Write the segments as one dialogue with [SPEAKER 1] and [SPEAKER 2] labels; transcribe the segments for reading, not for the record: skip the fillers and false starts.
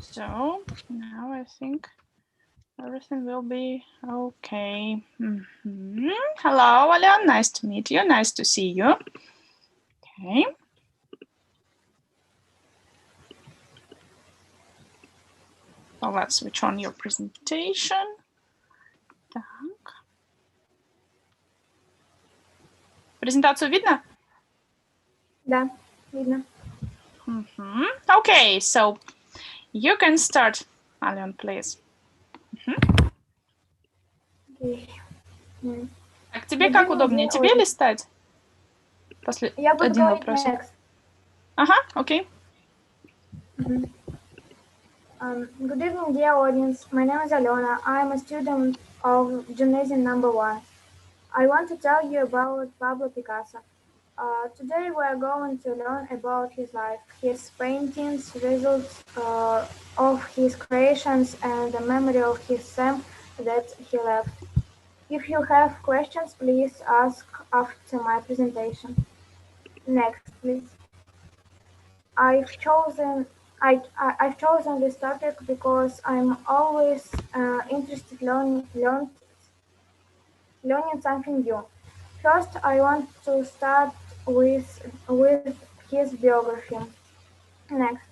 [SPEAKER 1] So now I think everything will be okay. Hello, Alon. Nice to meet you. Nice to see you. Okay. So let's switch on your presentation. Так. Презентацию видно?
[SPEAKER 2] Да, видно.
[SPEAKER 1] Okay, so you can start, Alon, please.
[SPEAKER 2] Okay.
[SPEAKER 1] Так, тебе как удобнее? Тебе листать? После
[SPEAKER 2] Я буду
[SPEAKER 1] один
[SPEAKER 2] говорить
[SPEAKER 1] вопрос.
[SPEAKER 2] next.
[SPEAKER 1] Ага, окей.
[SPEAKER 2] Good evening, dear audience. My name is Alona. I am a student of Gymnasium number 1. I want to tell you about Pablo Picasso. Today we are going to learn about his life, his paintings, results of his creations, and the memory of his son that he left. If you have questions, please ask after my presentation. Next, please. I've chosen this topic because I'm always interested learning something new. First, I want to start with his biography. Next,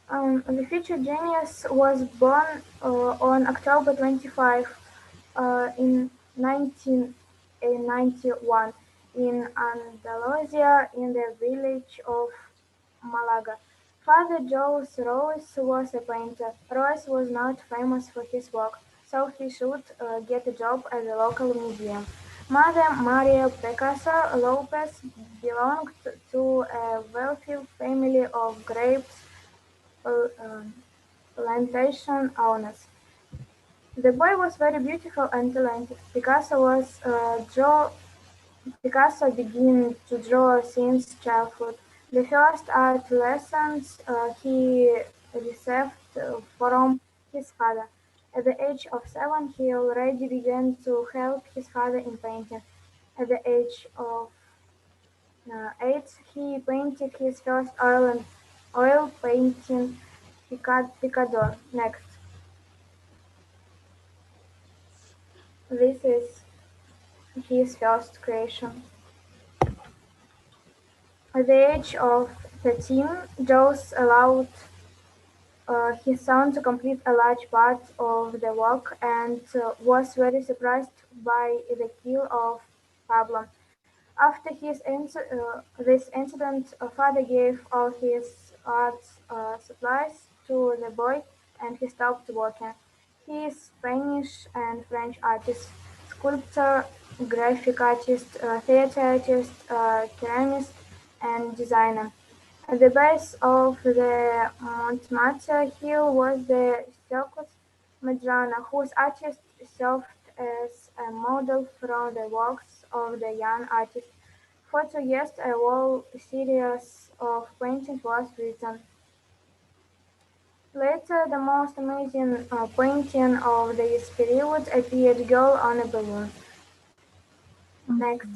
[SPEAKER 2] the future genius was born on October 25 in 1991 in Andalusia in the village of Malaga. Father Jose Royce was a painter. Royce was not famous for his work, so he should get a job at the local museum. Mother Maria Picasso Lopez belonged to a wealthy family of grapes plantation owners. The boy was very beautiful and talented. Picasso began to draw since childhood. The first art lessons he received from his father. At the age of 7, he already began to help his father in painting. At the age of 8, he painted his first oil painting, Picador. Next. This is his first creation. At the age of 13, Jose allowed his son to complete a large part of the work and was very surprised by the kill of Pablo. After this incident, father gave all his art supplies to the boy and he stopped working. He is Spanish and French artist, sculptor, graphic artist, theater artist, ceramist, and designer. At the base of the Montmartre hill was the Circus Madrana, whose artist served as a model for the works of the young artist. For 2 years, a whole series of paintings was written. Later, the most amazing painting of this period appeared, Girl on a Balloon. Next.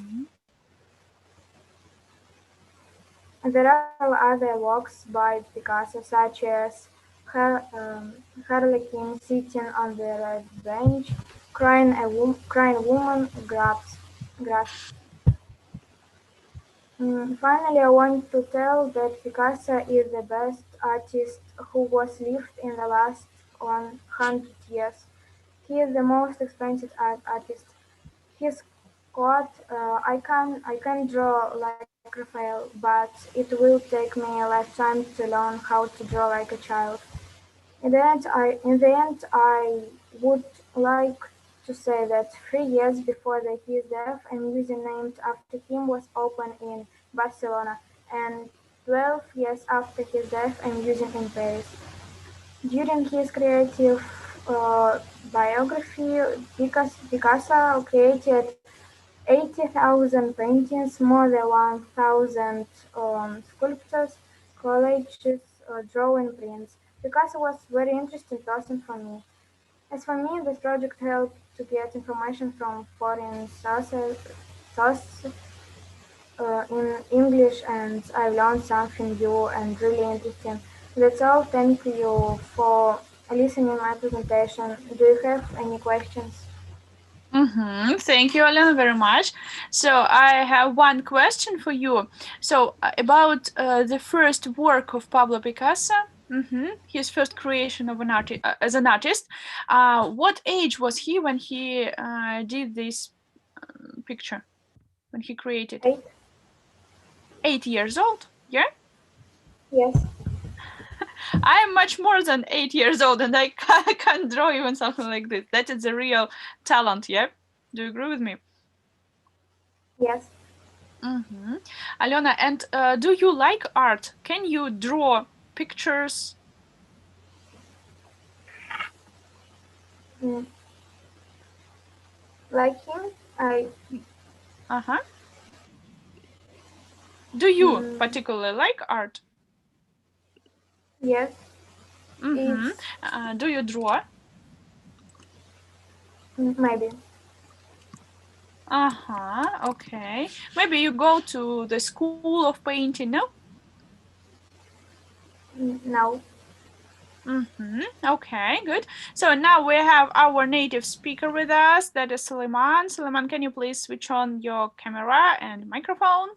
[SPEAKER 2] There are other works by Picasso, such as Harlequin sitting on the red bench, Crying Woman, Grass. Finally, I want to tell that Picasso is the best artist who was lived in the last 100 years. He is the most expensive artist. His quote, I can draw like Raphael, but it will take me a lifetime to learn how to draw like a child. In the end, I would like to say that 3 years before his death, a museum named after him was opened in Barcelona, and 12 years after his death, a museum in Paris. During his creative biography, Picasso created 80,000 paintings, more than 1,000 sculptures, collages, drawing prints. Picasso was a very interesting person for me. As for me, this project helped to get information from foreign sources in English, and I learned something new and really interesting. That's all. Thank you for listening my presentation. Do you have any questions?
[SPEAKER 1] Thank you, Alena, very much. So I have one question for you. So about the first work of Pablo Picasso, his first creation of an artist as an artist. What age was he when he did this picture? When he created?
[SPEAKER 2] 8?
[SPEAKER 1] 8 years old. Yeah.
[SPEAKER 2] Yes.
[SPEAKER 1] I am much more than 8 years old, and I can't draw even something like this. That is a real talent. Yeah. Do you agree with me?
[SPEAKER 2] Yes.
[SPEAKER 1] Alena, and do you like art? Can you draw pictures?
[SPEAKER 2] Mm. Like him, I.
[SPEAKER 1] Uh-huh. Do you
[SPEAKER 2] Mm,
[SPEAKER 1] particularly like art?
[SPEAKER 2] yes.
[SPEAKER 1] Mm-hmm.
[SPEAKER 2] It's
[SPEAKER 1] Do you draw?
[SPEAKER 2] maybe.
[SPEAKER 1] Uh-huh. Okay. Maybe you go to the school of painting, no?
[SPEAKER 2] No.
[SPEAKER 1] Okay, good. So now we have our native speaker with us. That is Suleiman. Suleiman, can you please switch on your camera and microphone?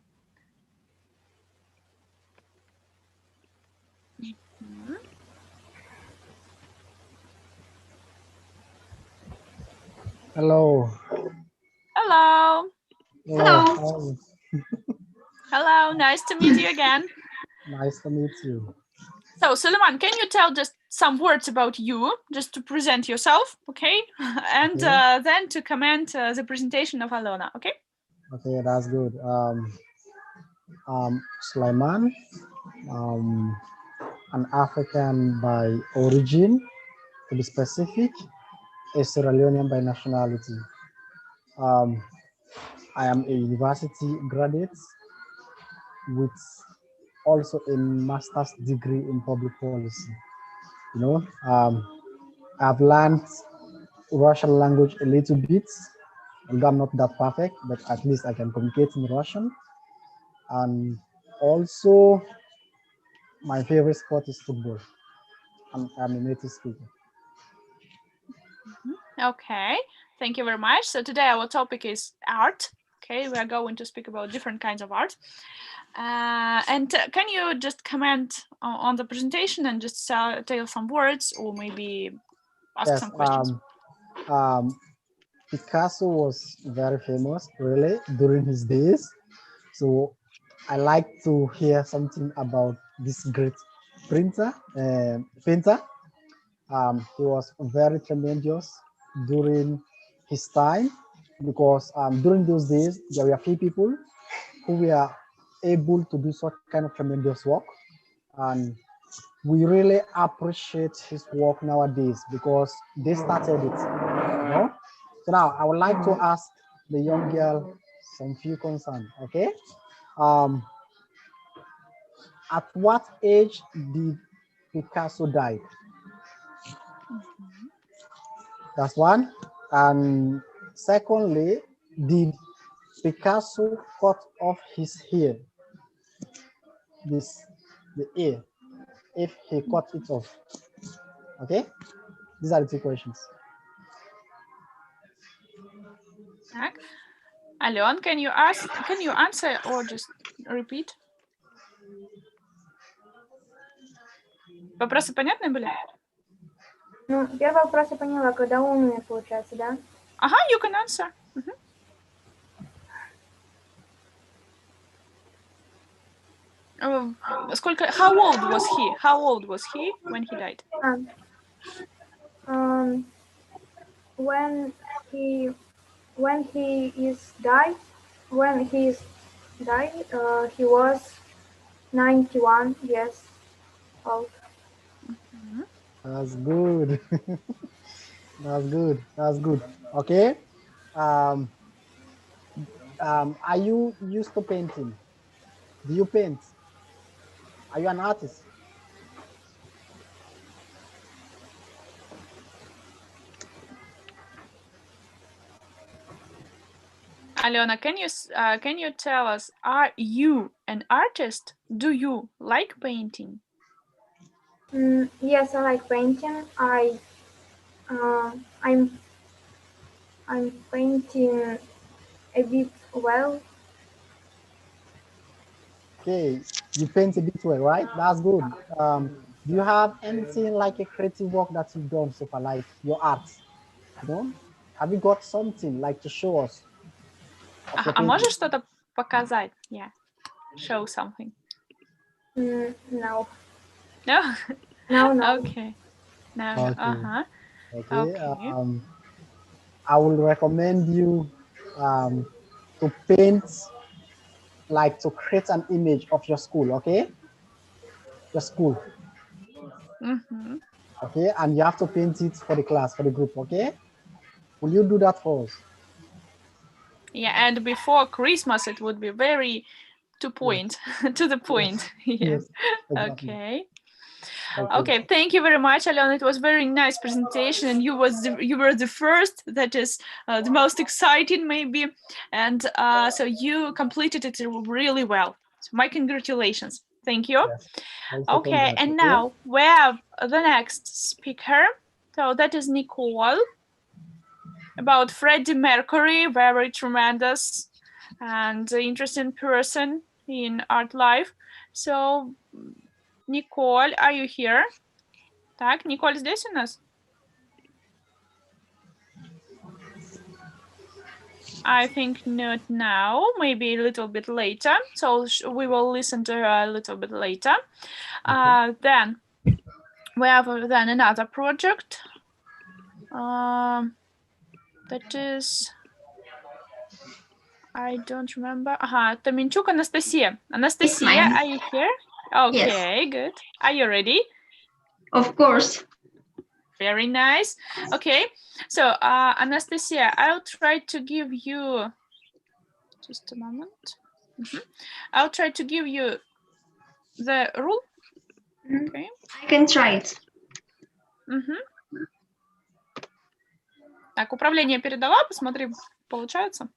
[SPEAKER 1] Mhm.
[SPEAKER 3] Hello.
[SPEAKER 1] Hello.
[SPEAKER 3] Hello.
[SPEAKER 1] Hello. Nice to meet you again.
[SPEAKER 3] Nice to meet you.
[SPEAKER 1] So, Suleiman, can you tell just some words about you, just to present yourself, okay? And
[SPEAKER 3] Okay.
[SPEAKER 1] then to comment the presentation of Alona, okay?
[SPEAKER 3] Okay, that's good. Sulaiman, um, an African by origin, to be specific, a Sierra Leonean by nationality. Um, I am a university graduate with also a master's degree in public policy. You know, I've learned Russian language a little bit, although I'm not that perfect, but at least I can communicate in Russian. And also, my favorite sport is football. I'm a native speaker.
[SPEAKER 1] Okay, thank you very much. So today our topic is art. Okay, we are going to speak about different kinds of art. And can you just comment on the presentation and just tell some words or maybe ask
[SPEAKER 3] Yes,
[SPEAKER 1] some questions?
[SPEAKER 3] Picasso was very famous, really, during his days. So I like to hear something about this great painter. He was very tremendous during his time because during those days there were few people who were able to do such kind of tremendous work, and we really appreciate his work nowadays because they started it. You know? So now I would like to ask the young girl some few concerns. Okay, um, at what age did Picasso die? That's one. And secondly, did Picasso cut off his hair? This the ear, if he cut it off. Okay, these are the two questions.
[SPEAKER 1] Так. Alon, can you answer or just repeat? Вопросы понятны были?
[SPEAKER 2] Ну, первый вопрос я поняла, когда он умер, получается, да?
[SPEAKER 1] Ага, you can answer. Сколько? How old was he? How old was he when he died?
[SPEAKER 2] Um, when he when he is died when he is died, he was 91 years old.
[SPEAKER 3] That's good. That's good. That's good. Okay. Um, Are you used to painting? Do you paint? Are you an artist?
[SPEAKER 1] Alena, can you tell us, are you an artist? Do you like painting?
[SPEAKER 2] Yes, I like painting. I'm painting a bit well.
[SPEAKER 3] Okay, you paint a bit well, right? That's good. Do you have anything like a creative work that you've done so far, like your art? You know, have you got something like to show us of your
[SPEAKER 1] А
[SPEAKER 3] painting?
[SPEAKER 1] можешь что-то показать? Yeah, show something.
[SPEAKER 2] No.
[SPEAKER 1] No?
[SPEAKER 2] No.
[SPEAKER 1] Okay. No.
[SPEAKER 3] Okay. Okay.
[SPEAKER 1] Okay.
[SPEAKER 3] I will recommend you to paint, like to create an image of your school, okay? Your school, okay? And you have to paint it for the class, for the group, okay? Will you do that for us?
[SPEAKER 1] Yeah, and before Christmas, it would be very to point, to the point. Yes.
[SPEAKER 3] Yes, exactly.
[SPEAKER 1] Okay.
[SPEAKER 3] Okay.
[SPEAKER 1] Okay, thank you very much, Alena. It was very nice presentation, and you were the first. That is the most exciting, maybe, and so you completed it really well. So my congratulations. Thank you.
[SPEAKER 3] Yes.
[SPEAKER 1] Okay, and now we have the next speaker. So that is Nicole, about Freddie Mercury, very tremendous and interesting person in art life. So, Nicole, are you here? Так, Николь здесь у нас? I think not now, maybe a little bit later. So we will listen to her a little bit later. Then we have then another project. That is, I don't remember. Tominchuk Anastasia. Anastasia, are you here? Okay, yes. Good. Are you ready?
[SPEAKER 4] Of course.
[SPEAKER 1] Very nice. Okay, so Anastasia, I'll try to give you, just a moment. I'll try to give you the rule. Okay.
[SPEAKER 4] I can try it.
[SPEAKER 1] Так, управление передала, посмотри, получается.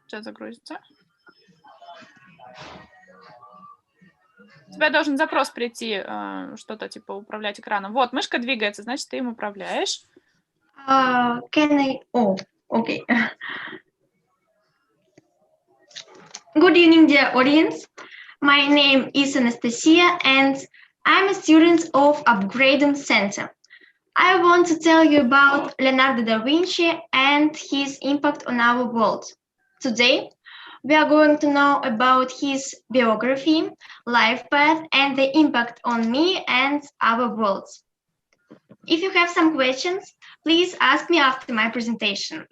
[SPEAKER 1] Сейчас загрузится. У тебя должен запрос прийти, что-то типа управлять экраном. Вот, мышка двигается, значит, ты им управляешь.
[SPEAKER 4] Can I? Oh, okay. Good evening, dear audience. My name is Anastasia, and I'm a student of Upgrading Center. I want to tell you about Leonardo da Vinci and his impact on our world. Today, we are going to know about his biography, life path, and the impact on me and our world. If you have some questions, please ask me after my presentation.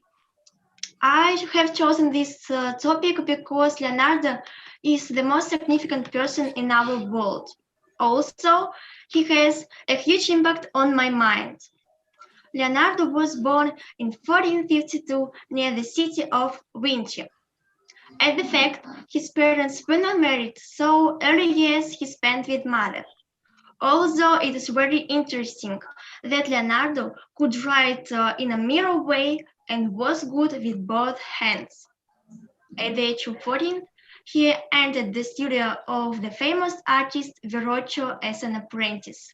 [SPEAKER 4] I have chosen this topic because Leonardo is the most significant person in our world. Also, he has a huge impact on my mind. Leonardo was born in 1452 near the city of Vinci. And the fact his parents were not married, so early years he spent with mother. Although it is very interesting that Leonardo could write in a mirror way and was good with both hands. At the age of 14, he entered the studio of the famous artist Verrocchio as an apprentice.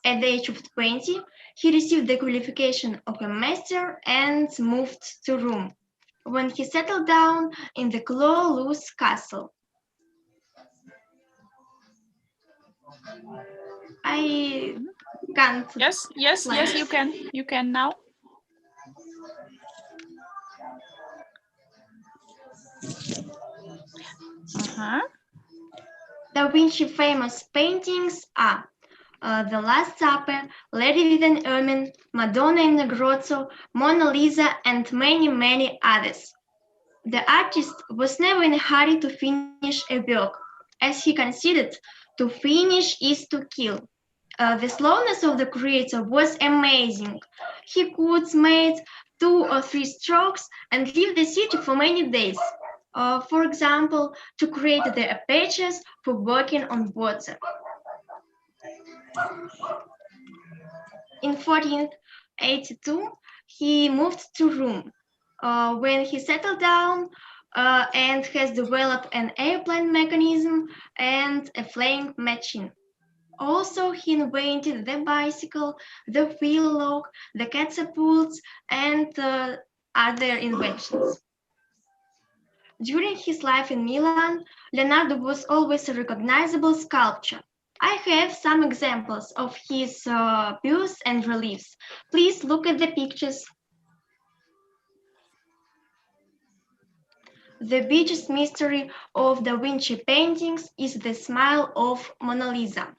[SPEAKER 4] At the age of 20, he received the qualification of a master and moved to Rome, when he settled down in the Clos-Luz castle. I can't.
[SPEAKER 1] Yes, you can. You can now.
[SPEAKER 4] Da Vinci famous paintings are The Last Supper, Lady with an Ermine, Madonna in the Grotto, Mona Lisa, and many, many others. The artist was never in a hurry to finish a work, as he considered to finish is to kill. The slowness of the creator was amazing. He could make 2 or 3 strokes and leave the city for many days. For example, to create the apertures for working on water. In 1482, he moved to Rome. When he settled down and has developed an airplane mechanism and a flying machine. Also, he invented the bicycle, the wheel lock, the catapults, and other inventions. During his life in Milan, Leonardo was always a recognizable sculptor. I have some examples of his bustes and reliefs. Please look at the pictures. The biggest mystery of Da Vinci paintings is the smile of Mona Lisa.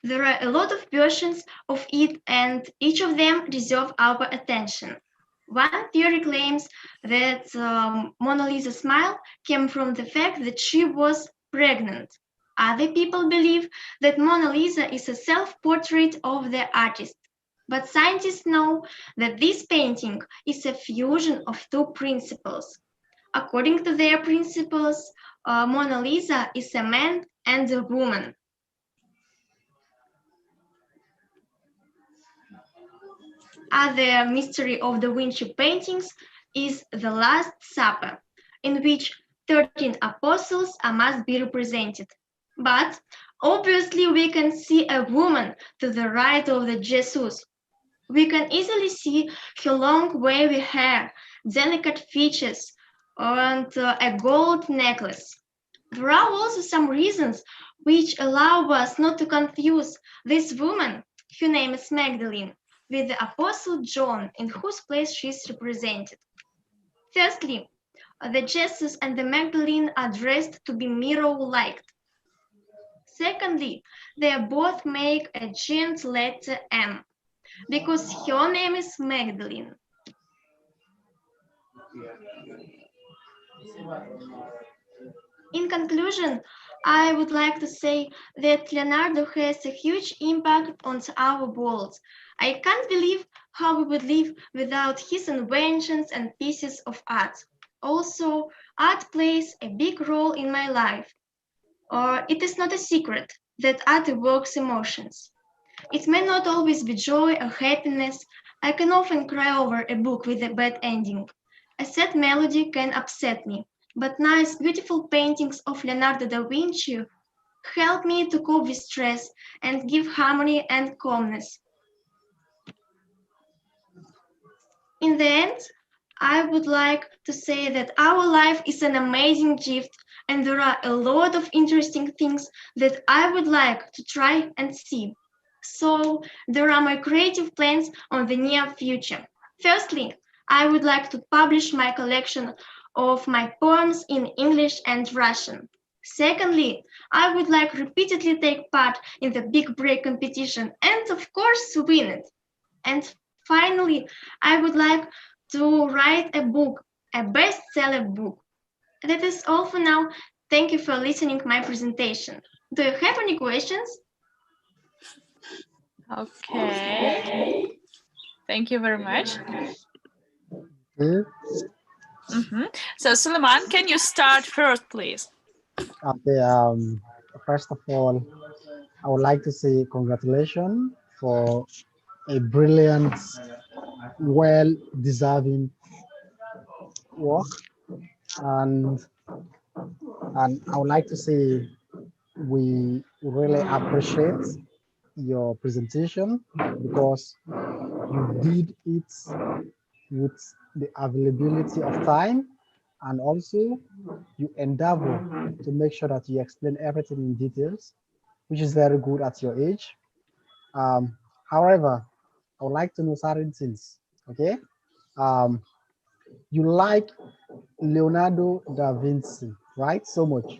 [SPEAKER 4] There are a lot of versions of it, and each of them deserve our attention. One theory claims that Mona Lisa's smile came from the fact that she was pregnant. Other people believe that Mona Lisa is a self-portrait of the artist. But scientists know that this painting is a fusion of two principles. According to their principles, Mona Lisa is a man and a woman. Other mystery of Da Vinci paintings is the Last Supper, in which 13 apostles must be represented. But obviously we can see a woman to the right of the Jesus. We can easily see her long wavy hair, delicate features, and a gold necklace. There are also some reasons which allow us not to confuse this woman, her name is Magdalene, with the Apostle John, in whose place she is represented. Firstly, the Jesus and the Magdalene are dressed to be mirror-like. Secondly, they both make a giant letter M, because her name is Magdalene. In conclusion, I would like to say that Leonardo has a huge impact on our world. I can't believe how we would live without his inventions and pieces of art. Also, art plays a big role in my life. It is not a secret that art evokes emotions. It may not always be joy or happiness. I can often cry over a book with a bad ending. A sad melody can upset me, but nice, beautiful paintings of Leonardo da Vinci help me to cope with stress and give harmony and calmness. In the end, I would like to say that our life is an amazing gift, and there are a lot of interesting things that I would like to try and see. So there are my creative plans on the near future. Firstly, I would like to publish my collection of my poems in English and Russian. Secondly, I would like repeatedly take part in the Big Break competition and of course win it. And finally, I would like to write a book, a bestseller book. That is all for now. Thank you for listening to my presentation. Do you have any questions?
[SPEAKER 1] Okay. Thank you very much. So, Suleiman, can you start first, please?
[SPEAKER 3] Okay. First of all, I would like to say congratulations for a brilliant, well-deserving work, and I would like to say we really appreciate your presentation because you did it with the availability of time, and also you endeavor to make sure that you explain everything in details, which is very good at your age. However, I would like to know certain things. Okay, you like Leonardo da Vinci, right? So much.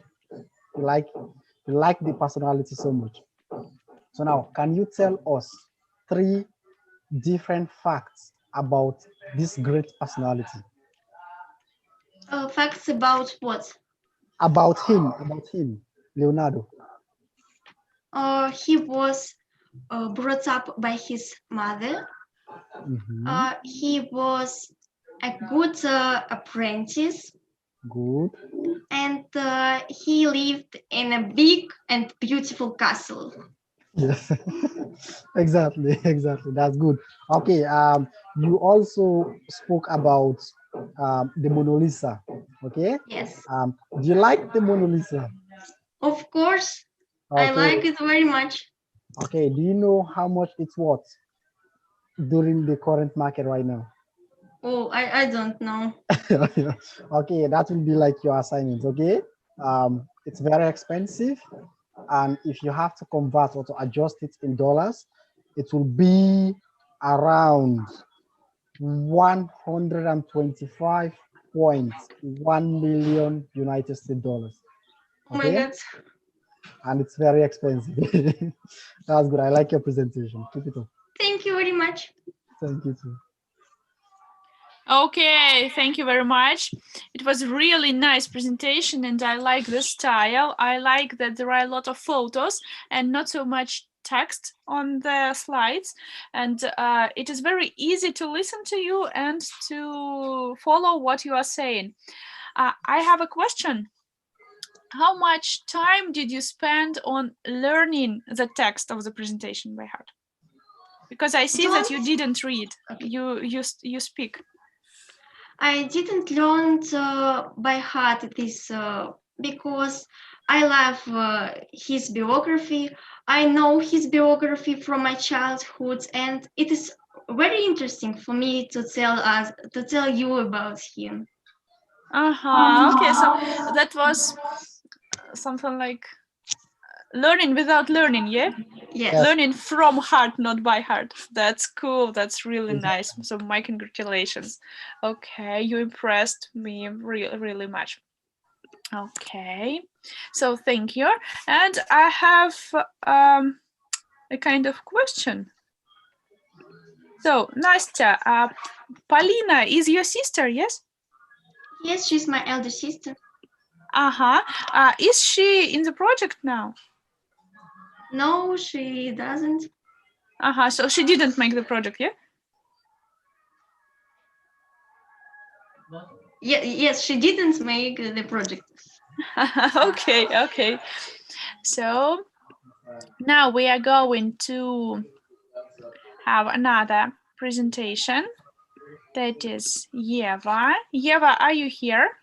[SPEAKER 3] You like the personality so much. So now, can you tell us three different facts about this great personality?
[SPEAKER 4] Facts about what?
[SPEAKER 3] About him, Leonardo.
[SPEAKER 4] He was brought up by his mother.
[SPEAKER 3] Mhm.
[SPEAKER 4] He was a good apprentice.
[SPEAKER 3] Good.
[SPEAKER 4] And he lived in a big and beautiful castle.
[SPEAKER 3] Yes. Exactly. Exactly. That's good. Okay. You also spoke about the Mona Lisa. Okay.
[SPEAKER 4] Yes,
[SPEAKER 3] Do you like the Mona Lisa?
[SPEAKER 4] of course. I
[SPEAKER 3] Okay.
[SPEAKER 4] like it very much.
[SPEAKER 3] Okay. Do you know how much it's worth during the current market right now?
[SPEAKER 4] Oh, I don't know.
[SPEAKER 3] Okay, that will be like your assignment. Okay. It's very expensive, and if you have to convert or to adjust it in dollars, it will be around 125.1 million United States dollars.
[SPEAKER 4] Oh my
[SPEAKER 3] Okay,
[SPEAKER 4] God.
[SPEAKER 3] and it's very expensive. That's good. I like your presentation. Keep it up.
[SPEAKER 4] Thank you very much.
[SPEAKER 3] Thank you too.
[SPEAKER 1] Okay, thank you very much. It was really nice presentation and I like the style. I like that there are a lot of photos and not so much text on the slides, and it is very easy to listen to you and to follow what you are saying. I have a question. How much time did you spend on learning the text of the presentation by heart? Because I see that you didn't read, you speak.
[SPEAKER 4] I didn't learn by heart this because I love his biography. I know his biography from my childhood, and it is very interesting for me to tell you about him.
[SPEAKER 1] Okay, so that was something like learning without learning, yeah?
[SPEAKER 4] Yes.
[SPEAKER 1] Learning from heart, not by heart. That's cool. That's really
[SPEAKER 3] Exactly.
[SPEAKER 1] nice. So my congratulations. Okay, you impressed me really, really much. Okay, so thank you. And I have a kind of question. So Nastya, Polina is your sister, yes?
[SPEAKER 4] Yes, she's my elder sister.
[SPEAKER 1] Is she in the project now?
[SPEAKER 4] No, she doesn't.
[SPEAKER 1] So she didn't make the project, yeah?
[SPEAKER 4] Yes, she didn't make the project.
[SPEAKER 1] Okay. So now we are going to have another presentation. That is Yeva. Yeva, are you here?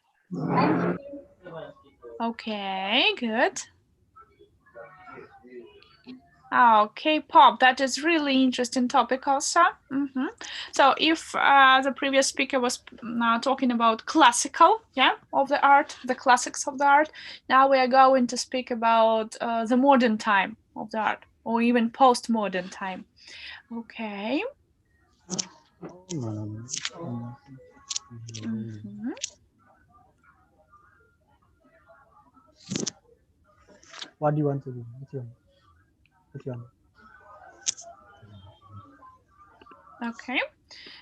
[SPEAKER 1] Okay, good. Okay, pop, that is really interesting topic also. So if the previous speaker was talking about classical, of the art, the classics of the art, now we are going to speak about the modern time of the art, or even postmodern time. Okay.
[SPEAKER 3] What do you want to do? Which one?
[SPEAKER 1] Okay.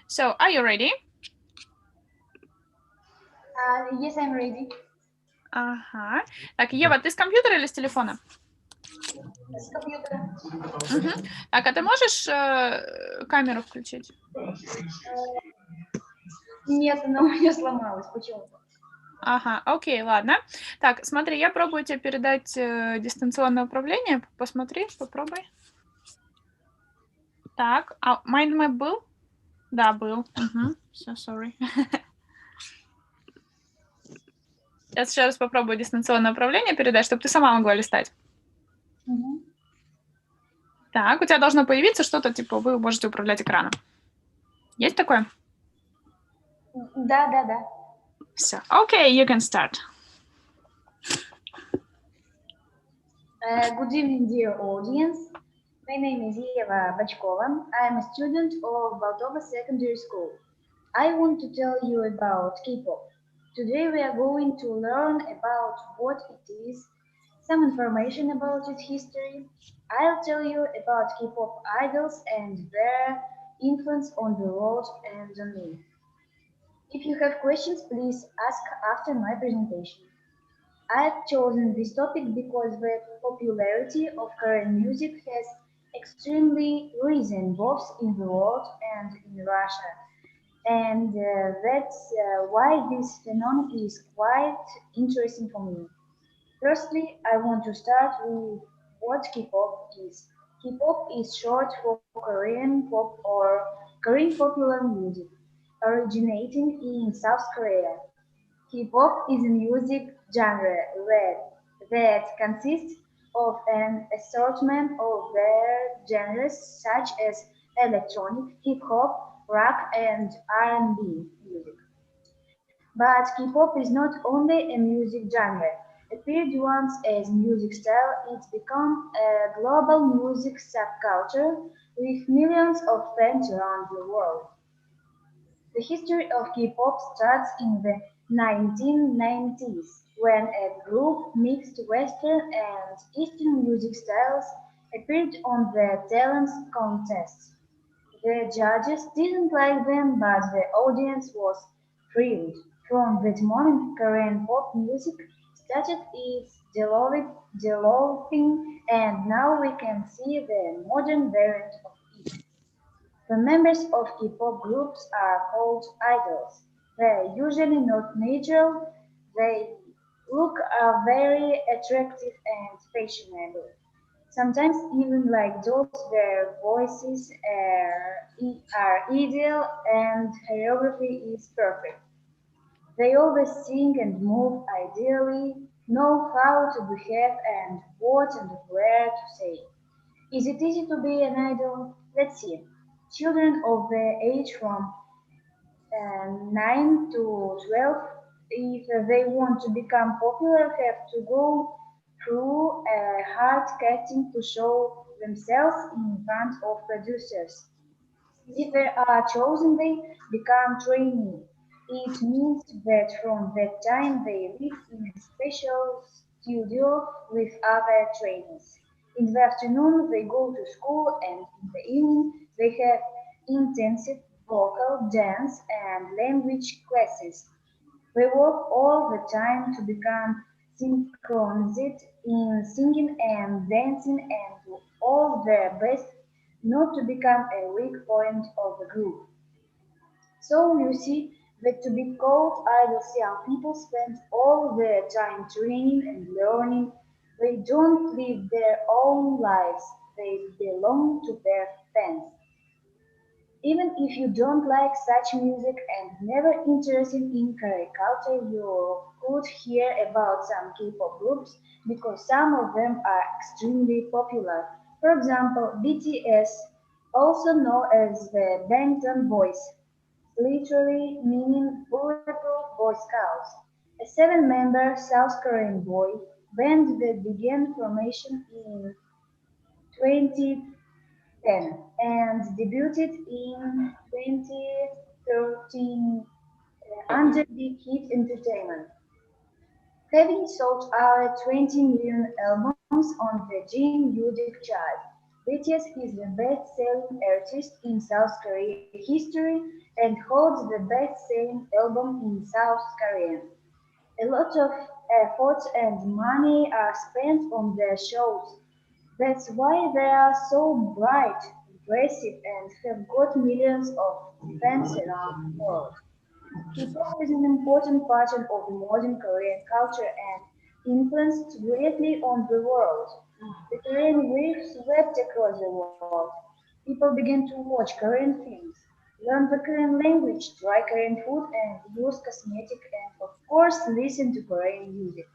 [SPEAKER 1] So are you ready?
[SPEAKER 2] Yes, I'm ready.
[SPEAKER 1] Ага. Так, Ева, ты с компьютера или с телефона?
[SPEAKER 2] С компьютера.
[SPEAKER 1] Так, а ты можешь камеру включить?
[SPEAKER 2] Нет, она у меня сломалась почему-то.
[SPEAKER 1] Ага, окей, ладно. Так, смотри, я пробую тебе передать дистанционное управление. Посмотри, попробуй. Так, а майндмэп был? Да, был. Все, sorry. Сейчас еще раз попробую дистанционное управление передать, чтобы ты сама могла листать. Так, у тебя должно появиться что-то, типа, вы можете управлять экраном. Есть такое?
[SPEAKER 2] Да.
[SPEAKER 1] Все. Okay, you can start.
[SPEAKER 2] Good evening, dear audience. My name is Eva Bachkova. I am a student of Baltova Secondary School. I want to tell you about K-pop. Today we are going to learn about what it is, some information about its history. I'll tell you about K-pop idols and their influence on the world and on me. If you have questions, please ask after my presentation. I've chosen this topic because the popularity of Korean music has extremely risen both in the world and in Russia.
[SPEAKER 5] And that's why this phenomenon is quite interesting for me. Firstly, I want to start with what K-pop is. K-pop is short for Korean pop or Korean popular music, originating in South Korea. K-pop is a music genre that consists of an assortment of their genres such as electronic, hip hop, rock, and R&B music. But K-pop is not only a music genre. Appeared once as music style, it's become a global music subculture with millions of fans around the world. The history of K-pop starts in the 1990s when a group mixed Western and Eastern music styles appeared on the talent contests. The judges didn't like them, but the audience was thrilled. From that moment, Korean pop music started its developing, and now we can see the modern variant of it. The members of K-pop groups are called idols. They're usually not natural. They look are very attractive and fashionable. Sometimes even like those their voices are ideal and choreography is perfect. They always sing and move ideally, know how to behave and what and where to say. Is it easy to be an idol? Let's see. Children of the age from 9 to 12, if they want to become popular, have to go through a hard casting to show themselves in front of producers. If they are chosen, they become trainee. It means that from that time they live in a special studio with other trainees. In the afternoon they go to school and in the evening they have intensive vocal, dance and language classes. They work all the time to become synchronized in singing and dancing and do all their best not to become a weak point of the group. So you see that to be called idols, young people spend all their time training and learning. They don't live their own lives. They belong to their fans. Even if you don't like such music and never interested in Korean culture, you could hear about some K-pop groups because some of them are extremely popular. For example, BTS, also known as the Bangtan Boys, literally meaning Bulletproof Boy Scouts, a seven-member South Korean boy band that began formation in 2010 and debuted in 2013 under Big Hit Entertainment, having sold over 20 million albums on the Jin Music chart. BTS is the best-selling artist in South Korea history and holds the best-selling album in South Korea. A lot of effort and money are spent on their shows. That's why they are so bright, impressive, and have got millions of fans around the world. K-pop is an important part of modern Korean culture and influenced greatly on the world. The Korean wave swept across the world. People began to watch Korean films, learn the Korean language, try Korean food, and use cosmetic, and of course, listen to Korean music.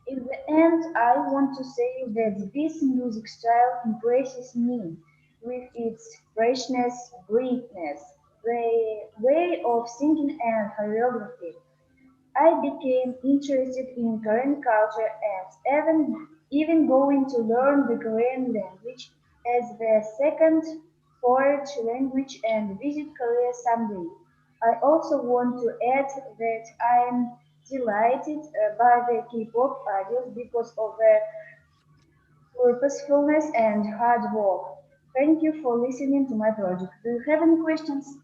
[SPEAKER 5] In the end, I want to say that this music style impresses me with its freshness, brightness, the way of singing and choreography. I became interested in Korean culture and even going to learn the Korean language as the second foreign language and visit Korea someday. I also want to add that I am delighted by the K-pop idols because of their purposefulness and hard work. Thank you for listening to my project. Do you have any questions?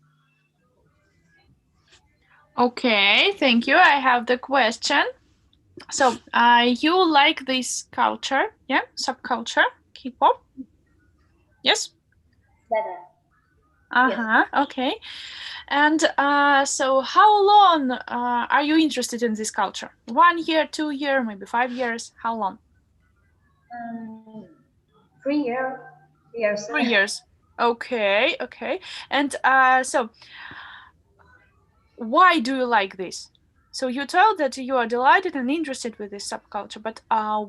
[SPEAKER 1] Okay, thank you. I have the question. So, you like this culture, yeah, subculture, K-pop? Yes.
[SPEAKER 5] Better.
[SPEAKER 1] Uh-huh. Okay. And so how long are you interested in this culture? 1 year, 2 year, maybe 5 years? How long?
[SPEAKER 5] Um, 3 years.
[SPEAKER 1] 3 years. Okay, okay. And so why do you like this? So you told that you are delighted and interested with this subculture, but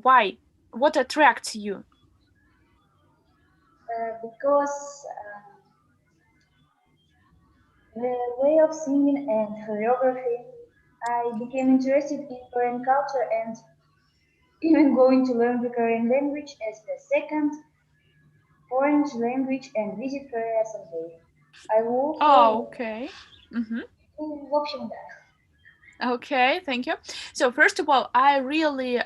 [SPEAKER 1] why? What attracts you?
[SPEAKER 5] Because the way of singing and choreography, I became interested in Korean culture and even going to learn the Korean language as the second foreign language and visit Korea someday. I will
[SPEAKER 1] Oh,
[SPEAKER 5] follow.
[SPEAKER 1] okay. Mm-hmm.
[SPEAKER 5] В общем, да.
[SPEAKER 1] Okay, thank you. So first of all, I really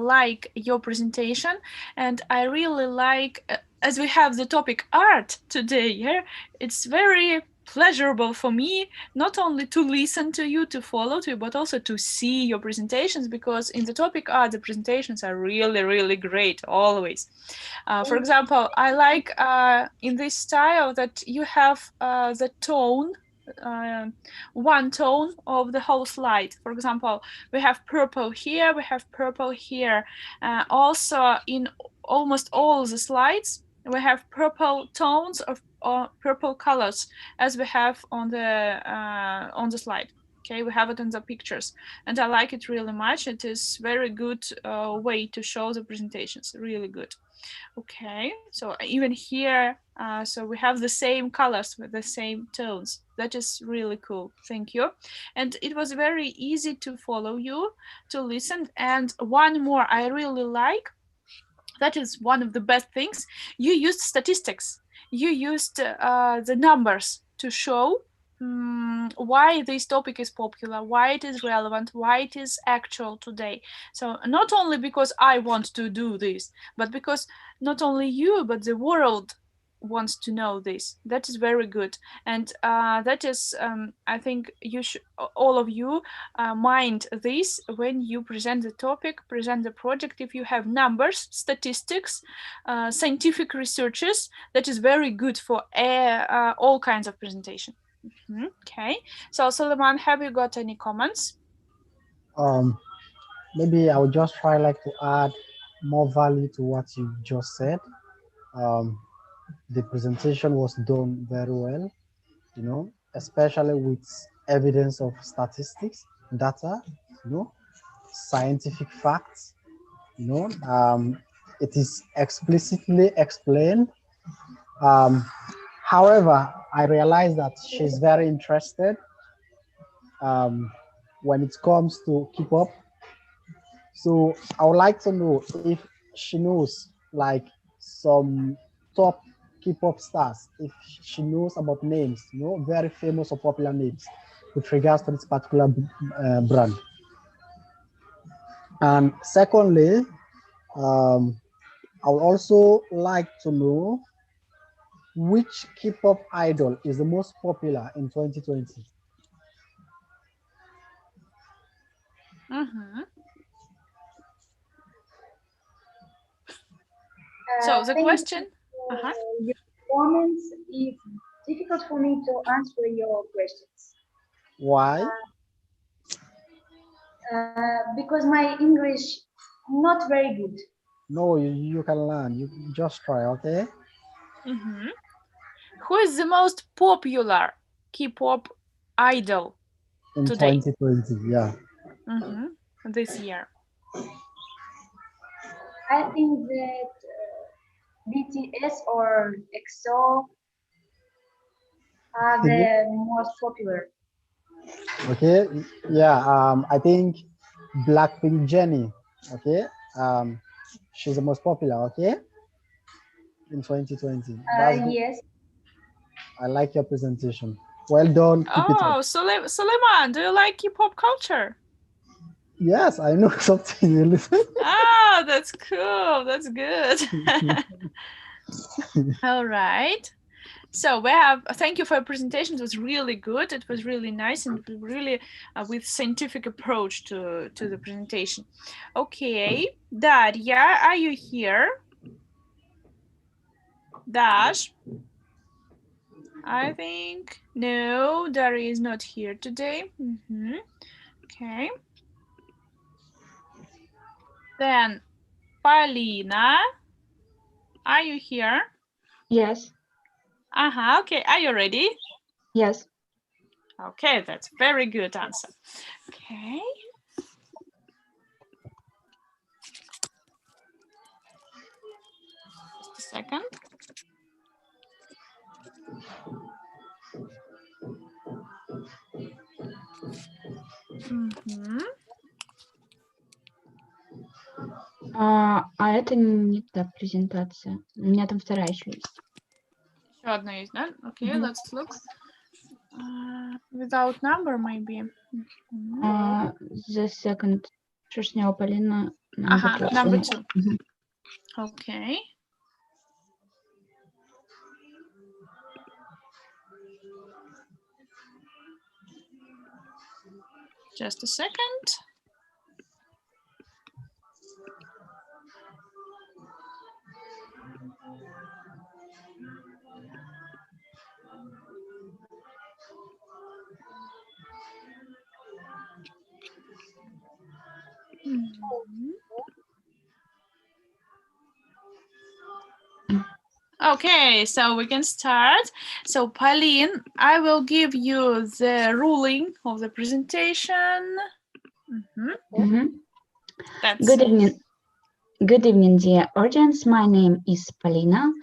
[SPEAKER 1] like your presentation, and I really like, as we have the topic art today, yeah, it's very pleasurable for me not only to listen to you, to follow to you, but also to see your presentations, because in the topic art, the presentations are really, really great always. For example, I like in this style that you have the tone, uh, one tone of the whole slide. For example, we have purple here, we have purple here. Also, in almost all the slides, we have purple tones of purple colors, as we have on the slide. Okay, we have it in the pictures, and I like it really much. It is very good way to show the presentations. Really good. Okay, so even here, so we have the same colors with the same tones. That is really cool. Thank you. And it was very easy to follow you, to listen. And one more I really like, that is one of the best things, you used statistics. You used the numbers to show why this topic is popular, why it is relevant, why it is actual today. So not only because I want to do this, but because not only you, but the world wants to know this. That is very good. And that is, I think you should, all of you, mind this when you present the topic, present the project. If you have numbers, statistics, scientific researches, that is very good for all kinds of presentation. Okay, so Suleiman, have you got any comments?
[SPEAKER 3] Um, Maybe I would just try like to add more value to what you just said. Um, the presentation was done very well, you know, especially with evidence of statistics, data, you know, scientific facts, you know, it is explicitly explained. Um, However, I realize that she's very interested um, when it comes to keep up. So I would like to know if she knows like some top K-pop stars, if she knows about names, you know, very famous or popular names with regards to this particular brand. And secondly, I would also like to know which K-pop idol is the most popular in 2020.
[SPEAKER 1] So the
[SPEAKER 5] Thank you
[SPEAKER 1] question. Uh-huh.
[SPEAKER 5] for your comments. It's difficult for me to answer your questions
[SPEAKER 3] Why?
[SPEAKER 5] because my English not very good.
[SPEAKER 3] No, you can learn. You just try, okay?
[SPEAKER 1] Who is the most popular K-pop idol
[SPEAKER 3] In
[SPEAKER 1] today?
[SPEAKER 3] 2020, yeah.
[SPEAKER 1] This year.
[SPEAKER 5] I think that BTS or EXO are the most popular.
[SPEAKER 3] Okay, yeah. I think Blackpink Jennie. Okay, she's the most popular. Okay, in 2020. That's good.
[SPEAKER 5] Yes.
[SPEAKER 3] I like your presentation. Well done. Keep it up.
[SPEAKER 1] Oh, Suleiman, do you like K-pop culture?
[SPEAKER 3] Yes, I know something. You listen.
[SPEAKER 1] Ah, that's cool. That's good. All right. So we have. Thank you for your presentation. It was really good. It was really nice and really with scientific approach to the presentation. Okay, Daria, are you here? Dash. I think no, Dari is not here today. Okay. Then Paulina, are you here?
[SPEAKER 6] Yes.
[SPEAKER 1] Okay, are you ready?
[SPEAKER 6] Yes.
[SPEAKER 1] Okay, that's very good answer. Okay. Just a second.
[SPEAKER 6] А это не та презентация. У меня там вторая еще есть.
[SPEAKER 1] Еще одна есть, да? Okay, let's look. Without number, maybe.
[SPEAKER 6] The second. Шершнява Полина.
[SPEAKER 1] Number 2. Okay. Just a second. Okay, so we can start. So Pauline, I will give you the ruling of the presentation. That's
[SPEAKER 6] Good evening. Good evening, dear audience. My name is Paulina.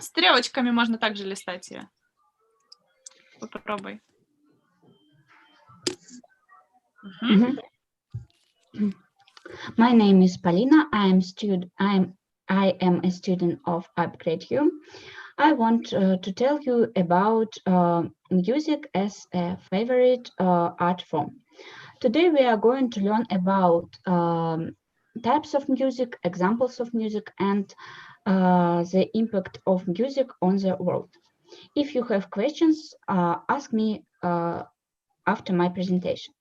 [SPEAKER 1] Стрелочками можно также листать ее. Попробуй.
[SPEAKER 6] My name is Paulina. I am a student of UpgradeU. I want to tell you about music as a favorite art form. Today we are going to learn about types of music, examples of music, and the impact of music on the world. If you have questions, ask me after my presentation.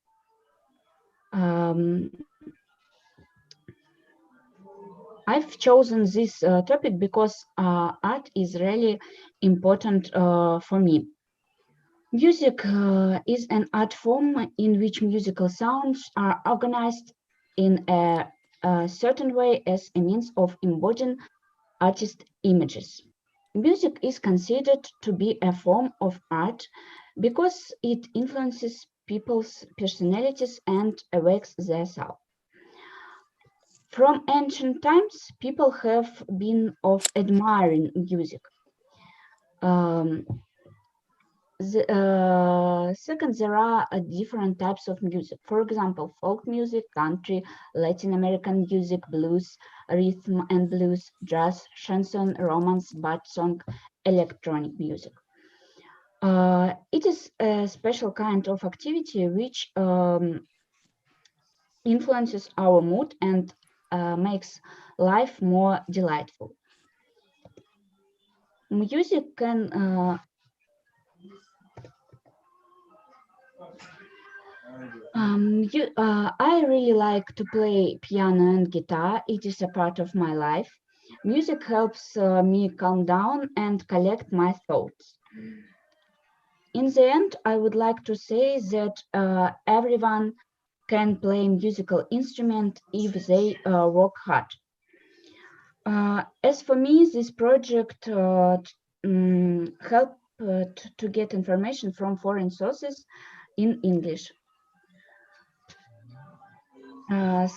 [SPEAKER 6] I've chosen this topic because art is really important for me. Music is an art form in which musical sounds are organized in a certain way as a means of embodying artist images. Music is considered to be a form of art because it influences people's personalities and awakes their soul. From ancient times, people have been of admiring music. Second, there are different types of music. For example, folk music, country, Latin American music, blues, rhythm and blues, jazz, chanson, romance, bard song, electronic music. It is a special kind of activity which influences our mood and makes life more delightful. Music can I really like to play piano and guitar. It is a part of my life. Music helps me calm down and collect my thoughts. In the end, I would like to say that everyone can play a musical instrument if they work hard. As for me, this project helped to get information from foreign sources in English.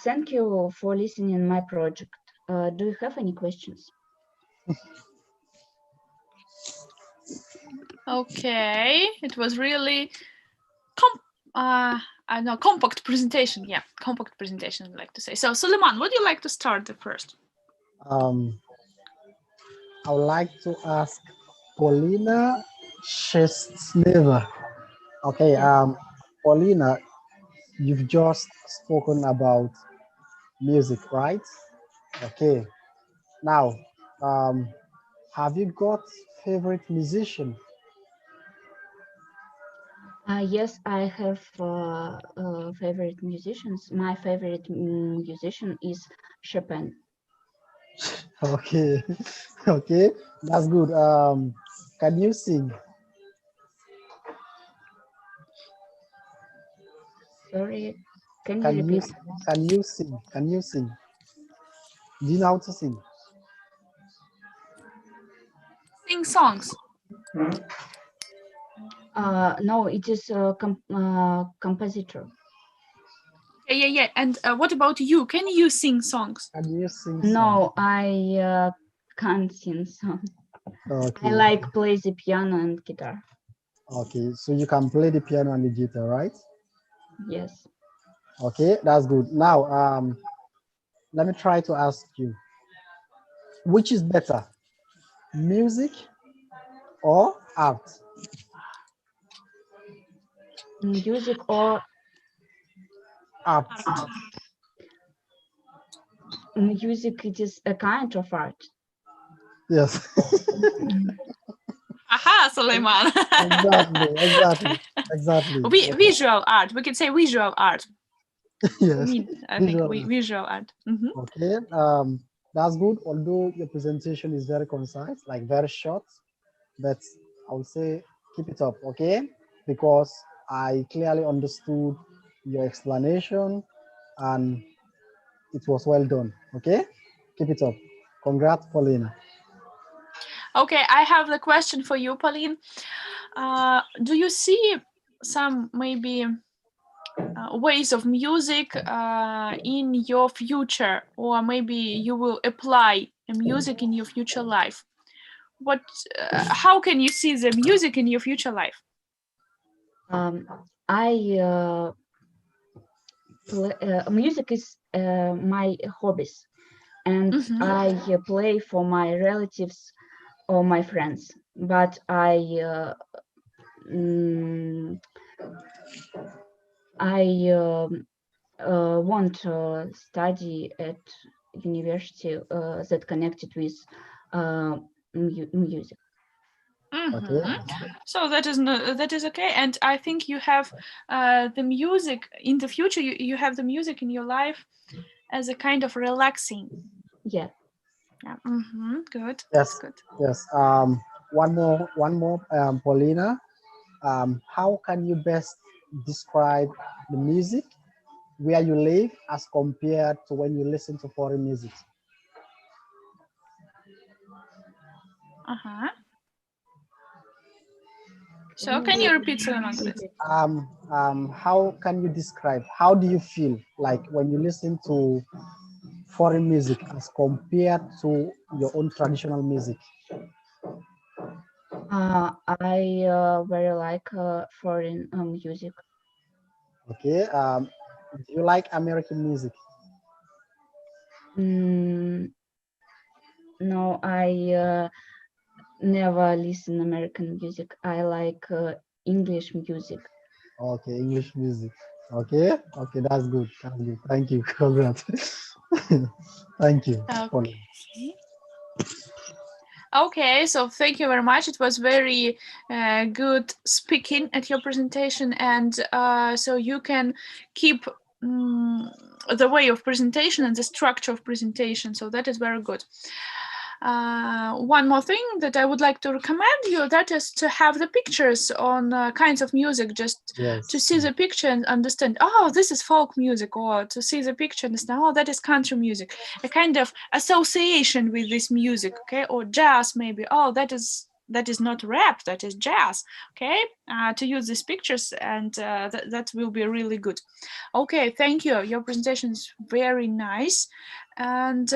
[SPEAKER 6] Thank you for listening my project. Do you have any questions?
[SPEAKER 1] Okay, it was really compact presentation. Yeah, compact presentation, I'd like to say. So Suleiman, would you like to start the first?
[SPEAKER 3] I would like to ask Paulina Shestneva. Okay, Paulina, you've just spoken about music, right? Okay. Now, have you got favorite musician?
[SPEAKER 6] Yes, I have favorite musicians. My favorite musician is Chopin.
[SPEAKER 3] Okay, okay, that's good. Can you sing?
[SPEAKER 6] Sorry, can you
[SPEAKER 3] Can you
[SPEAKER 6] repeat?
[SPEAKER 3] can you sing? Can you sing? Do you know how to sing?
[SPEAKER 1] Sing songs.
[SPEAKER 6] No, it is a compositor.
[SPEAKER 1] Yeah. And what about you? Can you sing songs?
[SPEAKER 3] Can you sing?
[SPEAKER 6] No, I can't sing song.
[SPEAKER 3] Okay.
[SPEAKER 6] I like play the piano and guitar.
[SPEAKER 3] Okay, so you can play the piano and the guitar, right?
[SPEAKER 6] Yes.
[SPEAKER 3] Okay, that's good. Now, let me try to ask you, which is better, music or art?
[SPEAKER 6] Music or
[SPEAKER 3] Art.
[SPEAKER 6] music, it is a kind of art.
[SPEAKER 3] Yes.
[SPEAKER 1] Aha, Suleiman.
[SPEAKER 3] Exactly.
[SPEAKER 1] Visual art. We can say visual art.
[SPEAKER 3] Yes.
[SPEAKER 1] I think
[SPEAKER 3] Visual.
[SPEAKER 1] visual art.
[SPEAKER 3] Okay. That's good. Although your presentation is very concise, like very short, but I would say keep it up, okay? Because I clearly understood your explanation and it was well done. Okay, keep it up. Congrats, Paulina.
[SPEAKER 1] Okay, I have the question for you, Pauline. Do you see some maybe ways of music in your future, or maybe you will apply music in your future life? What? How can you see the music in your future life?
[SPEAKER 6] I music is my hobbies, and I play for my relatives or my friends. But I want to study at university that connected with music.
[SPEAKER 3] Okay.
[SPEAKER 1] So that is okay, and I think you have the music in the future. You have the music in your life as a kind of relaxing.
[SPEAKER 6] Yeah.
[SPEAKER 1] Yeah. Good.
[SPEAKER 3] Yes.
[SPEAKER 1] That's good.
[SPEAKER 3] Yes. One more, Paulina. How can you best describe the music where you live as compared to when you listen to foreign music?
[SPEAKER 1] So can you repeat, Suleiman, please?
[SPEAKER 3] How can you describe? How do you feel like when you listen to foreign music as compared to your own traditional music?
[SPEAKER 6] I very like foreign music.
[SPEAKER 3] Okay. Do you like American music?
[SPEAKER 6] No, I never listen American music. I like English music.
[SPEAKER 3] Okay, English music. Okay, okay, that's good. That's good. Thank you. Congrats. Thank you.
[SPEAKER 1] Okay. Okay, so thank you very much. It was very good speaking at your presentation, and so you can keep the way of presentation and the structure of presentation. So that is very good. One more thing that I would like to recommend you, that is to have the pictures on kinds of music, just to see the picture and understand, oh, this is folk music, or to see the picture and understand, oh, that is country music, a kind of association with this music, okay, or jazz maybe, oh, that is not rap, that is jazz, okay, to use these pictures, and that will be really good. Okay, thank you, your presentation is very nice. And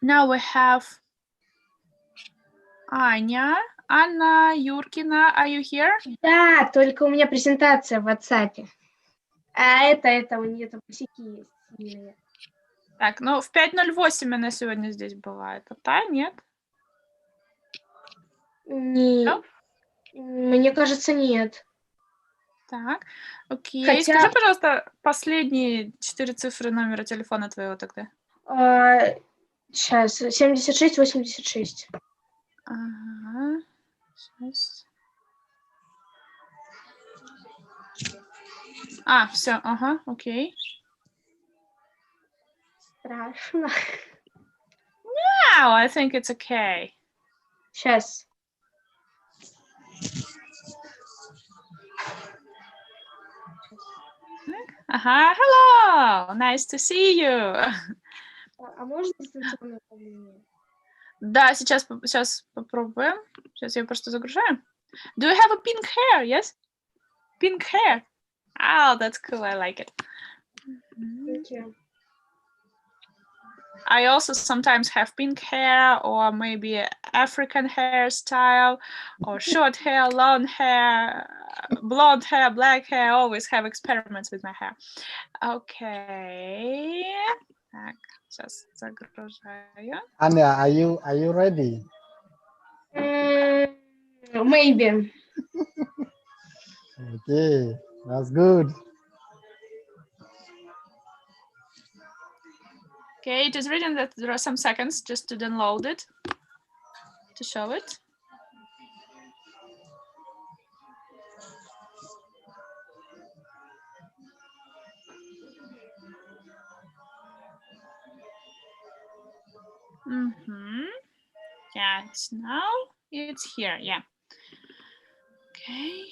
[SPEAKER 1] now we have Аня. Анна Юркина, are you here?
[SPEAKER 7] Да, только у меня презентация в WhatsApp. А это у нее там косяки есть сильные.
[SPEAKER 1] Так, ну в 5:08 она сегодня здесь была. Это та, нет?
[SPEAKER 7] Не, мне кажется, нет.
[SPEAKER 1] Так, окей.
[SPEAKER 7] Хотя...
[SPEAKER 1] Скажи, пожалуйста, последние 4 цифры номера телефона твоего тогда.
[SPEAKER 7] Сейчас, 76-86.
[SPEAKER 1] Ага, сейчас. Все, ага, окей.
[SPEAKER 7] Страшно.
[SPEAKER 1] Now I think it's okay.
[SPEAKER 7] Сейчас.
[SPEAKER 1] Hello, nice to see you.
[SPEAKER 7] А можно дистанционное управление?
[SPEAKER 1] Да, сейчас попробуем. Сейчас я просто загружаю. Do you have a pink hair? Yes? Pink hair. Oh, that's cool. I like it.
[SPEAKER 7] Thank you.
[SPEAKER 1] I also sometimes have pink hair or maybe African hairstyle or short hair, long hair, blonde hair, black hair. I always have experiments with my hair. Okay. Так, сейчас загружаю.
[SPEAKER 3] Anya, are you ready?
[SPEAKER 7] Maybe.
[SPEAKER 3] Okay, that's good.
[SPEAKER 1] Okay, it is written that there are some seconds just to download it, to show it. Yeah, it's here, yeah. Okay.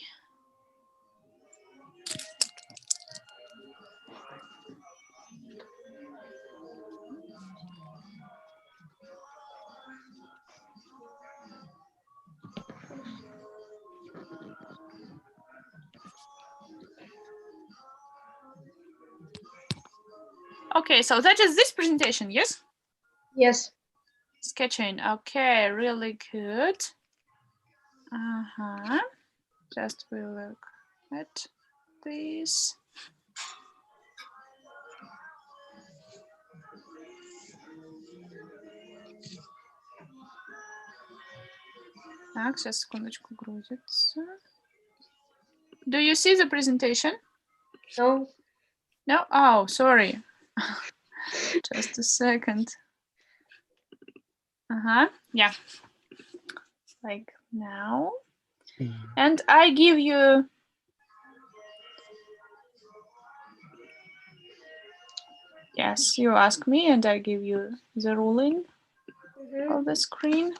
[SPEAKER 1] Okay, so that is this presentation, yes?
[SPEAKER 7] Yes.
[SPEAKER 1] Sketching, okay, really good. Just we'll look at this. Так, сейчас секундочку грузится. Do you see the presentation?
[SPEAKER 7] No.
[SPEAKER 1] No? Oh, sorry. Just a second. Yeah. Like now. And I give you yes, you ask me and I give you the ruling of the screen.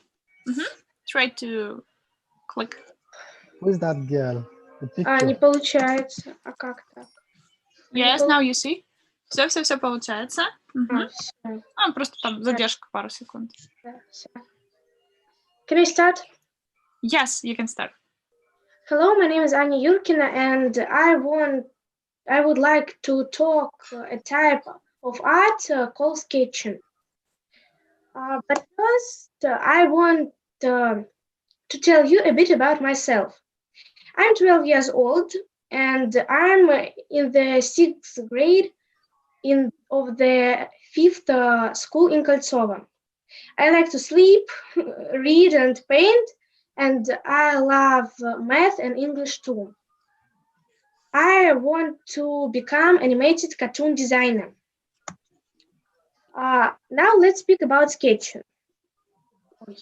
[SPEAKER 1] Try to click.
[SPEAKER 3] Who is that girl? The
[SPEAKER 7] А, не
[SPEAKER 3] picture.
[SPEAKER 7] получается. А как так?
[SPEAKER 1] Yes, now you see. Все получается.
[SPEAKER 7] Всё.
[SPEAKER 1] Просто там задержка пару секунд.
[SPEAKER 7] Да, всё. Can I start?
[SPEAKER 1] Yes, you can start.
[SPEAKER 7] Hello, my name is Anya Yurkina, and I would like to talk a type of art called sketching. But first, I want to tell you a bit about myself. I'm 12 years old, and I'm in the 6th grade of the 5th school in Koltsova. I like to sleep, read, and paint, and I love math and English too. I want to become animated cartoon designer. Now let's speak about sketching. Ой,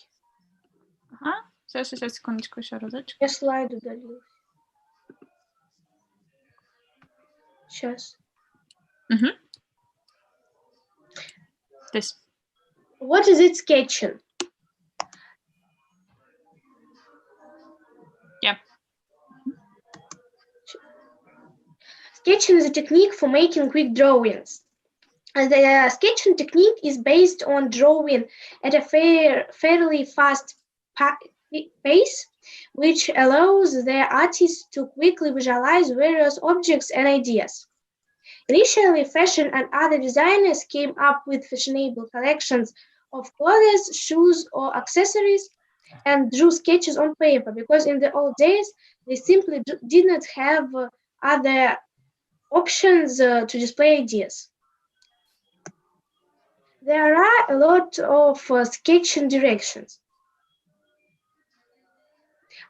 [SPEAKER 1] Сейчас, секундочку, еще разочек.
[SPEAKER 7] я слайд удалил. Сейчас.
[SPEAKER 1] This.
[SPEAKER 7] What is it sketching?
[SPEAKER 1] Yeah.
[SPEAKER 7] Sketching is a technique for making quick drawings. The sketching technique is based on drawing at a fairly fast pace, which allows the artist to quickly visualize various objects and ideas. Initially, fashion and other designers came up with fashionable collections of clothes, shoes, or accessories and drew sketches on paper because in the old days they simply did not have other options to display ideas. There are a lot of sketching directions.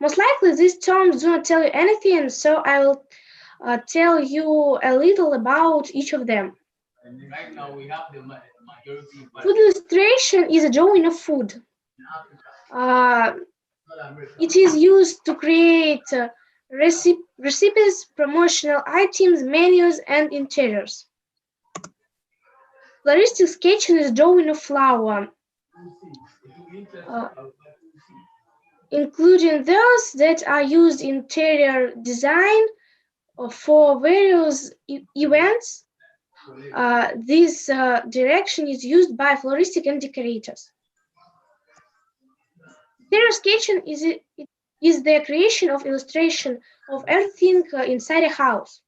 [SPEAKER 7] Most likely these terms do not tell you anything, so I will tell you a little about each of them.
[SPEAKER 8] Right now we have the majority.
[SPEAKER 7] Food illustration is a drawing of food. It is used to create recipes, promotional items, menus, and interiors. Floristic sketching is drawing of flower. including those that are used in interior design for various events. This direction is used by florists and decorators. Interior sketching is the creation of illustration of everything inside a house,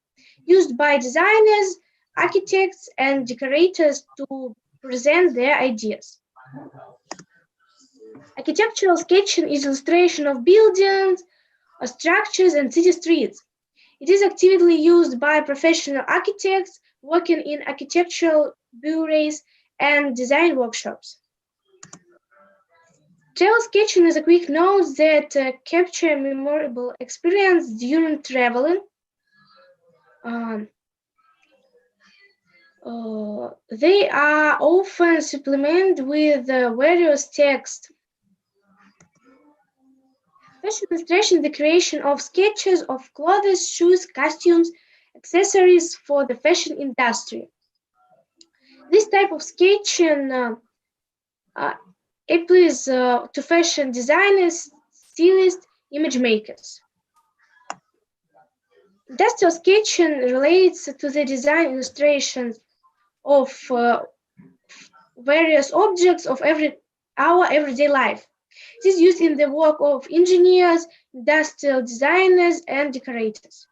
[SPEAKER 7] used by designers, architects, and decorators to present their ideas. Architectural sketching is illustration of buildings, structures, and city streets. It is actively used by professional architects working in architectural bureaus and design workshops. Travel sketching is a quick note that capture memorable experience during traveling. They are often supplemented with various text. Fashion illustration, the creation of sketches of clothes, shoes, costumes, accessories for the fashion industry. This type of sketching applies to fashion designers, stylists, image makers. Industrial sketching relates to the design illustrations of various objects of our everyday life. It is used in the work of engineers, industrial designers, and decorators.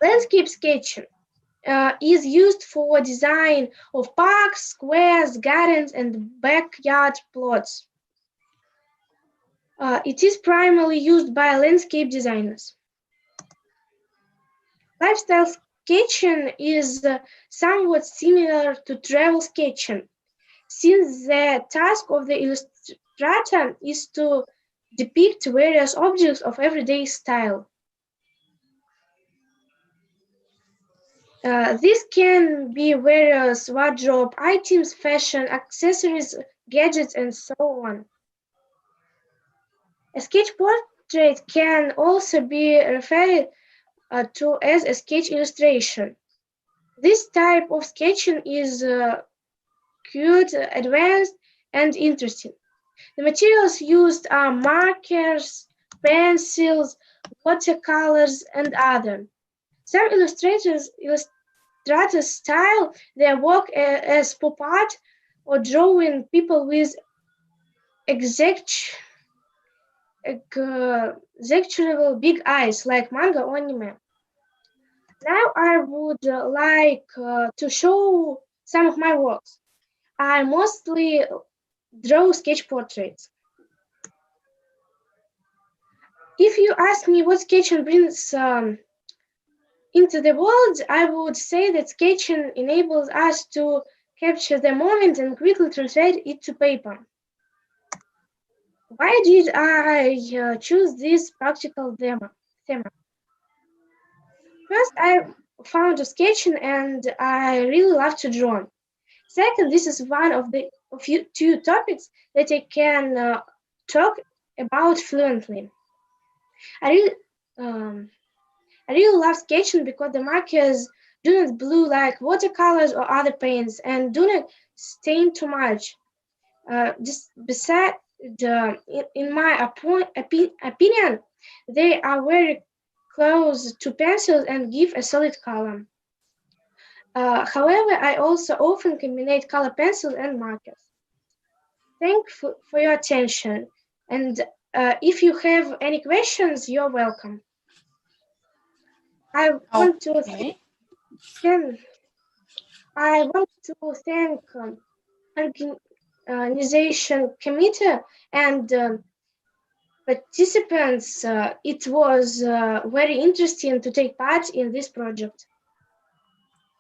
[SPEAKER 7] Landscape sketching is used for design of parks, squares, gardens, and backyard plots. It is primarily used by landscape designers. Lifestyle sketching is somewhat similar to travel sketching, since the task of the illustrator is to depict various objects of everyday style. This can be various wardrobe items, fashion accessories, gadgets, and so on. A sketch portrait can also be referred to as a sketch illustration. This type of sketching is cute, advanced, and interesting. The materials used are markers, pencils, watercolors, and other. Some illustrators style their work as pop art or drawing people with exaggerable big eyes like manga or anime. Now I would like to show some of my works. I mostly draw sketch portraits. If you ask me what sketching brings into the world, I would say that sketching enables us to capture the moment and quickly translate it to paper. Why did I choose this practical theme? First, I found sketching and I really love to draw. Second, this is one of the two topics that I can talk about fluently. I really love sketching because the markers do not blue like watercolors or other paints and do not stain too much. In my opinion, they are very close to pencils and give a solid color. However, I also often combine color pencils and markers. Thank you for your attention. And if you have any questions, you're welcome. I want to thank organization committee and participants. It was very interesting to take part in this project.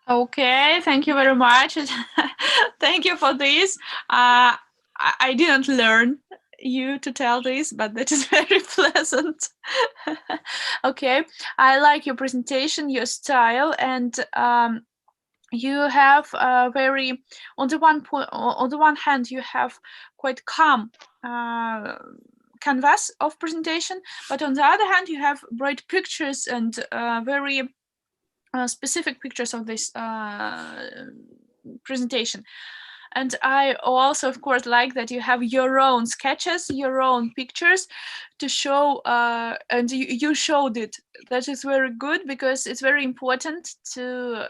[SPEAKER 1] Okay, thank you very much. Thank you for this. I didn't learn you to tell this, but that is very pleasant. Okay, I like your presentation, your style, and you have very on the one hand you have quite calm canvas of presentation, but on the other hand you have bright pictures and very specific pictures of this presentation. And I also, of course, like that you have your own sketches, your own pictures to show, and you showed it. That is very good because it's very important to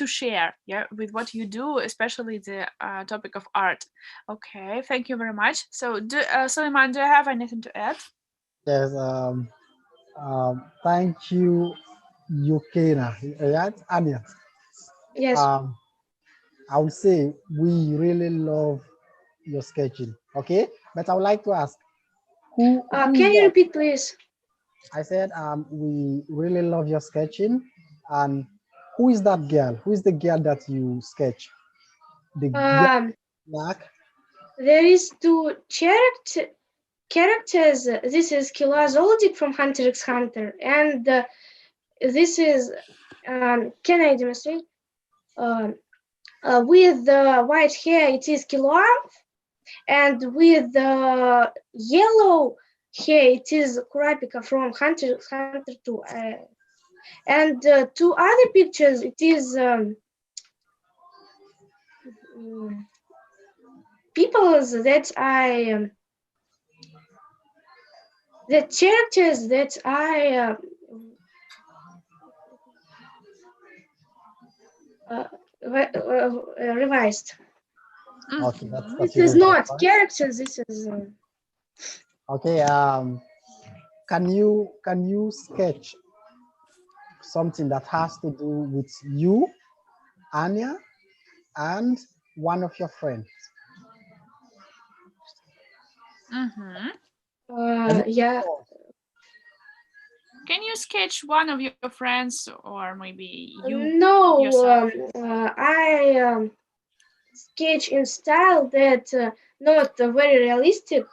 [SPEAKER 1] share, yeah, with what you do, especially the topic of art. Okay, thank you very much. So, Suleiman, do you have anything to add?
[SPEAKER 3] Yes. Thank you, Yukina. Right, Anya.
[SPEAKER 7] Yes.
[SPEAKER 3] Um, I would say we really love your sketching. Okay, but I would like to ask, who is
[SPEAKER 7] Can you
[SPEAKER 3] that?
[SPEAKER 7] repeat, please?
[SPEAKER 3] I said we really love your sketching, and who is that girl? Who is the girl that you sketch? The girl
[SPEAKER 7] Um,
[SPEAKER 3] black.
[SPEAKER 7] there is two characters. This is Kila Zoldyck from Hunter x Hunter, and this is can I demonstrate? With the white hair, it is Kila, and with the yellow hair, it is Kurapika from Hunter x Hunter 2. And two other pictures, it is people that the characters that I revised.
[SPEAKER 3] Okay, that's
[SPEAKER 7] This
[SPEAKER 3] your
[SPEAKER 7] is
[SPEAKER 3] revised
[SPEAKER 7] not
[SPEAKER 3] one.
[SPEAKER 7] characters. This is
[SPEAKER 3] Okay. Can you sketch something that has to do with you, Anya, and one of your friends? Can you
[SPEAKER 7] yeah.
[SPEAKER 1] Can you sketch one of your friends or maybe you
[SPEAKER 7] No,
[SPEAKER 1] yourself?
[SPEAKER 7] I sketch in style that not very realistic,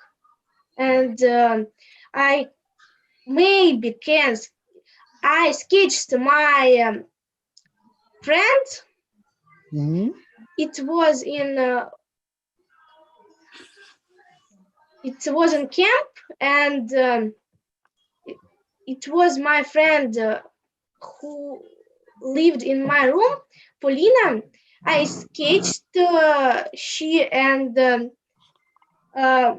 [SPEAKER 7] and I maybe can. I sketched my friend.
[SPEAKER 3] Mm-hmm.
[SPEAKER 7] It was in camp, and it was my friend who lived in my room, Polina. I sketched she and uh,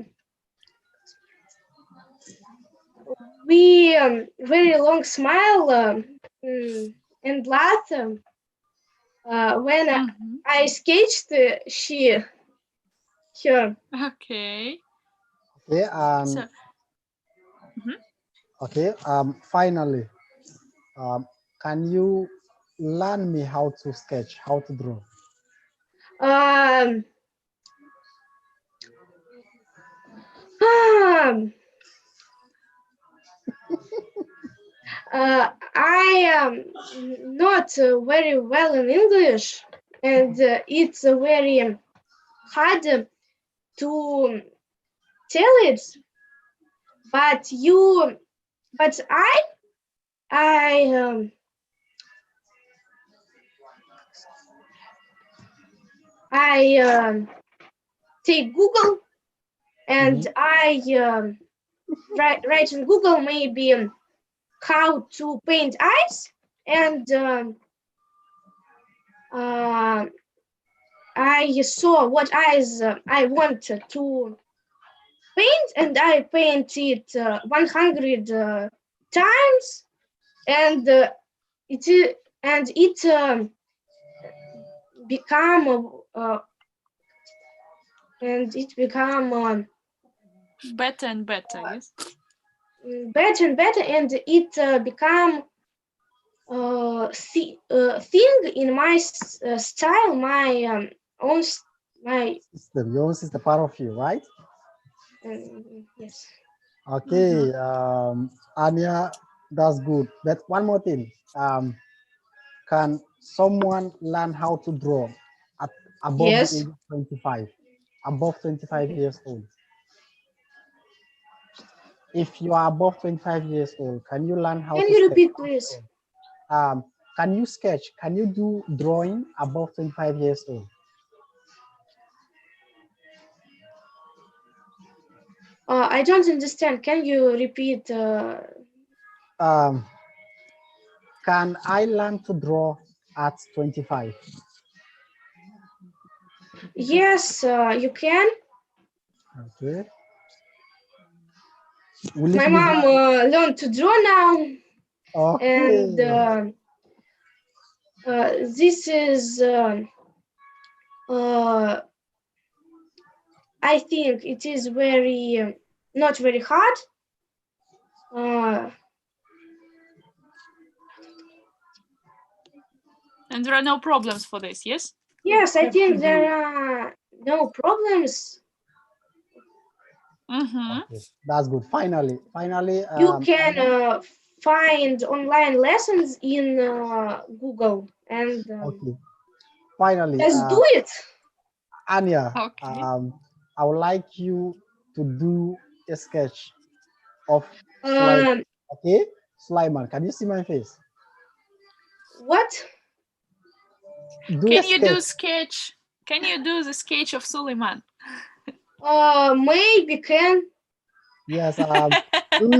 [SPEAKER 7] we very long smile and laugh when I sketched she her.
[SPEAKER 1] Okay.
[SPEAKER 3] Okay.
[SPEAKER 1] So,
[SPEAKER 3] Okay. Finally, can you learn me how to sketch, how to draw?
[SPEAKER 7] Um, um, I am not very well in English, and it's very hard to tell it. But I take Google and I write in Google maybe how to paint eyes, and I saw what eyes I want to paint, and I paint it 100 times, and it become
[SPEAKER 1] better and better, yes.
[SPEAKER 7] better and better, and it become thing in my style, my own my
[SPEAKER 3] System. Yours is the part of you, right?
[SPEAKER 7] yes.
[SPEAKER 3] Okay. Anya, that's good. But one more thing. Can someone learn how to draw at above the
[SPEAKER 7] Yes.
[SPEAKER 3] age of 25? Above 25 years old? If you are above 25 years old, can you learn how
[SPEAKER 7] Can
[SPEAKER 3] to
[SPEAKER 7] you
[SPEAKER 3] sketch?
[SPEAKER 7] repeat, please?
[SPEAKER 3] Can you sketch? Can you do drawing above 25 years old?
[SPEAKER 7] I don't understand. Can you repeat?
[SPEAKER 3] Can I learn to draw at 25?
[SPEAKER 7] Yes, you can.
[SPEAKER 3] Okay. Will it
[SPEAKER 7] My
[SPEAKER 3] be
[SPEAKER 7] mom learned to draw now, and
[SPEAKER 3] okay?
[SPEAKER 7] this is, I think it is very, not very hard.
[SPEAKER 1] And there are no problems for this, yes?
[SPEAKER 7] Yes, I think there are no problems.
[SPEAKER 3] Okay, that's good. Finally,
[SPEAKER 7] You
[SPEAKER 3] Anya.
[SPEAKER 7] can find online lessons in Google and
[SPEAKER 3] Okay, finally,
[SPEAKER 7] just do it.
[SPEAKER 3] Anya.
[SPEAKER 1] Okay.
[SPEAKER 3] I would like you to do a sketch of slime.
[SPEAKER 7] Um,
[SPEAKER 3] Okay, Slimer. Can you see my face?
[SPEAKER 7] what?
[SPEAKER 3] Do a
[SPEAKER 1] Can you do
[SPEAKER 3] sketch.
[SPEAKER 1] sketch? Can you do the sketch of Suleiman?
[SPEAKER 7] Maybe can.
[SPEAKER 3] Yes. Do it.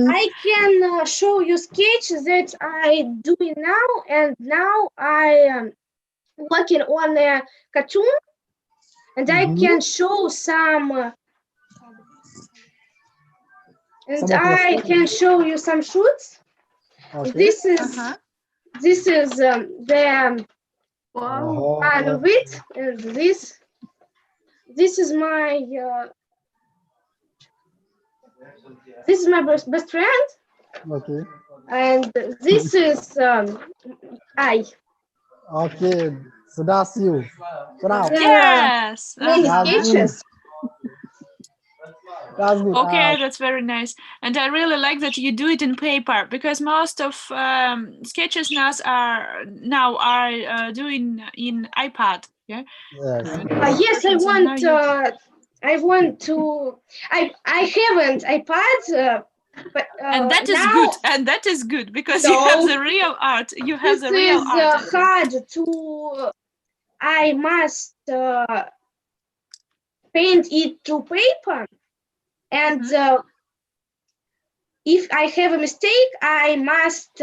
[SPEAKER 7] I can show you sketch that I doing now, and now I am working on a cartoon, and I
[SPEAKER 3] Mhm.
[SPEAKER 7] can show some, and
[SPEAKER 3] Some of your
[SPEAKER 7] I
[SPEAKER 3] sketches.
[SPEAKER 7] can show you some shoots.
[SPEAKER 3] Okay.
[SPEAKER 7] This is the part of it, and this is my best friend,
[SPEAKER 3] Okay.
[SPEAKER 7] and this is I.
[SPEAKER 3] Okay. So that's you. So now
[SPEAKER 7] There are
[SPEAKER 1] Yes.
[SPEAKER 7] many
[SPEAKER 3] that's good.
[SPEAKER 7] sketches.
[SPEAKER 3] That's good.
[SPEAKER 1] Okay, that's very nice. And I really like that you do it in paper, because most of sketches now are doing in iPad. Yeah.
[SPEAKER 3] Yes.
[SPEAKER 7] Yes, I
[SPEAKER 1] Versions, and now
[SPEAKER 7] want.
[SPEAKER 1] you.
[SPEAKER 7] I want to. I haven't iPad, but
[SPEAKER 1] And that is
[SPEAKER 7] now
[SPEAKER 1] good. And that is good, because you have
[SPEAKER 7] no.
[SPEAKER 1] the real art. You have
[SPEAKER 7] This
[SPEAKER 1] the real
[SPEAKER 7] is
[SPEAKER 1] art. I think.
[SPEAKER 7] hard to. I must paint it to paper, and if I have a mistake, I must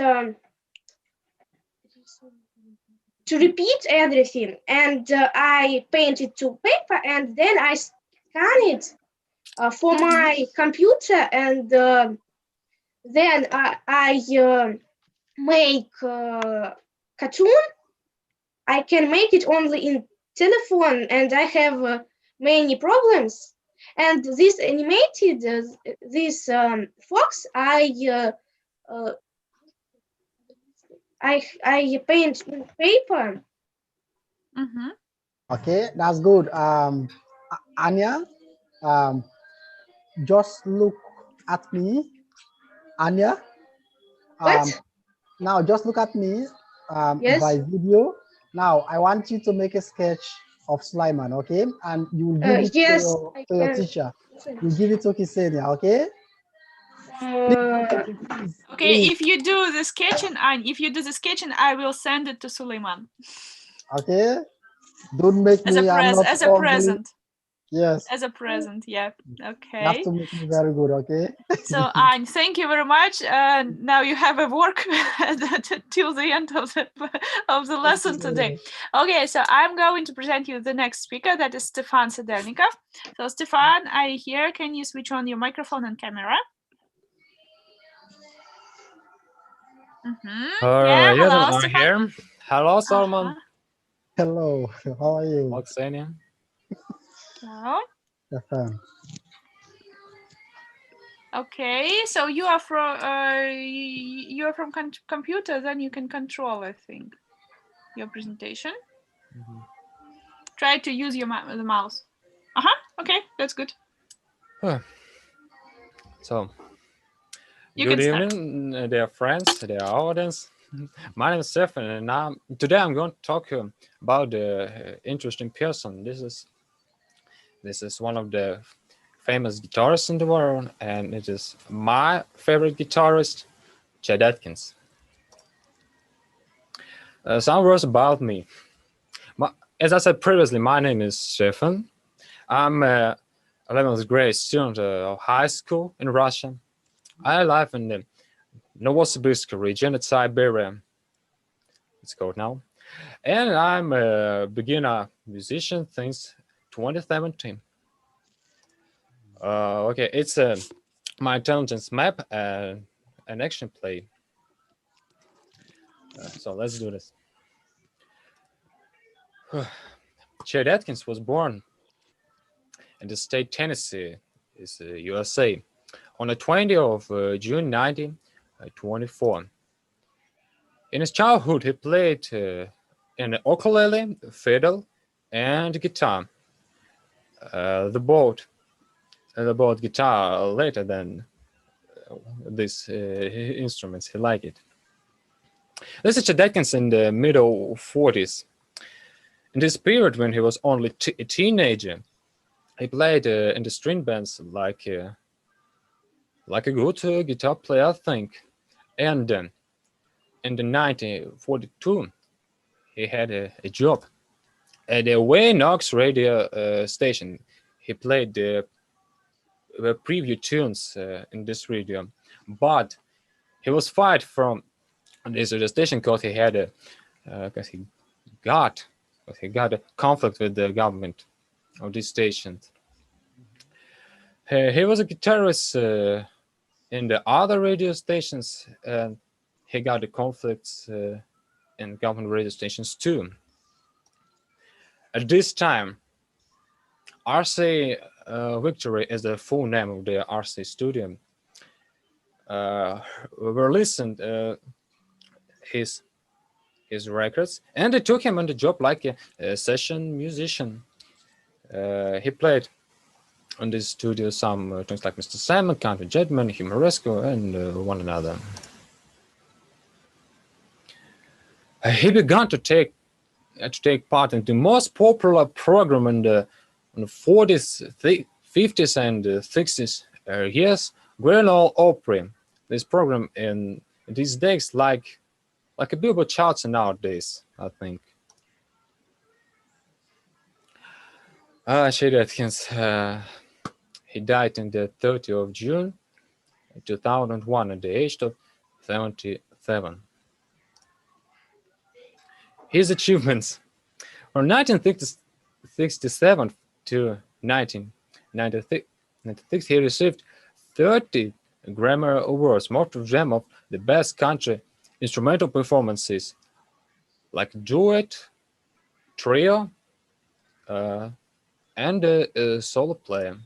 [SPEAKER 7] to repeat everything, and I paint it to paper, and then I scan it for my computer, and then I make cartoon. I can make it only in telephone, and I have many problems. And this animated, this fox, I paint in paper.
[SPEAKER 3] Okay, that's good. Anya, um, just look at me. Anya, um,
[SPEAKER 7] What?
[SPEAKER 3] now just look at me by
[SPEAKER 7] Yes.
[SPEAKER 3] video. Now I want you to make a sketch of Sliman, okay? And you will give it
[SPEAKER 7] Yes, I
[SPEAKER 3] to your
[SPEAKER 7] can.
[SPEAKER 3] teacher. You give it to Ksenia, okay?
[SPEAKER 7] Uh,
[SPEAKER 1] Okay,
[SPEAKER 3] Please,
[SPEAKER 1] if you do the sketching, I will send it to Suleiman
[SPEAKER 3] okay? Don't make
[SPEAKER 1] as a
[SPEAKER 3] me, I'm not
[SPEAKER 1] as a
[SPEAKER 3] ugly.
[SPEAKER 1] present.
[SPEAKER 3] Yes,
[SPEAKER 1] As a present, yeah.
[SPEAKER 3] you have
[SPEAKER 1] Okay.
[SPEAKER 3] to make me very good, okay?
[SPEAKER 1] So, Anne, thank you very much. Now you have a work till the end of the lesson today. Okay, so I'm going to present you the next speaker. That is Stefan Sedernikov. So, Stefan, are you here? Can you switch on your microphone and camera? Yeah,
[SPEAKER 9] Yes,
[SPEAKER 1] hello,
[SPEAKER 9] I'm
[SPEAKER 1] Stefan.
[SPEAKER 9] here. Hello, Solomon.
[SPEAKER 3] Hello, how are you?
[SPEAKER 9] Ksenia.
[SPEAKER 1] Hello.
[SPEAKER 3] Stefan.
[SPEAKER 1] Okay, so you are from computer, then you can control, I think, your presentation. Try to use your the mouse. Okay, that's good.
[SPEAKER 9] So,
[SPEAKER 1] You
[SPEAKER 9] good
[SPEAKER 1] can start.
[SPEAKER 9] evening, dear friends, dear audience. My name is Stefan, and today I'm going to talk about the interesting person. This is one of the famous guitarists in the world, and it is my favorite guitarist, Chet Atkins. Some words about me. As I said previously, my name is Stefan. I'm a 11th grade student of high school in Russia. I live in the Novosibirsk region at Siberia. It's called now. And I'm a beginner musician, thanks 2017. Okay, it's my intelligence map and an action play. So let's do this. Chet Atkins was born in the state Tennessee, is USA, on the 20th of June 1924. In his childhood, he played in the ukulele, fiddle, and guitar. The board guitar later than these instruments. He liked it. This is Chet Atkins in the middle 40s. In this period, when he was only a teenager, he played in the string bands like a good guitar player, I think. And in the 1942, he had a job at a Way Knox radio station. He played the preview tunes in this radio, but he was fired from this radio station because he had he got a conflict with the government of this station. He was a guitarist in the other radio stations, and he got the conflicts in government radio stations too. At this time, RC Victory is the full name of the RC studio. We listened his records, and they took him on the job like a session musician. He played on this studio some things like Mr. Salmon, Country Jetman, Humoresco, and one another. He began to take part in the most popular program in the 40s, 50s, and 60s years, Grand Ole Opry. This program in these days like a Billboard charts nowadays, I think. Chet Atkins, he died on the 30th of June 2001 at the age of 77. His achievements from 1967 to 1996, he received 30 Grammy Awards, most of them of the best country instrumental performances, like duet, trio, and a solo player.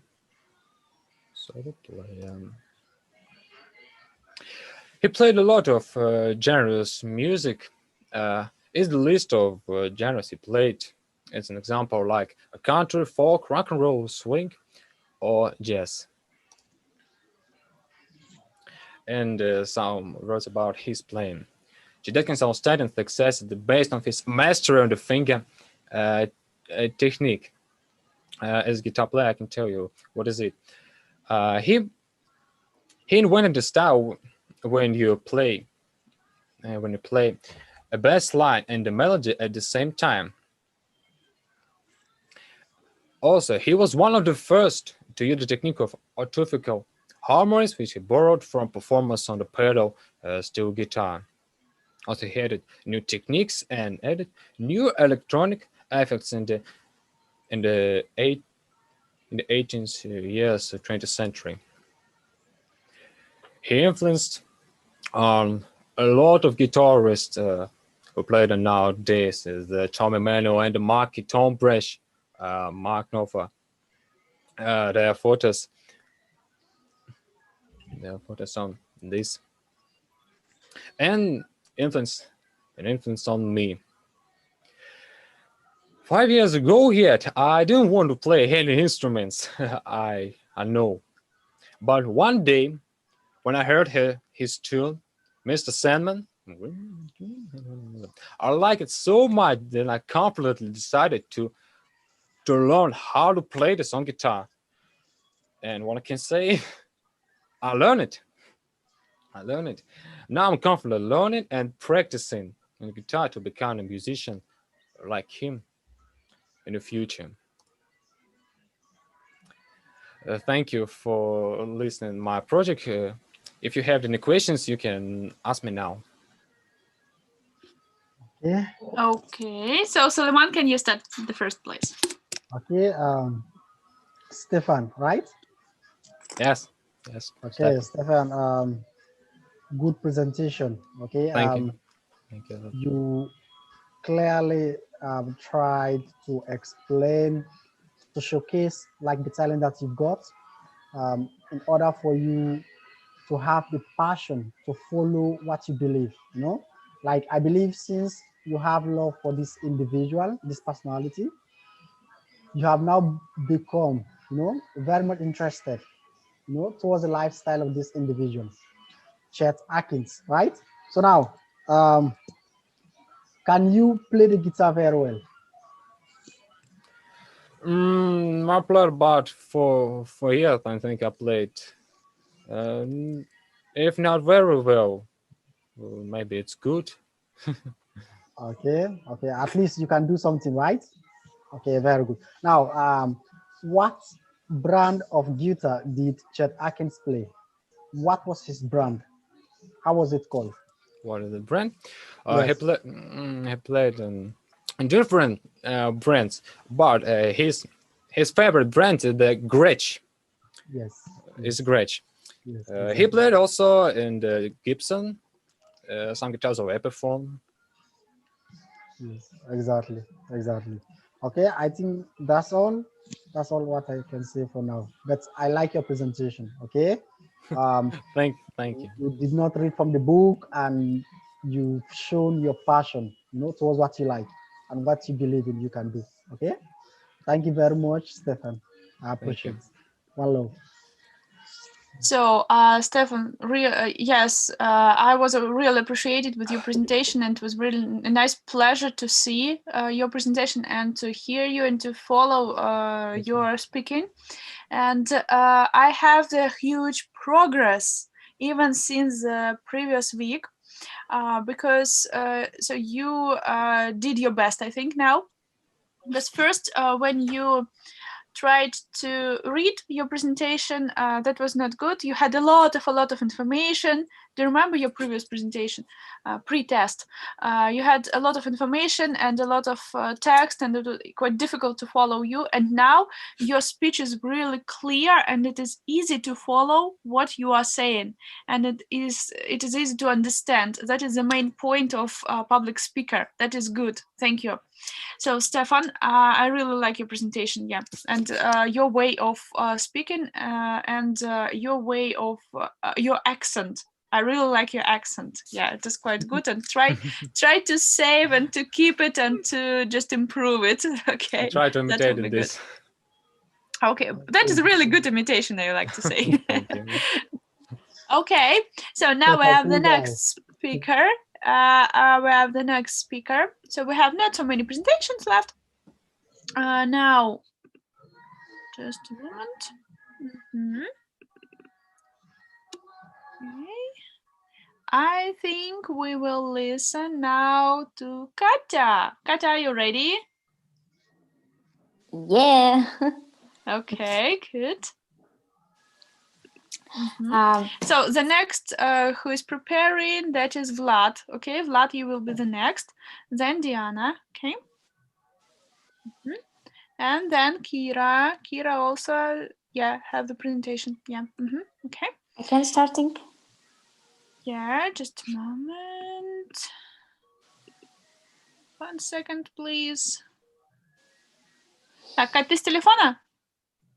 [SPEAKER 9] He played a lot of genres music. Is the list of genres he played. It's an example like a country, folk, rock and roll, swing, or jazz. And some words about his playing. Chet Atkins' outstanding success is based on his mastery on the finger technique. As a guitar player, I can tell you what is it. He invented the style when you play a bass line and the melody at the same time. Also, he was one of the first to use the technique of artificial harmonies, which he borrowed from performers on the pedal steel guitar. Also, he added new techniques and added new electronic effects in the 18th years of 20th century. He influenced on a lot of guitarists who play them nowadays, the Tom Emanuel and the Marky Tom Bresh, Mark Knopfler. Their photos on this, and influence on me. 5 years ago yet, I didn't want to play any instruments. I know, but one day when I heard his tune, Mr. Sandman, I like it so much that I completely decided to learn how to play this on guitar. And what I can say, I learned it. Now I'm confident learning and practicing on guitar to become a musician like him in the future. Thank you for listening to my project. If you have any questions, you can ask me now.
[SPEAKER 3] Yeah.
[SPEAKER 1] Okay, so Suleiman, can you start the first place?
[SPEAKER 3] Okay, Stefan, right?
[SPEAKER 9] Yes.
[SPEAKER 3] Okay, Stefan, good presentation. Okay,
[SPEAKER 9] Thank you. Thank you.
[SPEAKER 3] you clearly tried to explain, to showcase like the talent that you've got, in order for you to have the passion to follow what you believe, you know. Like I believe since you have love for this individual, this personality, you have now become, you know, very much interested, you know, towards the lifestyle of this individual, Chet Atkins, right? So now, can you play the guitar very well?
[SPEAKER 9] I played about for years. I think I played. If not very well, maybe it's good.
[SPEAKER 3] Okay, at least you can do something, right? Okay, very good. Now, what brand of guitar did Chet Atkins play? What was his brand? How was it called?
[SPEAKER 9] What is the brand?
[SPEAKER 3] Yes.
[SPEAKER 9] He played in different brands, but his favorite brand is the Gretsch.
[SPEAKER 3] Yes.
[SPEAKER 9] It's Gretsch.
[SPEAKER 3] Yes,
[SPEAKER 9] He
[SPEAKER 3] exactly.
[SPEAKER 9] played also in the Gibson, some guitars of Epiphone.
[SPEAKER 3] Yes, exactly. Okay, I think that's all. That's all what I can say for now. But I like your presentation. Okay.
[SPEAKER 9] Thank you.
[SPEAKER 3] You did not read from the book, and you've shown your passion, you know, towards what you like and what you believe in. You can do. Okay. Thank you very much, Stefan. I appreciate it. One love.
[SPEAKER 1] So, Stefan, yes, I was really appreciated with your presentation, and it was really a nice pleasure to see your presentation and to hear you and to follow your speaking. And I have the huge progress even since the previous week, because so you did your best, I think now. Because first, when you tried to read your presentation, that was not good. You had a lot of information. Do you remember your previous presentation, pre-test? You had a lot of information and a lot of text, and it was quite difficult to follow you. And now your speech is really clear, and it is easy to follow what you are saying, and it is easy to understand. That is the main point of public speaker. That is good. Thank you. So, Stefan, I really like your presentation, yeah, and your way of speaking, and your way of your accent. I really like your accent. Yeah, it is quite good, and try to save and to keep it and to just improve it. Okay,
[SPEAKER 9] I try to
[SPEAKER 1] that
[SPEAKER 9] imitate
[SPEAKER 1] will be
[SPEAKER 9] this.
[SPEAKER 1] Good. Okay, that is a really good imitation, I like to say.
[SPEAKER 9] Thank you.
[SPEAKER 1] Okay, so now we have the next speaker. We have the next speaker. So we have not so many presentations left. Now, just a moment. Okay. I think we will listen now to Katya. Katya, are you ready?
[SPEAKER 10] Yeah.
[SPEAKER 1] Okay, good. So the next who is preparing, that is Vlad. Okay, Vlad, you will be the next. Then Diana, okay. And then Kira. Kira also, yeah, have the presentation. Yeah. Okay.
[SPEAKER 10] I can starting.
[SPEAKER 1] Yeah, just a moment. 1 second, please. Так, Кать, ты с телефона?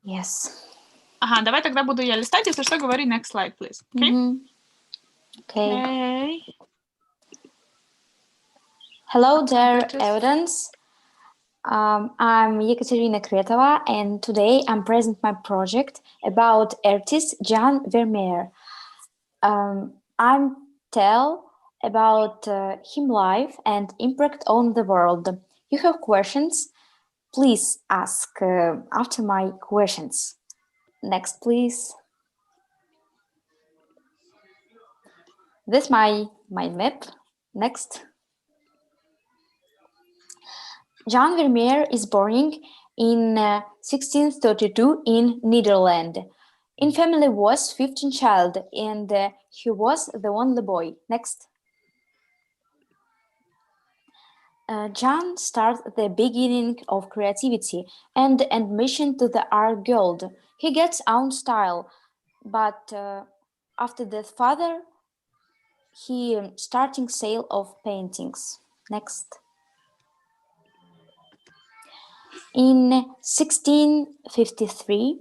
[SPEAKER 10] Yes.
[SPEAKER 1] Ага, давай тогда буду я листать, если что, говори next slide, please. Okay?
[SPEAKER 10] Okay. Hello there, audience. I'm Ekaterina Kretova, and today I'm present my project about artist Jan Vermeer. I'm tell about him life and impact on the world. You have questions? Please ask after my questions. Next, please. This is my map. Next. Jan Vermeer is born in 1632 in Netherlands. In family was 15 child, and he was the only boy. Next. Jan starts the beginning of creativity and admission to the art guild. He gets own style, but after death father, he starting sale of paintings. Next. In 1653,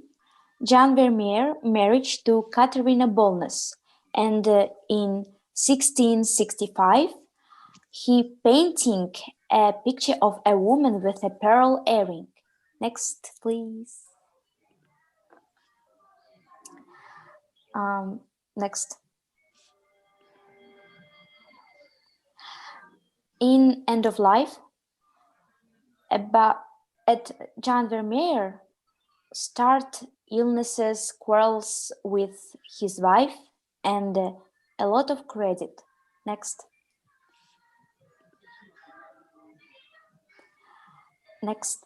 [SPEAKER 10] Jan Vermeer married to Katerina Bolnes, and in 1665, he painting a picture of a woman with a pearl earring. Next, please. Next. In End of Life, Jan Vermeer start illnesses, quarrels with his wife, and a lot of credit. Next. Next.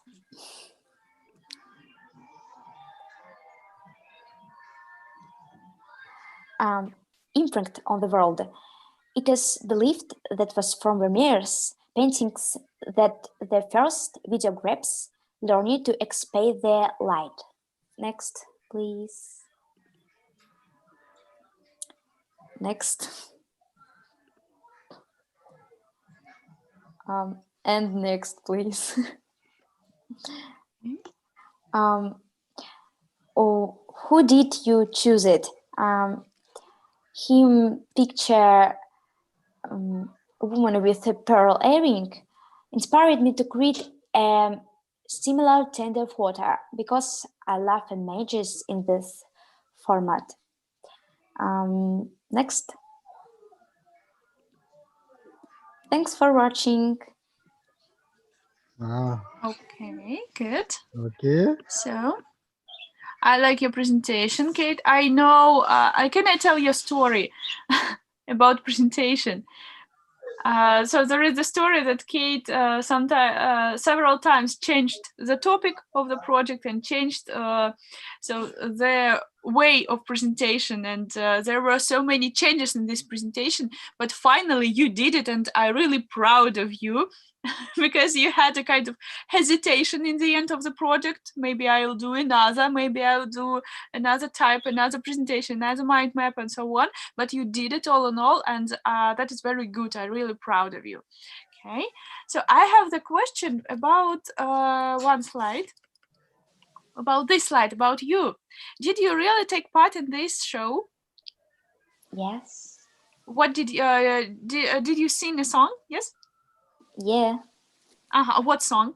[SPEAKER 10] Imprint on the world. It is believed that was from Vermeer's paintings that the first videographs learned to expand their light. Next, please. Next. And next, please. Who did you choose it? Him picture a woman with a pearl earring inspired me to create a similar tender photo because I love images in this format. Next. Thanks for watching.
[SPEAKER 1] Okay, good.
[SPEAKER 3] Okay.
[SPEAKER 1] So, I like your presentation, Kate. I know, can I tell you a story about presentation? So there is a story that Kate several times changed the topic of the project and changed so the way of presentation, and there were so many changes in this presentation, but finally you did it, and I'm really proud of you. Because you had a kind of hesitation in the end of the project. Maybe I'll do another, maybe I'll do another type, another presentation, another mind map, and so on. But you did it all in all, and that is very good. I'm really proud of you. Okay, so I have the question about one slide. About this slide, about you. Did you really take part in this show?
[SPEAKER 10] Yes.
[SPEAKER 1] What did you sing a song? Yes.
[SPEAKER 10] Yeah.
[SPEAKER 1] What song?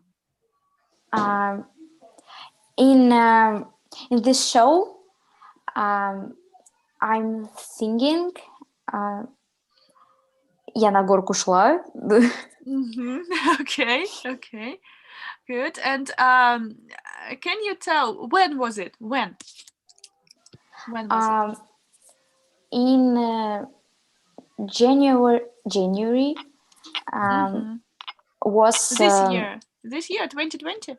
[SPEAKER 10] In this show, I'm singing "Я на горку шла."
[SPEAKER 1] Okay, good. And can you tell when was it? When was it?
[SPEAKER 10] In January. Was
[SPEAKER 1] this year 2020?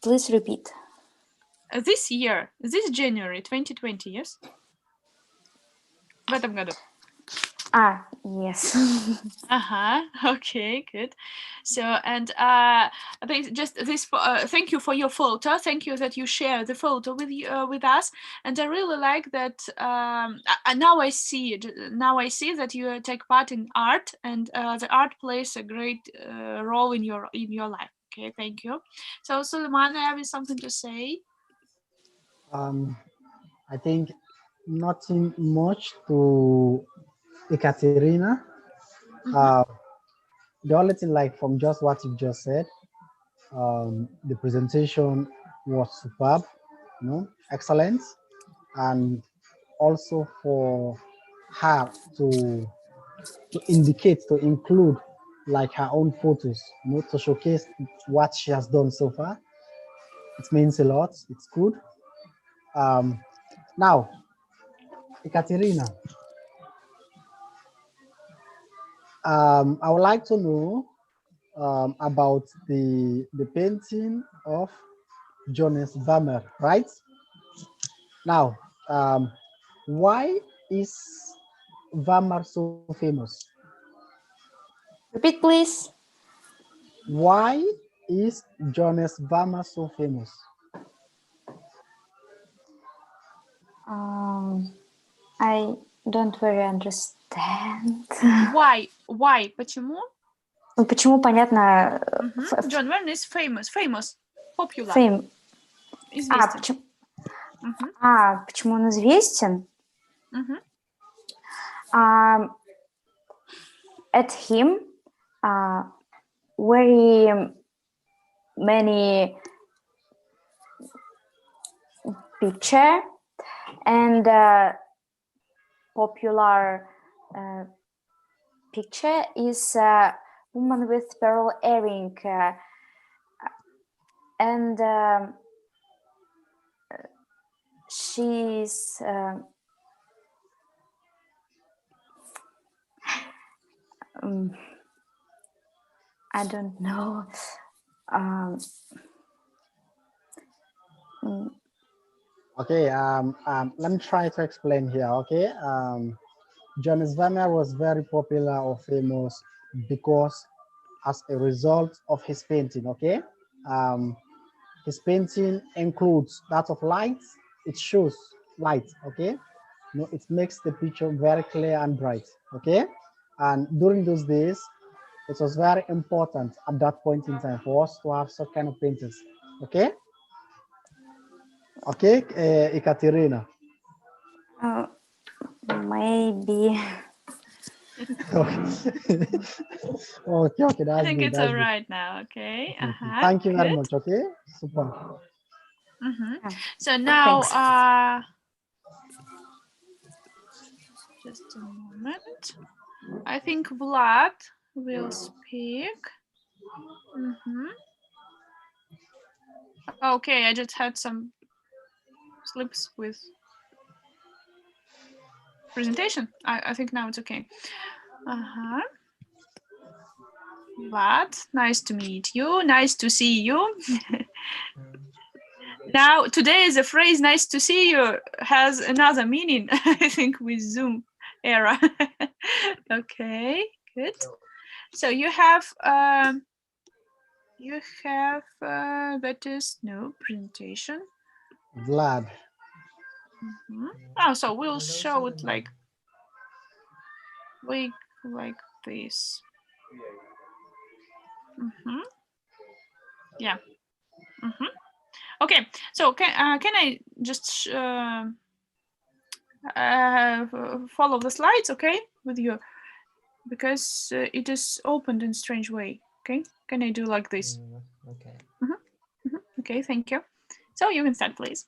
[SPEAKER 10] Please repeat.
[SPEAKER 1] This year, this January 2020, yes? В этом году.
[SPEAKER 10] Yes.
[SPEAKER 1] Okay, good. So, and just this. Thank you for your photo. Thank you that you share the photo with us. And I really like that. Now I see. Now I see that you take part in art, and the art plays a great role in your life. Okay, thank you. So, Suleiman, I have something to say.
[SPEAKER 3] I think nothing much to Ekaterina. The only thing, like from just what you just said, the presentation was superb, excellent, and also for her to indicate, to include like her own photos, to showcase what she has done so far. It means a lot. It's good. Now, Ekaterina, I would like to know about the painting of Jonas Vermeer, right? Now, why is Vermeer so famous?
[SPEAKER 10] Repeat, please.
[SPEAKER 3] Why is Jonas Varma so famous?
[SPEAKER 10] I don't very understand.
[SPEAKER 1] Why? Why? Почему?
[SPEAKER 10] Ну, почему, понятно,
[SPEAKER 1] John Vernon is famous, popular.
[SPEAKER 10] fame.
[SPEAKER 1] Известен.
[SPEAKER 10] Почему он известен? At him, very many picture and popular picture is a woman with pearl earring and she's I don't know.
[SPEAKER 3] Okay, let me try to explain here. Okay, Jonas Vermeer was very popular or famous because as a result of his painting. Okay, his painting includes that of light. It shows light. Okay, no, it makes the picture very clear and bright. Okay, and during those days, it was very important at that point in time for us to have such kind of paintings. Okay. Okay, Ekaterina.
[SPEAKER 10] Maybe.
[SPEAKER 3] Okay, that's
[SPEAKER 1] I think
[SPEAKER 3] good.
[SPEAKER 1] it's all right now. Okay.
[SPEAKER 3] Thank you very
[SPEAKER 1] good.
[SPEAKER 3] much. Okay, super.
[SPEAKER 1] So now, just a moment. I think Vlad will speak. Okay, I just had some slips with presentation. I think now it's okay. Vlad, nice to meet you. Nice to see you. Now, today the phrase "nice to see you" has another meaning, I think, with Zoom era. Okay, good. So you have that is no presentation.
[SPEAKER 3] Vlad.
[SPEAKER 1] Oh, so we'll show it like this. Yeah. Okay, so can I just follow the slides, okay, with you, because it is opened in a strange way. Okay, can I do like this?
[SPEAKER 11] Okay.
[SPEAKER 1] Okay, thank you. So you can start, please.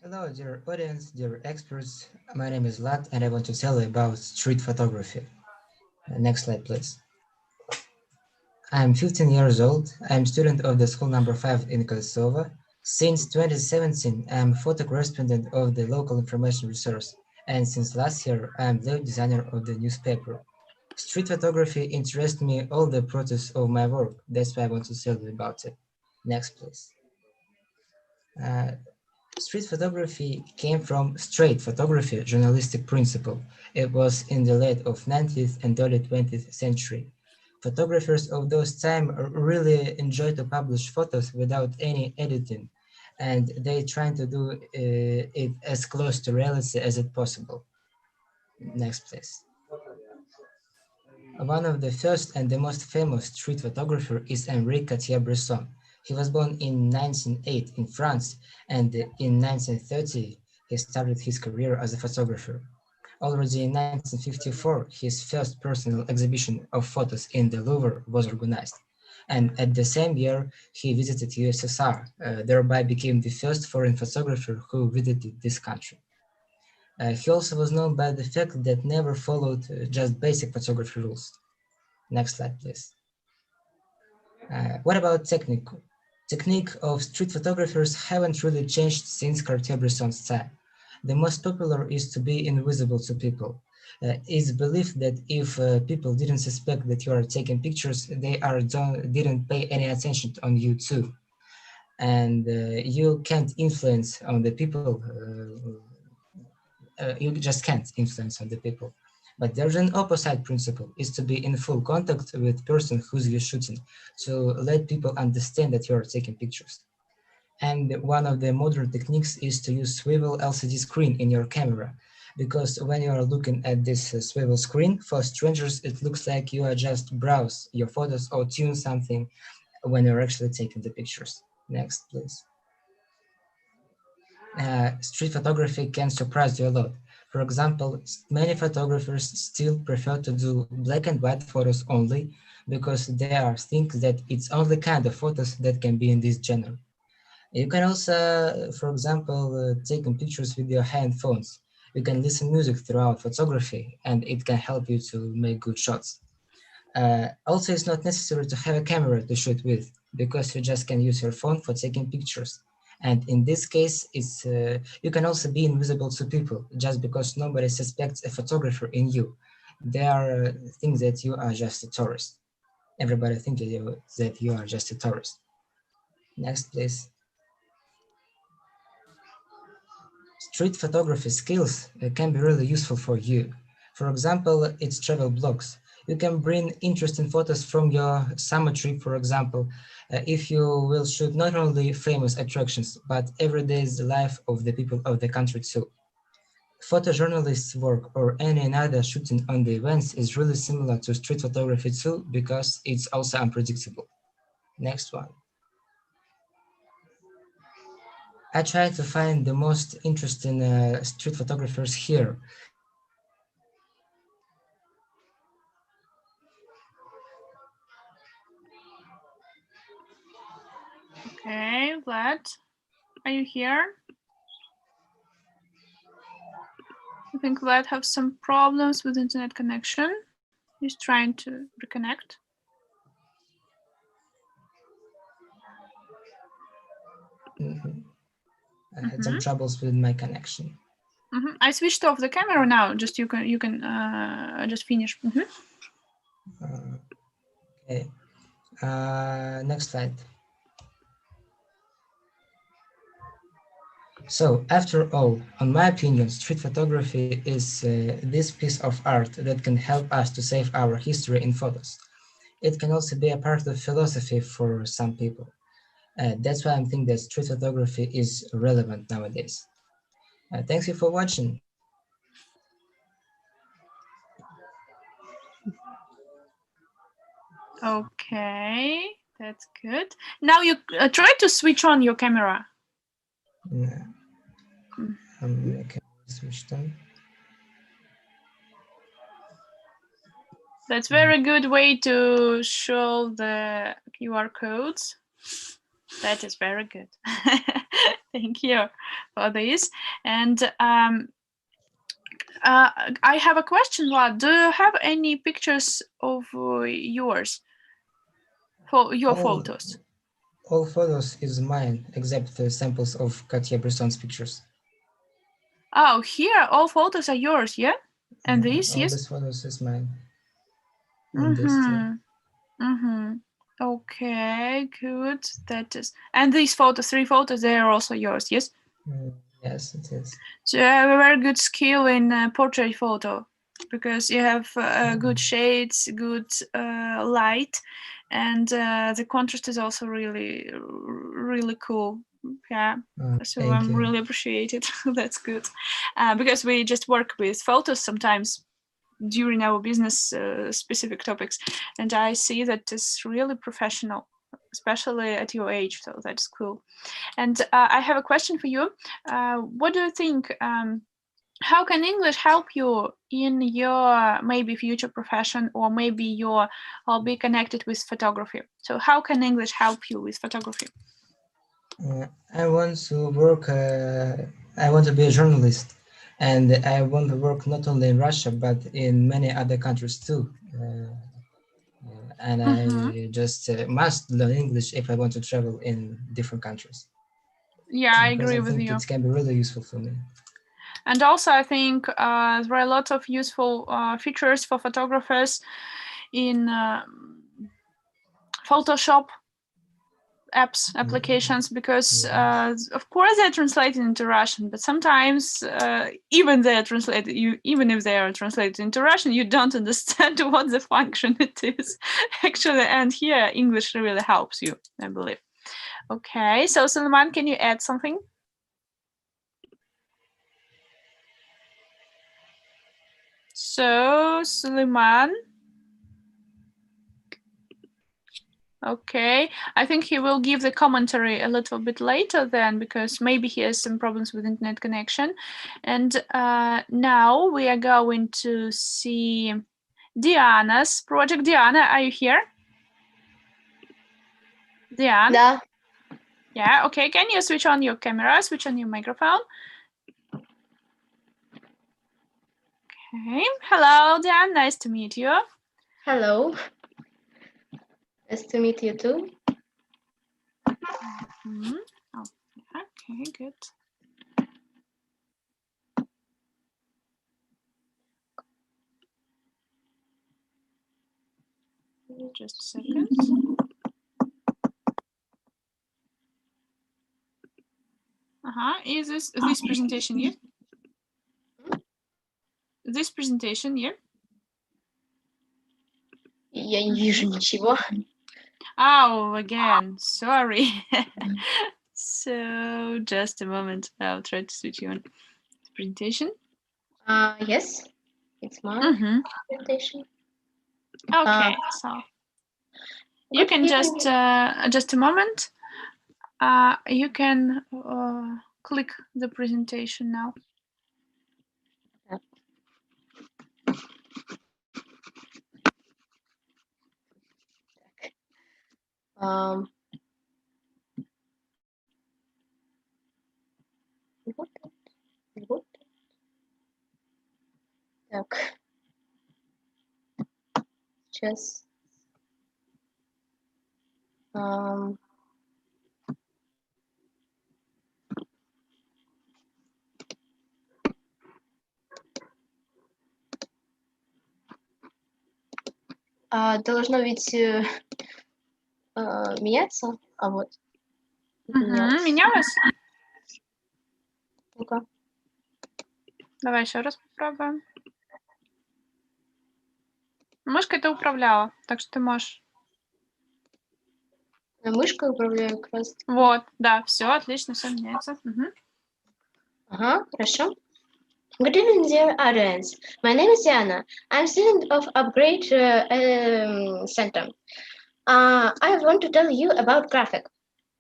[SPEAKER 11] Hello, dear audience, dear experts. My name is Vlad, and I want to tell you about street photography. Next slide, please. I'm 15 years old. I'm student of the school number 5 in Kosovo. Since 2017, I'm photo correspondent of the local information resource, and since last year, I'm lead designer of the newspaper. Street photography interests me all the process of my work. That's why I want to tell you about it. Next, please. Street photography came from straight photography journalistic principle. It was in the late of 19th and early 20th century. Photographers of those time really enjoyed to publish photos without any editing, and they trying to do it as close to reality as it possible. Next, please. One of the first and the most famous street photographer is Henri Cartier-Bresson. He was born in 1908 in France, and in 1930 he started his career as a photographer. Already in 1954, his first personal exhibition of photos in the Louvre was organized. And at the same year, he visited USSR, thereby became the first foreign photographer who visited this country. He also was known by the fact that never followed just basic photography rules. Next slide, please. What about technique? Technique of street photographers haven't really changed since Cartier-Bresson's time. The most popular is to be invisible to people. It's believed that if people didn't suspect that you are taking pictures, they didn't pay any attention on you too. And you can't influence on the people. You just can't influence on the people. But there's an opposite principle, is to be in full contact with person who's you're shooting, to let people understand that you're taking pictures. And one of the modern techniques is to use swivel LCD screen in your camera, because when you are looking at this swivel screen, for strangers, it looks like you are just browse your photos or tune something when you're actually taking the pictures. Next, please. Street photography can surprise you a lot. For example, many photographers still prefer to do black and white photos only because they are think that it's only kind of photos that can be in this genre. You can also, for example, taking pictures with your handphones. You can listen music throughout photography, and it can help you to make good shots. Also, it's not necessary to have a camera to shoot with, because you just can use your phone for taking pictures. And in this case, it's you can also be invisible to people, just because nobody suspects a photographer in you. There are things that you are just a tourist. Everybody thinks that you are just a tourist. Next, please. Street photography skills can be really useful for you. For example, it's travel blogs. You can bring interesting photos from your summer trip, for example, if you will shoot not only famous attractions, but everyday's life of the people of the country too. Photojournalists' work or any other shooting on the events is really similar to street photography too, because it's also unpredictable. Next one. I tried to find the most interesting street photographers here.
[SPEAKER 1] Okay, Vlad, are you here? I think Vlad has some problems with internet connection. He's trying to reconnect.
[SPEAKER 11] I had some troubles with my connection.
[SPEAKER 1] I switched off the camera now. Just you can just finish.
[SPEAKER 11] Okay. Next slide. So, after all, in my opinion, street photography is this piece of art that can help us to save our history in photos. It can also be a part of philosophy for some people. That's why I think that street photography is relevant nowadays. Thanks you for watching.
[SPEAKER 1] Okay, that's good. Now you try to switch on your camera.
[SPEAKER 11] Yeah. Okay, switched on.
[SPEAKER 1] That's very good way to show the QR codes. That is very good. Thank you for this. And I have a question, Vlad. Do you have any pictures of yours for your photos?
[SPEAKER 11] All photos is mine, except the samples of Cartier-Bresson's pictures.
[SPEAKER 1] Oh, here all photos are yours, yeah? And this,
[SPEAKER 11] all
[SPEAKER 1] yes?
[SPEAKER 11] these photos is mine.
[SPEAKER 1] Okay, good. That is, and these photos, 3 photos, they are also yours, yes?
[SPEAKER 11] Yes, it is.
[SPEAKER 1] So you have a very good skill in portrait photo, because you have good shades, good light, and the contrast is also really, really cool. Yeah, so I'm really appreciate it. That's good, because we just work with photos sometimes during our business specific topics, and I see that it's really professional, especially at your age, so that's cool. And I have a question for you. What do you think, how can English help you in your maybe future profession, or maybe you'll be connected with photography? So how can English help you with photography?
[SPEAKER 11] I want to work, I want to be a journalist, and I want to work not only in Russia, but in many other countries too. And I just must learn English if I want to travel in different countries.
[SPEAKER 1] Yeah, I agree with you.
[SPEAKER 11] It can be really useful for me.
[SPEAKER 1] And also, I think there are a lot of useful features for photographers in Photoshop. apps, applications, because of course they're translated into Russian, but sometimes even if they are translated into Russian, you don't understand what the function it is actually. And here English really helps you, I believe. Okay, so Suleiman, can you add something? So Suleiman. Okay, I think he will give the commentary a little bit later then, because maybe he has some problems with internet connection. And now we are going to see Diana's project. Diana, are you here? Diana?
[SPEAKER 12] Да.
[SPEAKER 1] Yeah, okay. Can you switch on your camera, switch on your microphone? Okay. Hello, Diana. Nice to meet you.
[SPEAKER 12] Hello. Nice to meet you too.
[SPEAKER 1] Oh, okay, good. Just a second. Is this presentation here? This presentation here?
[SPEAKER 12] Я не вижу ничего.
[SPEAKER 1] Oh, again, sorry. So just a moment. I'll try to switch you on the presentation.
[SPEAKER 12] Yes, it's my presentation.
[SPEAKER 1] Okay, so you can just a moment. You can click the presentation now.
[SPEAKER 12] Вот. Так. Сейчас. Должно ведь меняться. А вот.
[SPEAKER 1] Менялось?
[SPEAKER 12] Ну-ка.
[SPEAKER 1] Давай еще раз попробуем. Мышкой ты управляла, так что ты можешь.
[SPEAKER 12] Мышкой управляю как раз.
[SPEAKER 1] Вот, да, все, отлично, все меняется.
[SPEAKER 12] Ага, хорошо. Good evening, dear audience. My name is Yana. I'm a student of Upgrade Center. I want to tell you about graphic.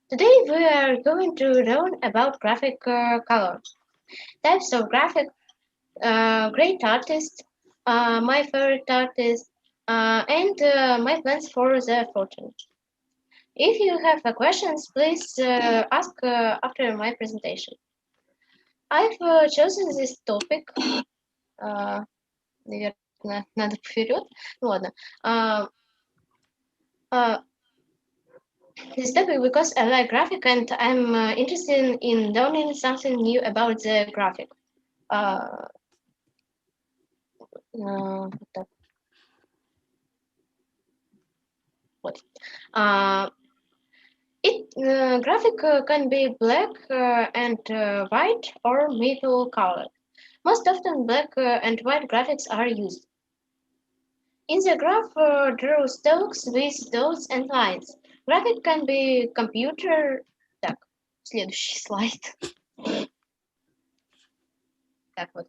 [SPEAKER 12] Today we are going to learn about graphic color, types of graphic, great artist, my favorite artist, and my plans for the future. If you have questions, please ask after my presentation. I've chosen this topic. Наверное, надо вперед. Ну ладно. This topic because I like graphic and I'm interested in learning something new about the graphic. Вот. Graphic can be black and white or metal colored. Most often black and white graphics are used. In the graph, draw stocks with dots and lines. Graphic can be computer... Так, следующий слайд. Так вот.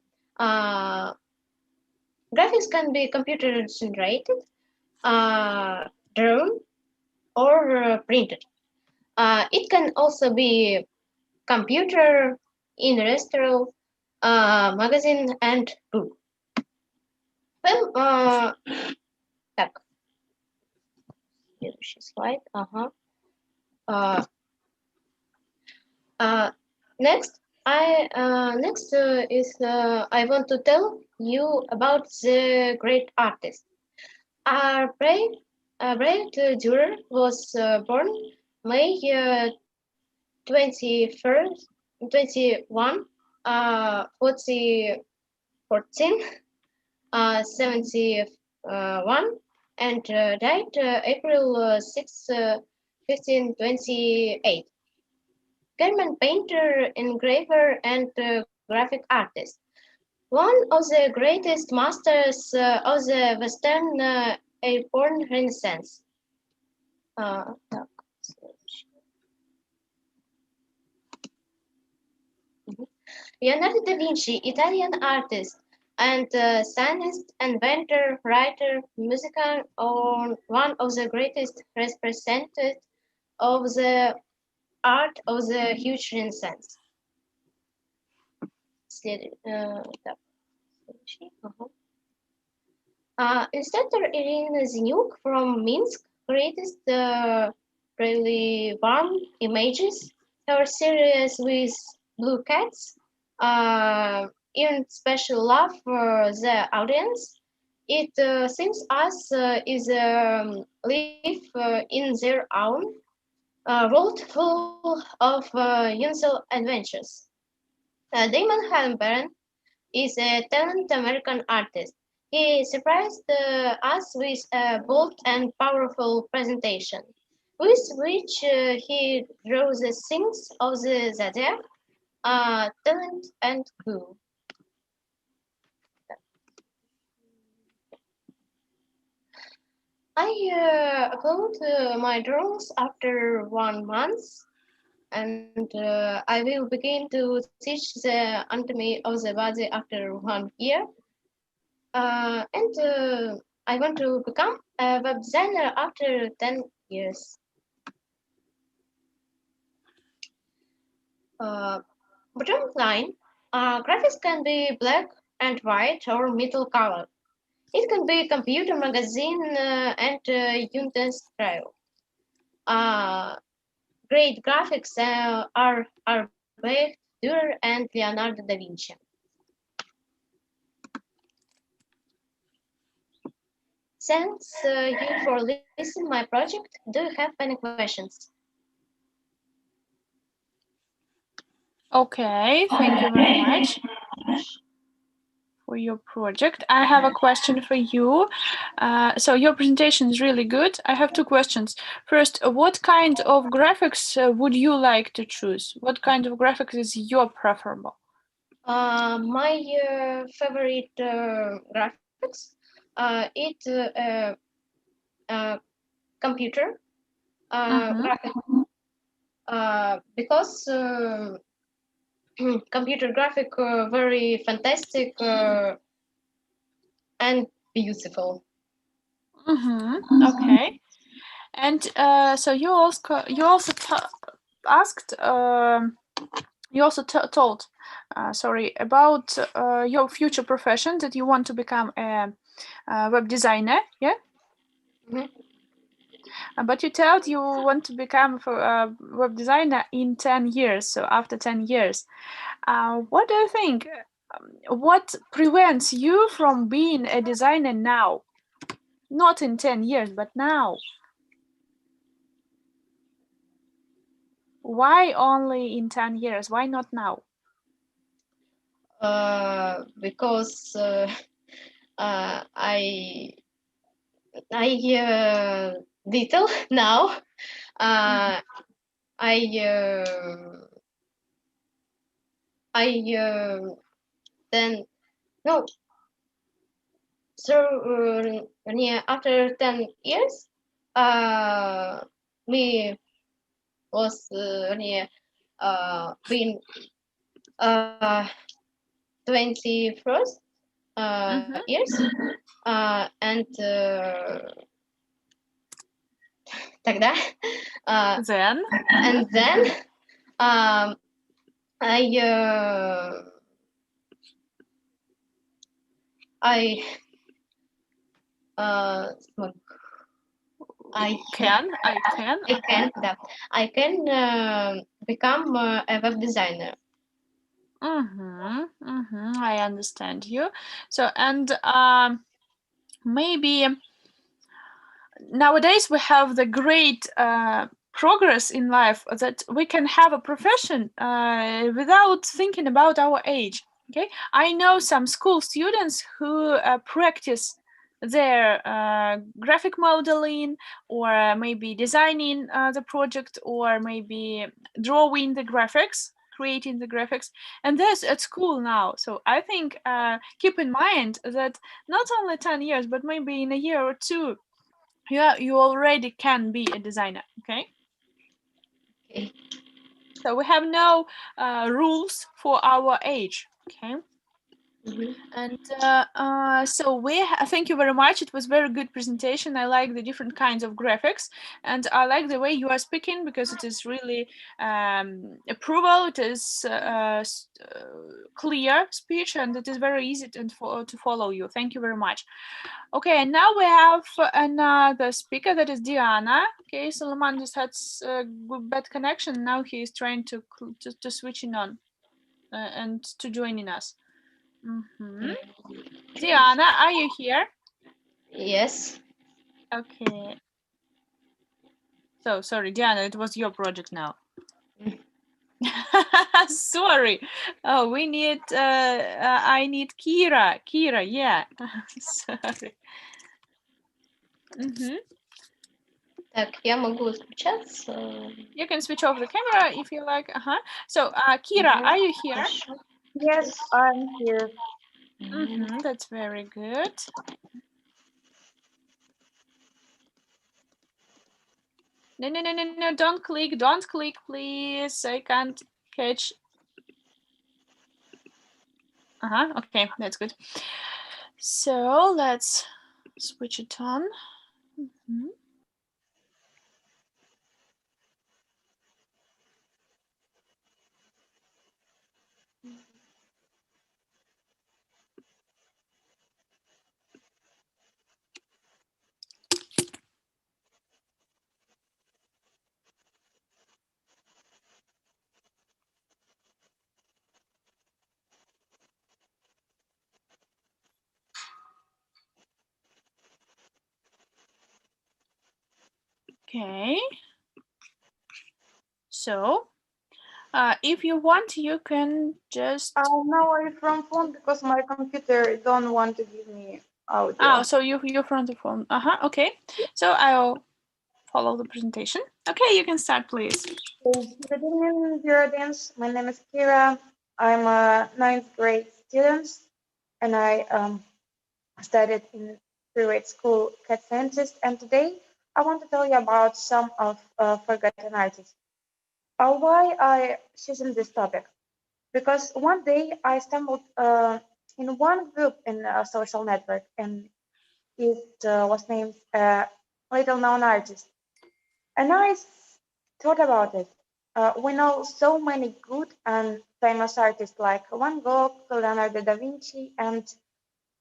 [SPEAKER 12] Graphics can be computer generated, drawn, or printed. It can also be computer, industrial, magazine, and book. Так. Следующий слайд. Ага. Next I want to tell you about the great artist. Brave Dürer was born May 21, 1914, 71, and died April 6, 1528. German painter, engraver, and graphic artist. One of the greatest masters of the Western airborne Renaissance. Так, Leonardo da Vinci, Italian artist and scientist, inventor, writer, musician, one of the greatest representatives of the art of the huge Renaissance. Так, следующий. Instructor Irina Zenuk from Minsk created really warm images. Her series with blue cats, in special love for the audience. It seems us is live in their own world full of unusual adventures. Damon Halpern is a talented American artist. He surprised us with a bold and powerful presentation, with which he drew the things of the zodiac, talent and cool. I upload my drawings after 1 month, and I will begin to teach the anatomy of the body after 1 year. And I want to become a web designer after 10 years. Bottom line, graphics can be black and white or middle color. It can be computer magazine and industrial. Great graphics are Albrecht Dürer and Leonardo da Vinci. Thanks you for listening my project. Do you have any questions?
[SPEAKER 1] Okay, thank you very much for your project. I have a question for you. So your presentation is really good. I have two questions. First, what kind of graphics would you like to choose? What kind of graphics is your preferable?
[SPEAKER 12] My favorite graphics, computer graphic, because computer graphic very fantastic and beautiful.
[SPEAKER 1] Okay. And so you also asked you also told sorry about your future profession, that you want to become a web designer, yeah? But you told you want to become a web designer in 10 years, so after 10 years. What do you think? What prevents you from being a designer now? Not in 10 years, but now. Why only in 10 years? Why not now?
[SPEAKER 12] Because I little now. Then no. So after 10 years, me was been 21st years, and тогда
[SPEAKER 1] then
[SPEAKER 12] and then I can become a web designer.
[SPEAKER 1] I understand you. So, and maybe nowadays we have the great progress in life that we can have a profession without thinking about our age. Okay, I know some school students who practice their graphic modeling, or maybe designing the project, or maybe drawing the graphics, creating the graphics, and that's at school now. So I think keep in mind that not only 10 years, but maybe in a year or two, you already can be a designer. Okay.
[SPEAKER 12] Okay.
[SPEAKER 1] So we have no rules for our age. Okay. And so thank you very much. It was very good presentation. I like the different kinds of graphics, and I like the way you are speaking, because it is really approval. It is clear speech, and it is very easy to follow you. Thank you very much. Okay, and now we have another speaker, that is Diana. Okay, Solomon just had a bad connection. Now he is trying to switching on and to joining us. Diana, are you here?
[SPEAKER 12] Yes.
[SPEAKER 1] Okay. So sorry, Diana, it was your project now. Sorry. Oh, we need. I need Kira. Kira, yeah. Sorry.
[SPEAKER 12] Так, я могу включаться.
[SPEAKER 1] You can switch off the camera if you like. So, Kira, are you here?
[SPEAKER 5] Yes, I'm here.
[SPEAKER 1] That's very good. No, don't click, please. I can't catch. Okay, that's good. So let's switch it on. Okay. So, if you want, you can just.
[SPEAKER 5] Now I'm from phone because my computer don't want to give me audio.
[SPEAKER 1] Oh, so you're from the phone. Okay. So I'll follow the presentation. Okay, you can start, please.
[SPEAKER 5] Good evening, dear audience. My name is Kira. I'm a 9th grade student, and I studied in private school cat scientist. And today I want to tell you about some of forgotten artists. Why I chosen this topic? Because one day I stumbled in one group in a social network, and it was named Little Known Artist. And I thought about it. We know so many good and famous artists like Van Gogh, Leonardo da Vinci, and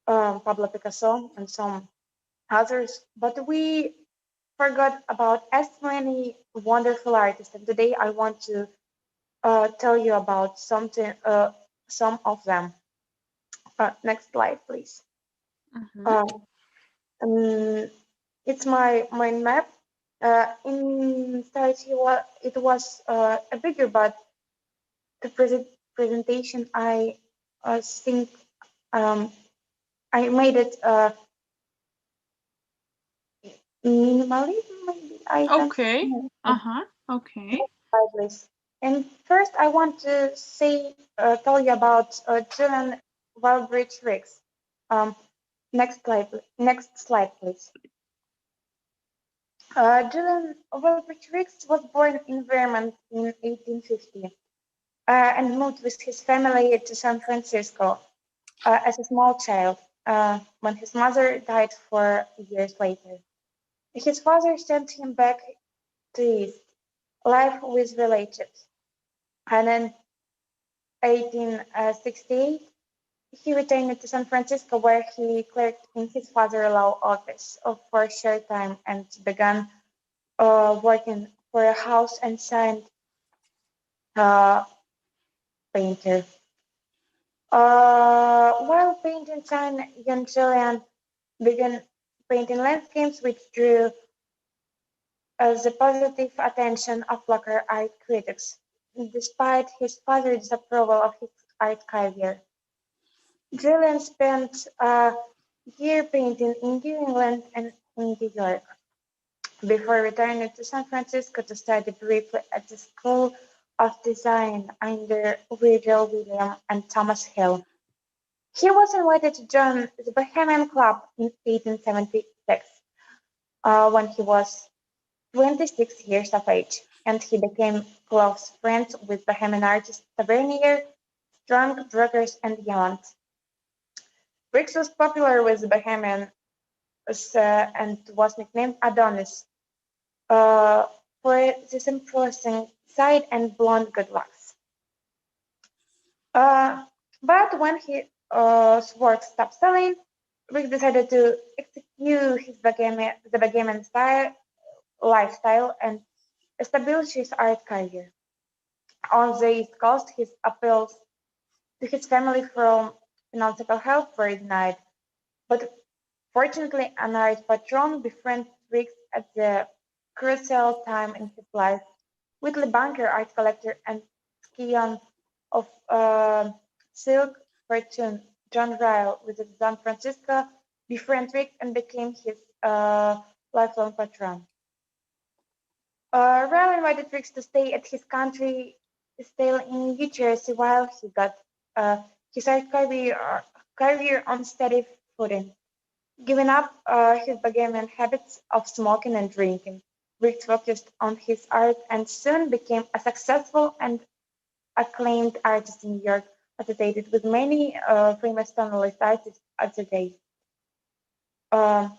[SPEAKER 5] Pablo Picasso, and some others, but we forgot about as many wonderful artists. And today I want to tell you about some of them. Next slide, please. It's my mind map. In start, it was a bigger, but the presentation I think I made it minimally. Maybe I
[SPEAKER 1] okay. Okay.
[SPEAKER 5] Please. And first, I want to tell you about Julian Wellbridge Riggs. Next slide, please. Julian Wellbridge Riggs was born in Vermont in 1850 and moved with his family to San Francisco as a small child when his mother died 4 years later. His father sent him back to East, live with relatives. And in 1868, he returned to San Francisco, where he clerked in his father-in-law office for a short time and began working for a house and sign painter. While painting sign, young Julian began painting landscapes, which drew the positive attention of local art critics, despite his father's disapproval of his art career. Julian spent
[SPEAKER 2] year painting in New England and in New York, before returning to San Francisco to study briefly at the School of Design under Virgil William and Thomas Hill. He was invited to join the Bohemian Club in 1876 when he was 26 years of age, and he became close friends with Bohemian artists Tavernier, Strong, Druckers, and Yant. Briggs was popular with the Bohemians and was nicknamed Adonis uh, for his imposing sight and blonde good looks. But when his work stopped selling, Rick decided to execute the Bohemian style, lifestyle and establish his art career. On the East Coast, his appeals to his family from financial help were denied, but fortunately, an art patron befriended Riggs at the crucial time in his life. Whitley Bunker, art collector and scion of silk fortune, John Ryle visited San Francisco, befriended Riggs, and became his lifelong patron. Ryle invited Riggs to stay at his country estate in New Jersey while he got uh, his art career on steady footing. Giving up his bohemian habits of smoking and drinking, Riggs focused on his art and soon became a successful and acclaimed artist in New York, associated with many famous tonalist artists of the day. Uh,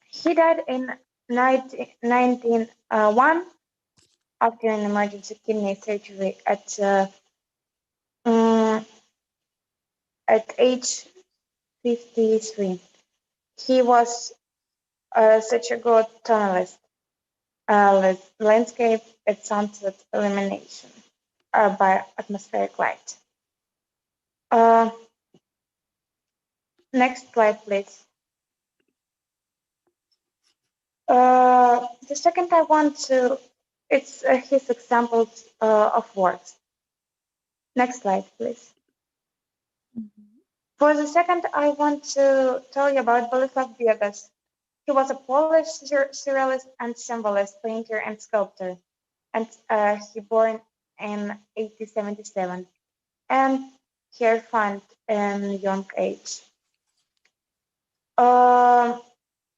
[SPEAKER 2] he died in 1901 after an emergency kidney surgery um, at age 53. He was such a good tonalist, landscape at sunset illumination by atmospheric light. Uh, Next slide, please. The second I want to, it's his examples of works. Next slide, please. For the second, I want to tell you about Bolesław Viegas. He was a Polish surrealist and symbolist, painter and sculptor, and he born in 1877, and he orphaned in young age. Uh,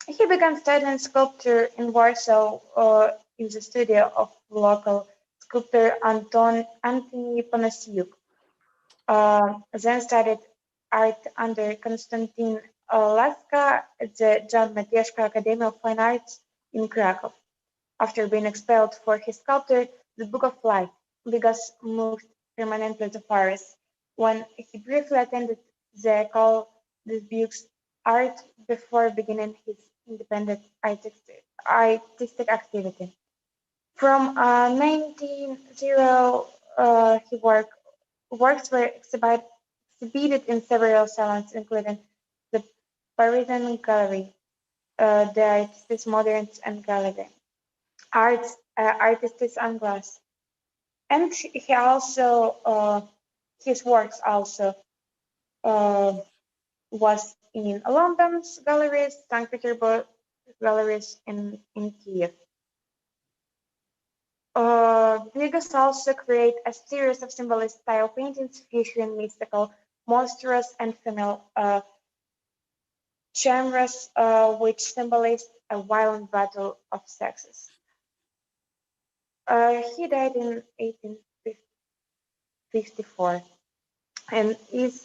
[SPEAKER 2] he began studying sculpture in Warsaw in the studio of local sculptor Antoni Panasiuk. Then studied art under Konstantin Laska at the Jan Matejka Academy of Fine Arts in Krakow. After being expelled for his sculpture, The Book of Life, Viegas moved permanently to Paris, when he briefly attended the École des Beaux Arts before beginning his independent artistic activity. From 1900, his works were exhibited in several salons, including the Parisian Gallery, the Artistes Modernes and Gallery, Artistes Anglaises. And he also, his works also was in London's galleries, St. Petersburg galleries, in Kiev. Viegas also created a series of symbolist style paintings featuring mystical, monstrous, and female genres, which symbolized a violent battle of sexes. He died in 1854 and is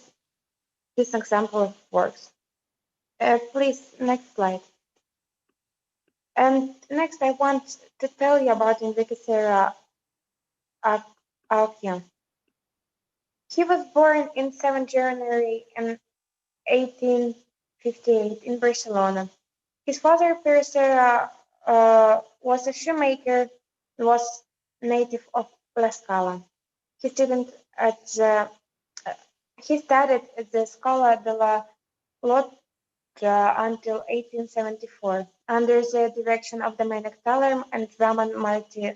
[SPEAKER 2] this example of works. Please, next slide. And next, I want to tell you about Enrique Serra Alquion. He was born in 7 January in 1858 in Barcelona. His father, Pere Serra, was a shoemaker and was native of La Scala. He studied at the he studied at the Scuola della Loggia until 1874 under the direction of Domenic Talerm and Raman Marti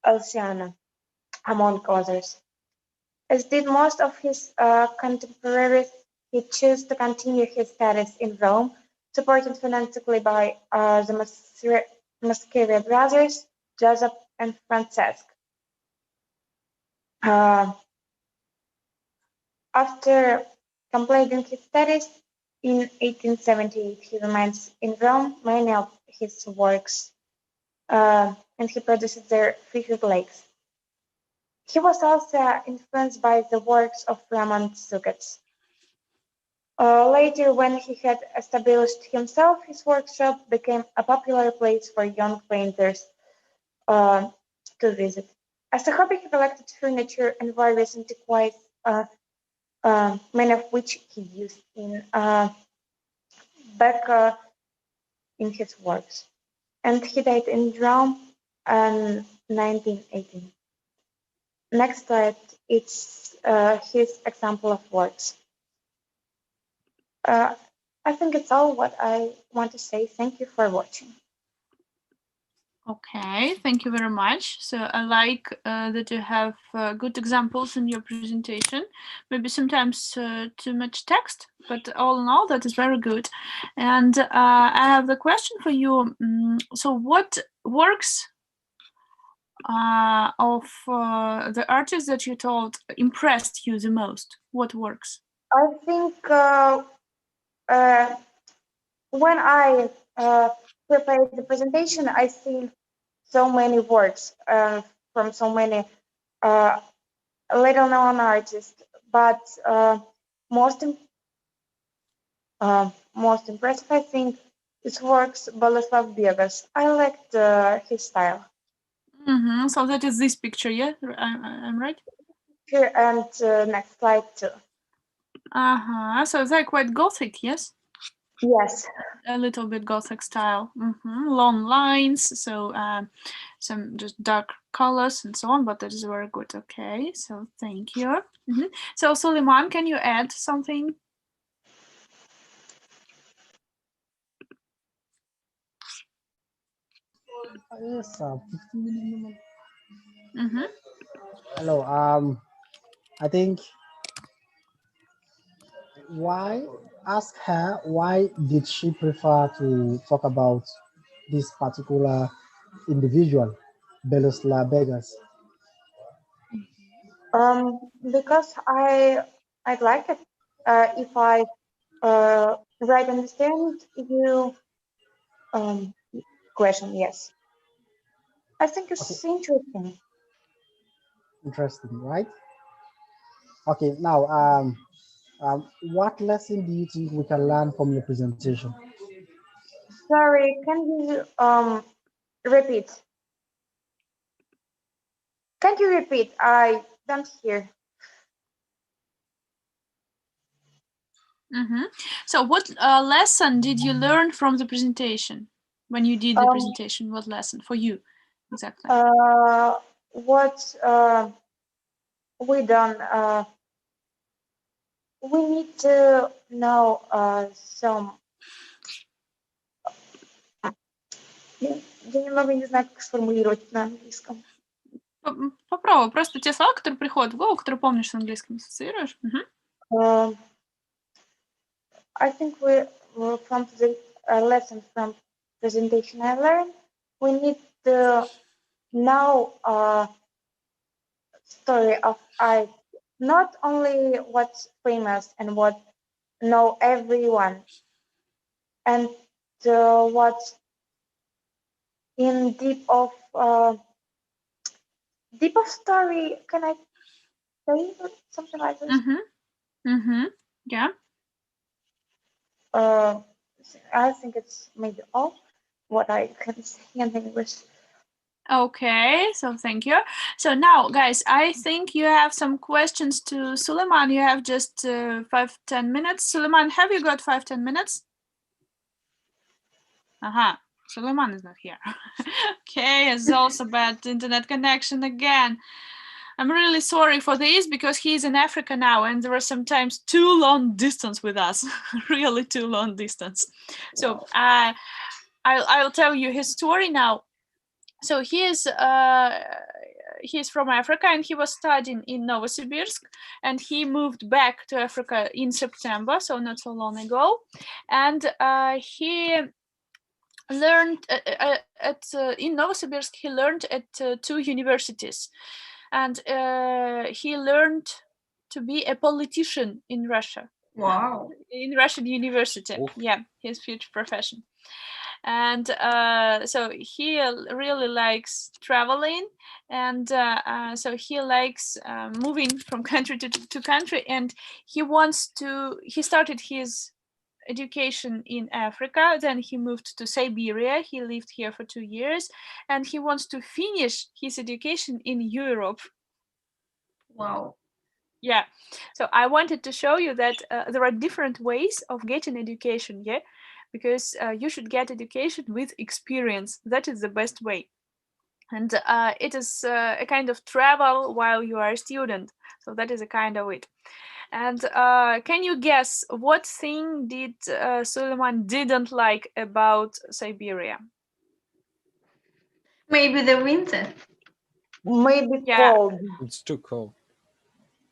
[SPEAKER 2] Alciana, among others. As did most of his contemporaries, he chose to continue his studies in Rome, supported financially by the Muscovy brothers, Joseph and Francesc. After completing his studies in 1878, he remains in Rome many of his works, and he produced their figured lakes. He was also influenced by the works of Roman Sucets. Later, when he had established himself, his workshop became a popular place for young painters to visit. As a hobby, he collected furniture and various antiquities, many of which he used in back in his works. And he died in Rome in 1918. Next slide, it's his example of works. I think it's all what I want to say. Thank you for watching.
[SPEAKER 1] Okay, thank you very much. So I like that you have good examples in your presentation. Maybe sometimes too much text, but all in all, that is very good. And I have the question for you. So what works of the artists that you told impressed you the most? What works?
[SPEAKER 2] I think when I prepared the presentation, I see so many works from so many little-known artists, but most impressive, I think, is works Boleslav Biegas. I liked his style.
[SPEAKER 1] So that is this picture, yeah? I'm right?
[SPEAKER 2] Here and next slide too.
[SPEAKER 1] So they're quite gothic, yes?
[SPEAKER 2] Yes.
[SPEAKER 1] A little bit gothic style. Long lines, so some just dark colors and so on, but that is very good. Okay, so thank you. So Suleiman, can you add something?
[SPEAKER 3] Yes, 15 minutes. Hello. I think ask her why did she prefer to talk about this particular individual, Beloslav Begas?
[SPEAKER 2] Because I'd like it if I right understand you question. Yes, I think it's interesting.
[SPEAKER 3] Interesting, right? Okay, now what lesson do you think we can learn from your presentation?
[SPEAKER 2] Sorry, can you repeat? Can you repeat? I don't hear.
[SPEAKER 1] So what lesson did you learn from the presentation? When you did the presentation, what lesson for you exactly?
[SPEAKER 2] What we done? We need to know some. Я немного не знаю, как сформулировать на английском.
[SPEAKER 1] Попробуй просто те слова, которые приходят в голову, которые помнишь с английским, ассоциируешь.
[SPEAKER 2] I think from the lesson from presentation I learned, we need to know story of art, not only what's famous and what know everyone, and what's in deep of story. Can I say something like this?
[SPEAKER 1] Yeah.
[SPEAKER 2] I think it's maybe all what I can say in English.
[SPEAKER 1] Okay, so thank you. So now, guys, I think you have some questions to Suleiman. You have just 5-10 minutes. Suleiman, have you got 5-10 minutes? Suleiman is not here. Okay, it's also bad internet connection again. I'm really sorry for this because he's in Africa now and there are sometimes too long distance with us, really too long distance. So I'll tell you his story now. So he is he's from Africa, and he was studying in Novosibirsk, and he moved back to Africa in September, so not so long ago, and he learned in Novosibirsk. He learned at 2 universities, and he learned to be a politician in Russia.
[SPEAKER 4] Wow.
[SPEAKER 1] In Russian university.
[SPEAKER 9] Oh.
[SPEAKER 1] Yeah, his future profession. And so he really likes traveling, and so he likes moving from country to country, and he started his education in Africa, then he moved to Siberia, he lived here for 2 years, and he wants to finish his education in Europe.
[SPEAKER 4] Wow.
[SPEAKER 1] Yeah, so I wanted to show you that there are different ways of getting education, yeah, because you should get education with experience. That is the best way. And it is a kind of travel while you are a student. So that is a kind of it. And can you guess what thing did Suleiman didn't like about Siberia?
[SPEAKER 4] Maybe the winter.
[SPEAKER 13] Maybe
[SPEAKER 1] Yeah.
[SPEAKER 13] cold.
[SPEAKER 9] It's too cold.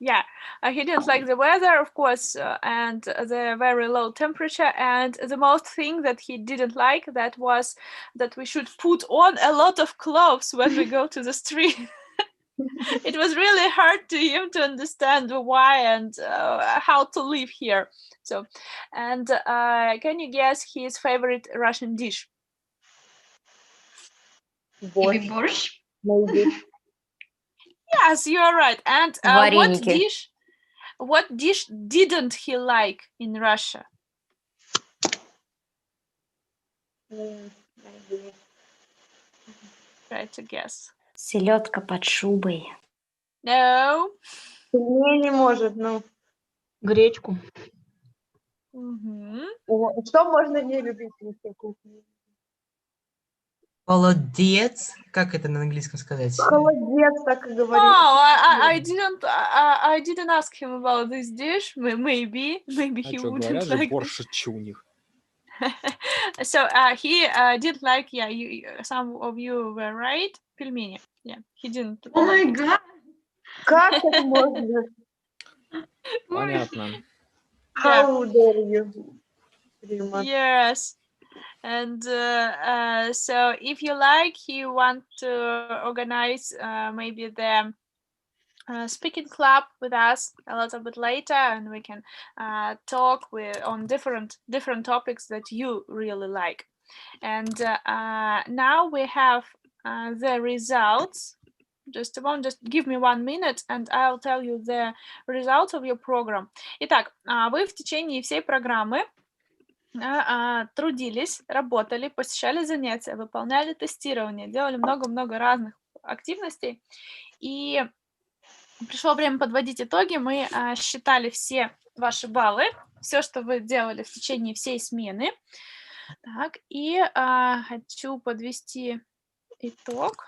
[SPEAKER 1] Yeah, he didn't like the weather, of course, and the very low temperature. And the most thing that he didn't like, that was that we should put on a lot of clothes when we go to the street. It was really hard to him to understand why and how to live here. So, and can you guess his favorite Russian dish?
[SPEAKER 4] Maybe borscht.
[SPEAKER 13] Maybe.
[SPEAKER 1] Yes, you are right. And
[SPEAKER 10] Вареники.
[SPEAKER 1] what dish didn't he like in Russia?
[SPEAKER 13] Maybe.
[SPEAKER 1] Try to guess.
[SPEAKER 10] Селедка под шубой.
[SPEAKER 1] No.
[SPEAKER 13] Не может, ну.
[SPEAKER 6] Гречку.
[SPEAKER 13] Что можно не любить в русской кухне?
[SPEAKER 11] Холодец? Как это на английском сказать?
[SPEAKER 13] Холодец, так и говорит.
[SPEAKER 1] No, I didn't ask him about this dish. Maybe
[SPEAKER 9] А
[SPEAKER 1] he
[SPEAKER 9] что,
[SPEAKER 1] wouldn't
[SPEAKER 9] говорят же,
[SPEAKER 1] like.
[SPEAKER 9] борщ у них.
[SPEAKER 1] So he didn't like. Yeah, some of you were right. Пельмени. Yeah, he didn't.
[SPEAKER 4] Oh my god.
[SPEAKER 13] Как это можно?
[SPEAKER 9] Понятно.
[SPEAKER 13] How dare you?
[SPEAKER 1] Yes. And so if you like, you want to organize maybe the speaking club with us a little bit later, and we can talk on different topics that you really like. And now we have the results. Just give me 1 minute, and I'll tell you the results of your program. Итак, вы в течение всей программы трудились, работали, посещали занятия, выполняли тестирование, делали много-много разных активностей. И пришло время подводить итоги. Мы считали все ваши баллы, все, что вы делали в течение всей смены. Так, и хочу подвести итог.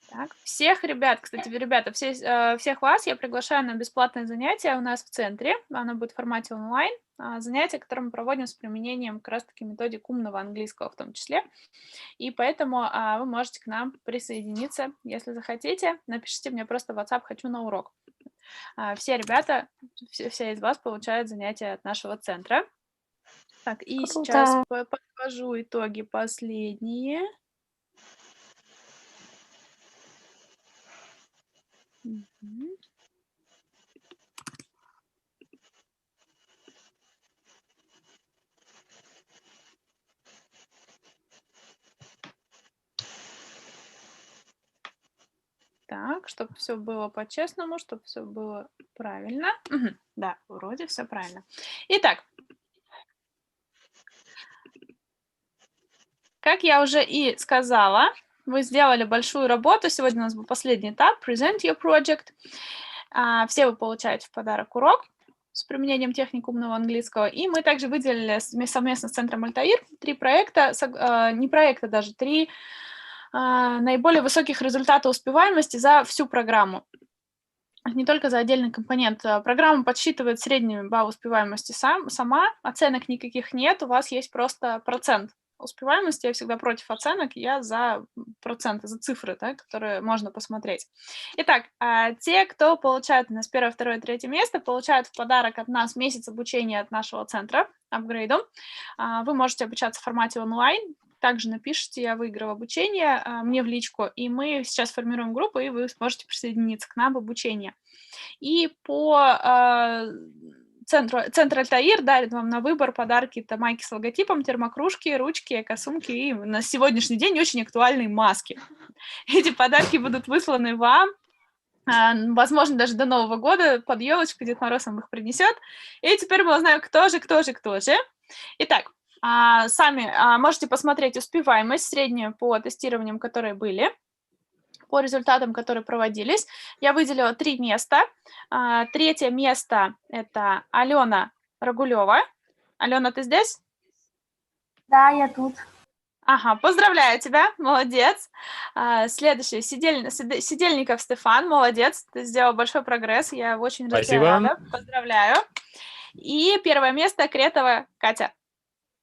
[SPEAKER 1] Так, всех ребят, кстати, ребята, всех вас я приглашаю на бесплатное занятие у нас в центре. Оно будет в формате онлайн. Занятие, которое мы проводим с применением как раз-таки методик умного английского в том числе. И поэтому вы можете к нам присоединиться, если захотите. Напишите мне просто в WhatsApp «Хочу на урок». Все ребята, все из вас получают занятия от нашего центра. Так, и сейчас подвожу итоги последние. Так, чтобы все было по-честному, чтобы все было правильно. Да, вроде все правильно. Итак, как я уже и сказала, вы сделали большую работу. Сегодня у нас был последний этап, Present Your Project. Все вы получаете в подарок урок с применением техник умного английского. И мы также выделили совместно с Центром Альтаир 3 проекта, не проекта даже, 3 наиболее высоких результата успеваемости за всю программу. Не только за отдельный компонент. Программа подсчитывает средний балл успеваемости сама, оценок никаких нет, у вас есть просто процент успеваемости, я всегда против оценок, я за проценты, за цифры, да, которые можно посмотреть. Итак, те, кто получает у нас 1, 2, 3 место, получают в подарок от нас месяц обучения от нашего центра апгрейду. Вы можете обучаться в формате онлайн, также напишите, я выиграла обучение мне в личку, и мы сейчас формируем группу, и вы сможете присоединиться к нам в обучение. И по Центр Альтаир дарит вам на выбор подарки. Это майки с логотипом, термокружки, ручки, эко-сумки и на сегодняшний день очень актуальные маски. Эти подарки будут высланы вам, возможно, даже до Нового года под елочку Дед Мороз вам их принесет. И теперь мы узнаем, кто же. Итак, сами можете посмотреть успеваемость среднюю по тестированиям, которые были, по результатам, которые проводились. Я выделила 3 места. 3 место – это Алена Рагулева. Алена, ты здесь?
[SPEAKER 2] Да, я тут.
[SPEAKER 1] Ага, поздравляю тебя, молодец. Следующий, Сидельников Стефан, молодец, ты сделал большой прогресс, я очень за тебя рада, поздравляю. И 1 место Кретова Катя.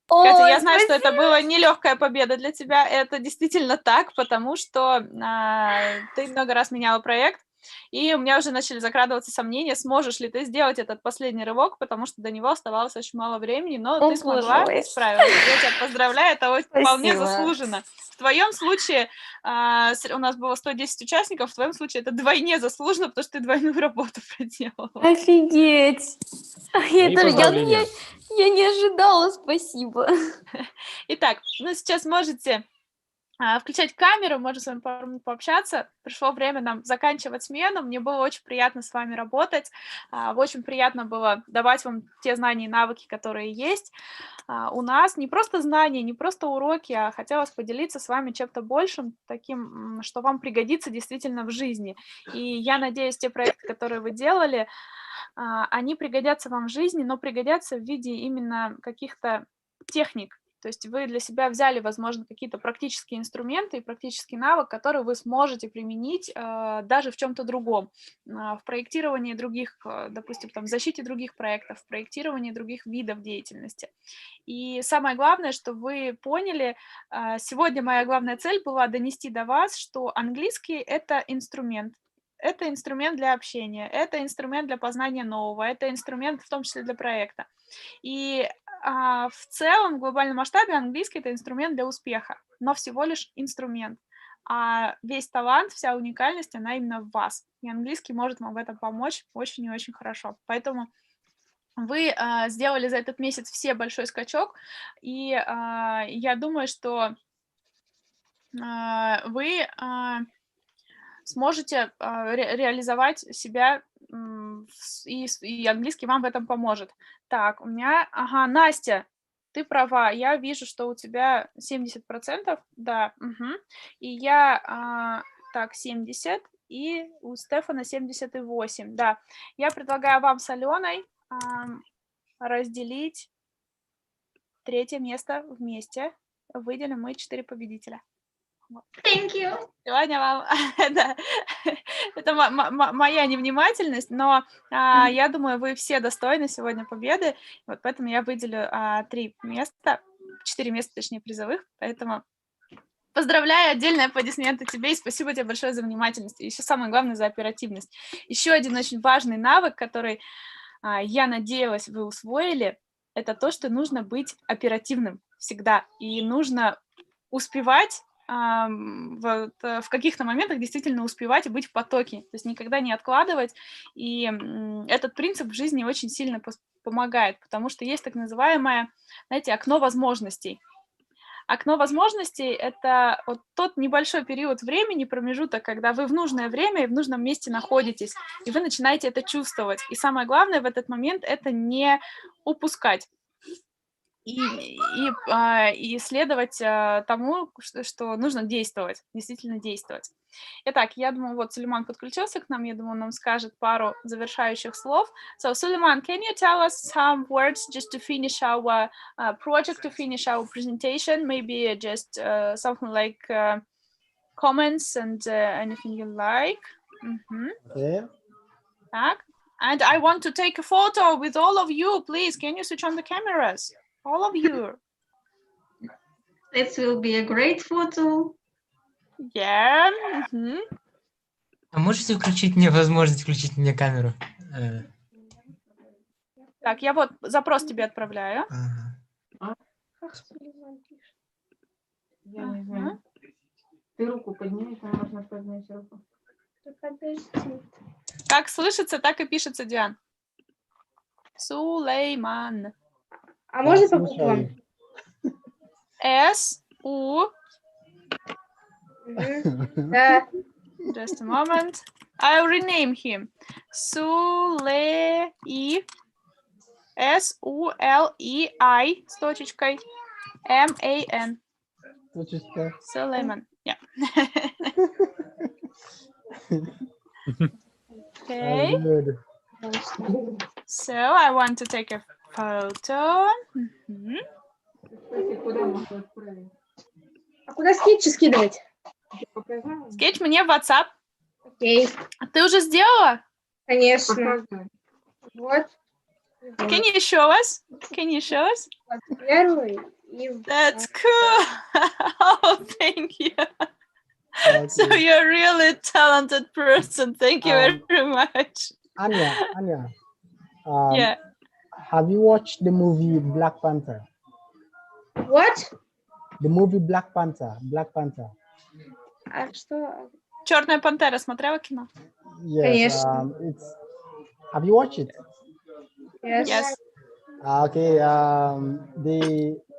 [SPEAKER 1] Катя, я знаю, что это была нелегкая победа для тебя, это действительно так, потому что ты много раз меняла проект, и у меня уже начали закрадываться сомнения, сможешь ли ты сделать этот последний рывок, потому что до него оставалось очень мало времени, но ты смогла, ты справилась. Я тебя поздравляю, это вполне заслуженно. В твоем случае у нас было 110 участников, в твоем случае это двойне заслуженно, потому что ты двойную работу проделала.
[SPEAKER 10] Офигеть! Я не ожидала, спасибо.
[SPEAKER 1] Итак, ну сейчас можете включать камеру, можно с вами пообщаться. Пришло время нам заканчивать смену. Мне было очень приятно с вами работать. Очень приятно было давать вам те знания и навыки, которые есть. У нас не просто знания, не просто уроки, а хотелось поделиться с вами чем-то большим, таким, что вам пригодится действительно в жизни. И я надеюсь, те проекты, которые вы делали, они пригодятся вам в жизни, но пригодятся в виде именно каких-то техник. То есть вы для себя взяли, возможно, какие-то практические инструменты и практический навык, который вы сможете применить даже в чем-то другом, в проектировании других, допустим, там, в защите других проектов, в проектировании других видов деятельности. И самое главное, что вы поняли, сегодня моя главная цель была донести до вас, что английский – это инструмент. Это инструмент для общения, это инструмент для познания нового, это инструмент в том числе для проекта. И в целом, в глобальном масштабе английский – это инструмент для успеха, но всего лишь инструмент. А весь талант, вся уникальность, она именно в вас. И английский может вам в этом помочь очень и очень хорошо. Поэтому вы сделали за этот месяц все большой скачок, и я думаю, что вы сможете реализовать себя, и английский вам в этом поможет. Так, у меня... Ага, Настя, ты права, я вижу, что у тебя 70%, да, угу. И я... так, 70, и у Стефана 78, да. Я предлагаю вам с Аленой разделить 3 место вместе. Выделим мы 4 победителя.
[SPEAKER 4] Thank you.
[SPEAKER 1] Сегодня вам... да. Это моя невнимательность, но я думаю, вы все достойны сегодня победы. Вот поэтому я выделю 3 места, 4 места, точнее, призовых. Поэтому поздравляю, отдельные аплодисменты тебе и спасибо тебе большое за внимательность. И еще самое главное, за оперативность. Еще один очень важный навык, который, я надеялась, вы усвоили, это то, что нужно быть оперативным всегда. И нужно успевать в каких-то моментах действительно успевать и быть в потоке, то есть никогда не откладывать, и этот принцип в жизни очень сильно помогает, потому что есть так называемое, знаете, окно возможностей. Окно возможностей – это вот тот небольшой период времени, промежуток, когда вы в нужное время и в нужном месте находитесь, и вы начинаете это чувствовать. И самое главное в этот момент – это не упускать. И следовать тому, что нужно действовать, действительно действовать. Итак, я думаю, вот Сулейман подключился к нам, я думаю, он нам скажет пару завершающих слов. So, Suleiman, can you tell us some words just to finish our project, to finish our presentation? Maybe just something like comments and anything you like.
[SPEAKER 3] Okay.
[SPEAKER 1] Так. And I want to take a photo with all of you. Please, can you switch on the cameras? All of you.
[SPEAKER 4] This will be a great photo.
[SPEAKER 1] Yeah.
[SPEAKER 11] А можете включить мне возможность включить мне камеру?
[SPEAKER 1] Так, я вот запрос тебе отправляю.
[SPEAKER 6] Я не знаю. Ты руку подними, там можно поднять руку.
[SPEAKER 1] Как слышится, так и пишется, Диан. Сулейман.
[SPEAKER 7] А можно по буквам?
[SPEAKER 1] С-У.
[SPEAKER 7] Да.
[SPEAKER 1] Just a moment. I'll rename him. Сулей. S-U-L-E-I с точечкой. M-A-N.
[SPEAKER 3] Точечка.
[SPEAKER 1] Suleiman. Yeah. Okay.
[SPEAKER 3] Good.
[SPEAKER 1] So I want to take a photo.
[SPEAKER 7] А куда скетчи скидывать?
[SPEAKER 1] Скетч мне в WhatsApp.
[SPEAKER 7] Окей.
[SPEAKER 1] Ты уже сделала?
[SPEAKER 7] Конечно. Вот.
[SPEAKER 1] Can you show us? Can you show us?
[SPEAKER 7] Первый.
[SPEAKER 1] That's cool. Oh, thank you. So you're a really talented person. Thank you very much.
[SPEAKER 3] Anya.
[SPEAKER 1] Yeah.
[SPEAKER 3] Have you watched the movie Black Panther?
[SPEAKER 7] What?
[SPEAKER 3] The movie Black Panther.
[SPEAKER 7] А что?
[SPEAKER 1] Черная пантера смотрела кино?
[SPEAKER 3] Yes. Have you watched it?
[SPEAKER 1] Yes.
[SPEAKER 3] Okay.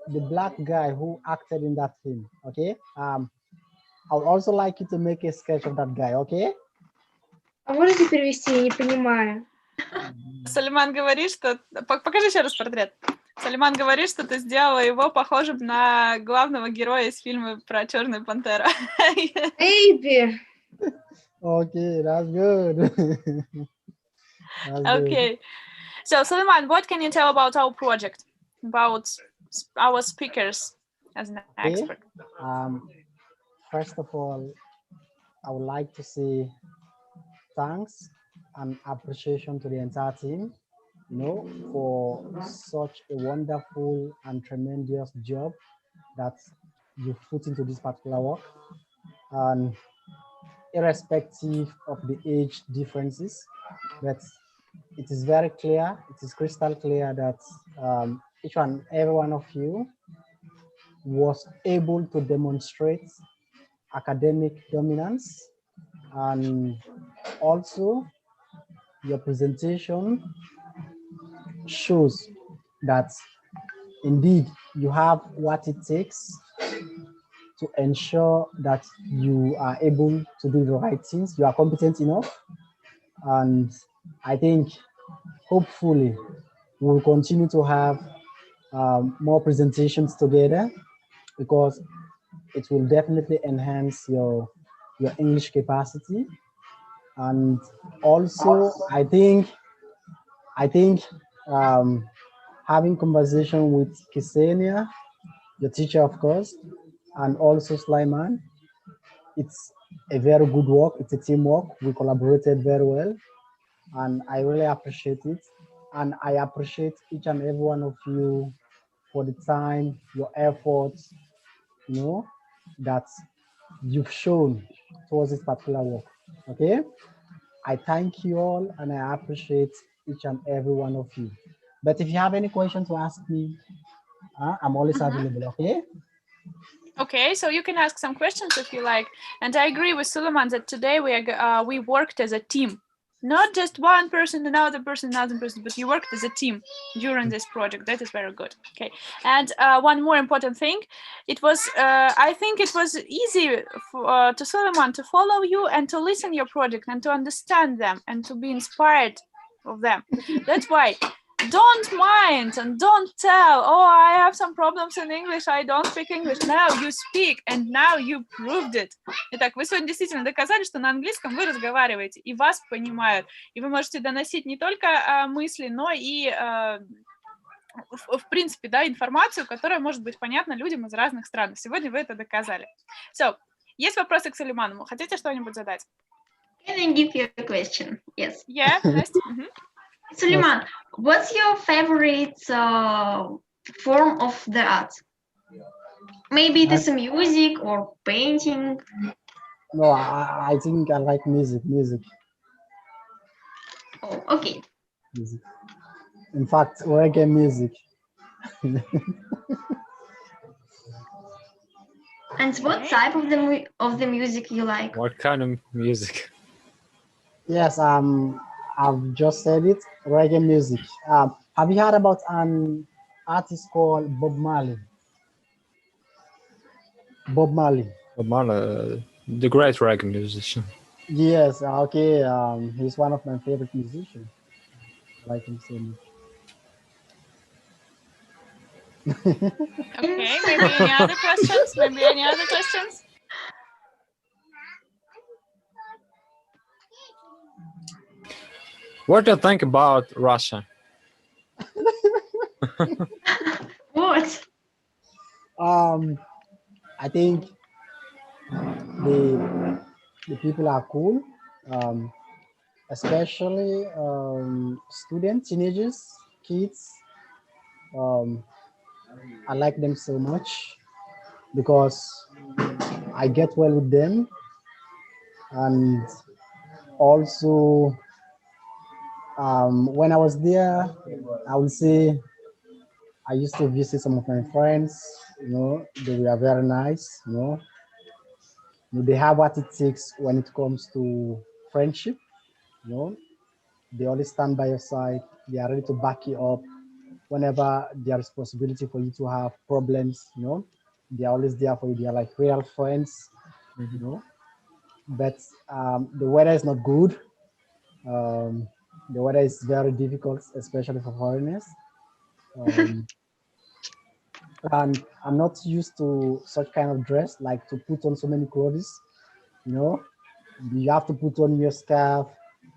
[SPEAKER 3] The black guy who acted in that film. Okay. I would also like you to make a sketch of that guy. Okay.
[SPEAKER 7] А можете перевести? Я не понимаю.
[SPEAKER 1] Сулейман говорит, что... Покажи еще раз портрет. Сулейман говорит, что ты сделала его похожим на главного героя из фильма про Черную пантеру.
[SPEAKER 7] Maybe.
[SPEAKER 3] Okay, that's good.
[SPEAKER 1] Okay. So, Suleiman, what can you tell about our project? About our speakers as an expert?
[SPEAKER 3] First of all, I would like to say thanks and appreciation to the entire team, for such a wonderful and tremendous job that you've put into this particular work. And irrespective of the age differences, but it is very clear, it is crystal clear that each and every one of you was able to demonstrate academic dominance, and also your presentation shows that indeed you have what it takes to ensure that you are able to do the right things, you are competent enough. And I think hopefully we'll continue to have more presentations together, because it will definitely enhance your English capacity. And also I think having conversation with Ksenia, your teacher, of course, and also Slyman, it's a very good work. It's a teamwork. We collaborated very well, and I really appreciate it. And I appreciate each and every one of you for the time, your efforts, that you've shown towards this particular work. Okay, I thank you all, and I appreciate each and every one of you. But if you have any questions to ask me, I'm always available. Okay.
[SPEAKER 1] Okay, so you can ask some questions if you like. And I agree with Suleiman that today we worked as a team, not just one person, another person, but you worked as a team during this project. That is very good. Okay, and one more important thing, it was I think it was easy to Suleiman to follow you and to listen your project and to understand them and to be inspired of them. That's why. Don't mind and don't tell, oh, I have some problems in English, I don't speak English. Now you speak, and now you proved it. Итак, вы сегодня действительно доказали, что на английском вы разговариваете, и вас понимают. И вы можете доносить не только мысли, но и, в принципе, да, информацию, которая может быть понятна людям из разных стран. Сегодня вы это доказали. So, есть вопросы к Сулейману? Хотите что-нибудь задать?
[SPEAKER 4] Can I give you a question? Yes.
[SPEAKER 1] Yeah, Настя.
[SPEAKER 4] Suleiman, what's your favorite form of the art? Maybe it is music or painting.
[SPEAKER 3] No, I think I like music.
[SPEAKER 4] Oh, okay.
[SPEAKER 3] Music. In fact, reggae music.
[SPEAKER 4] And what type of the music you like?
[SPEAKER 9] What kind of music?
[SPEAKER 3] Yes, I've just said it. Reggae music. Have you heard about an artist called Bob Marley? Bob Marley.
[SPEAKER 9] Bob Marley, the great reggae musician.
[SPEAKER 3] Yes. Okay. He's one of my favorite musicians. I like him so much.
[SPEAKER 1] Okay, maybe any other questions?
[SPEAKER 9] What do you think about Russia?
[SPEAKER 4] What?
[SPEAKER 3] I think the people are cool, especially students, teenagers, kids. I like them so much because I get well with them, and also when I was there, I would say I used to visit some of my friends. They were very nice. They have what it takes when it comes to friendship. They always stand by your side. They are ready to back you up whenever there is possibility for you to have problems. They are always there for you. They are like real friends. But the weather is not good. The weather is very difficult, especially for foreigners. And I'm not used to such kind of dress, like to put on so many clothes. You have to put on your scarf,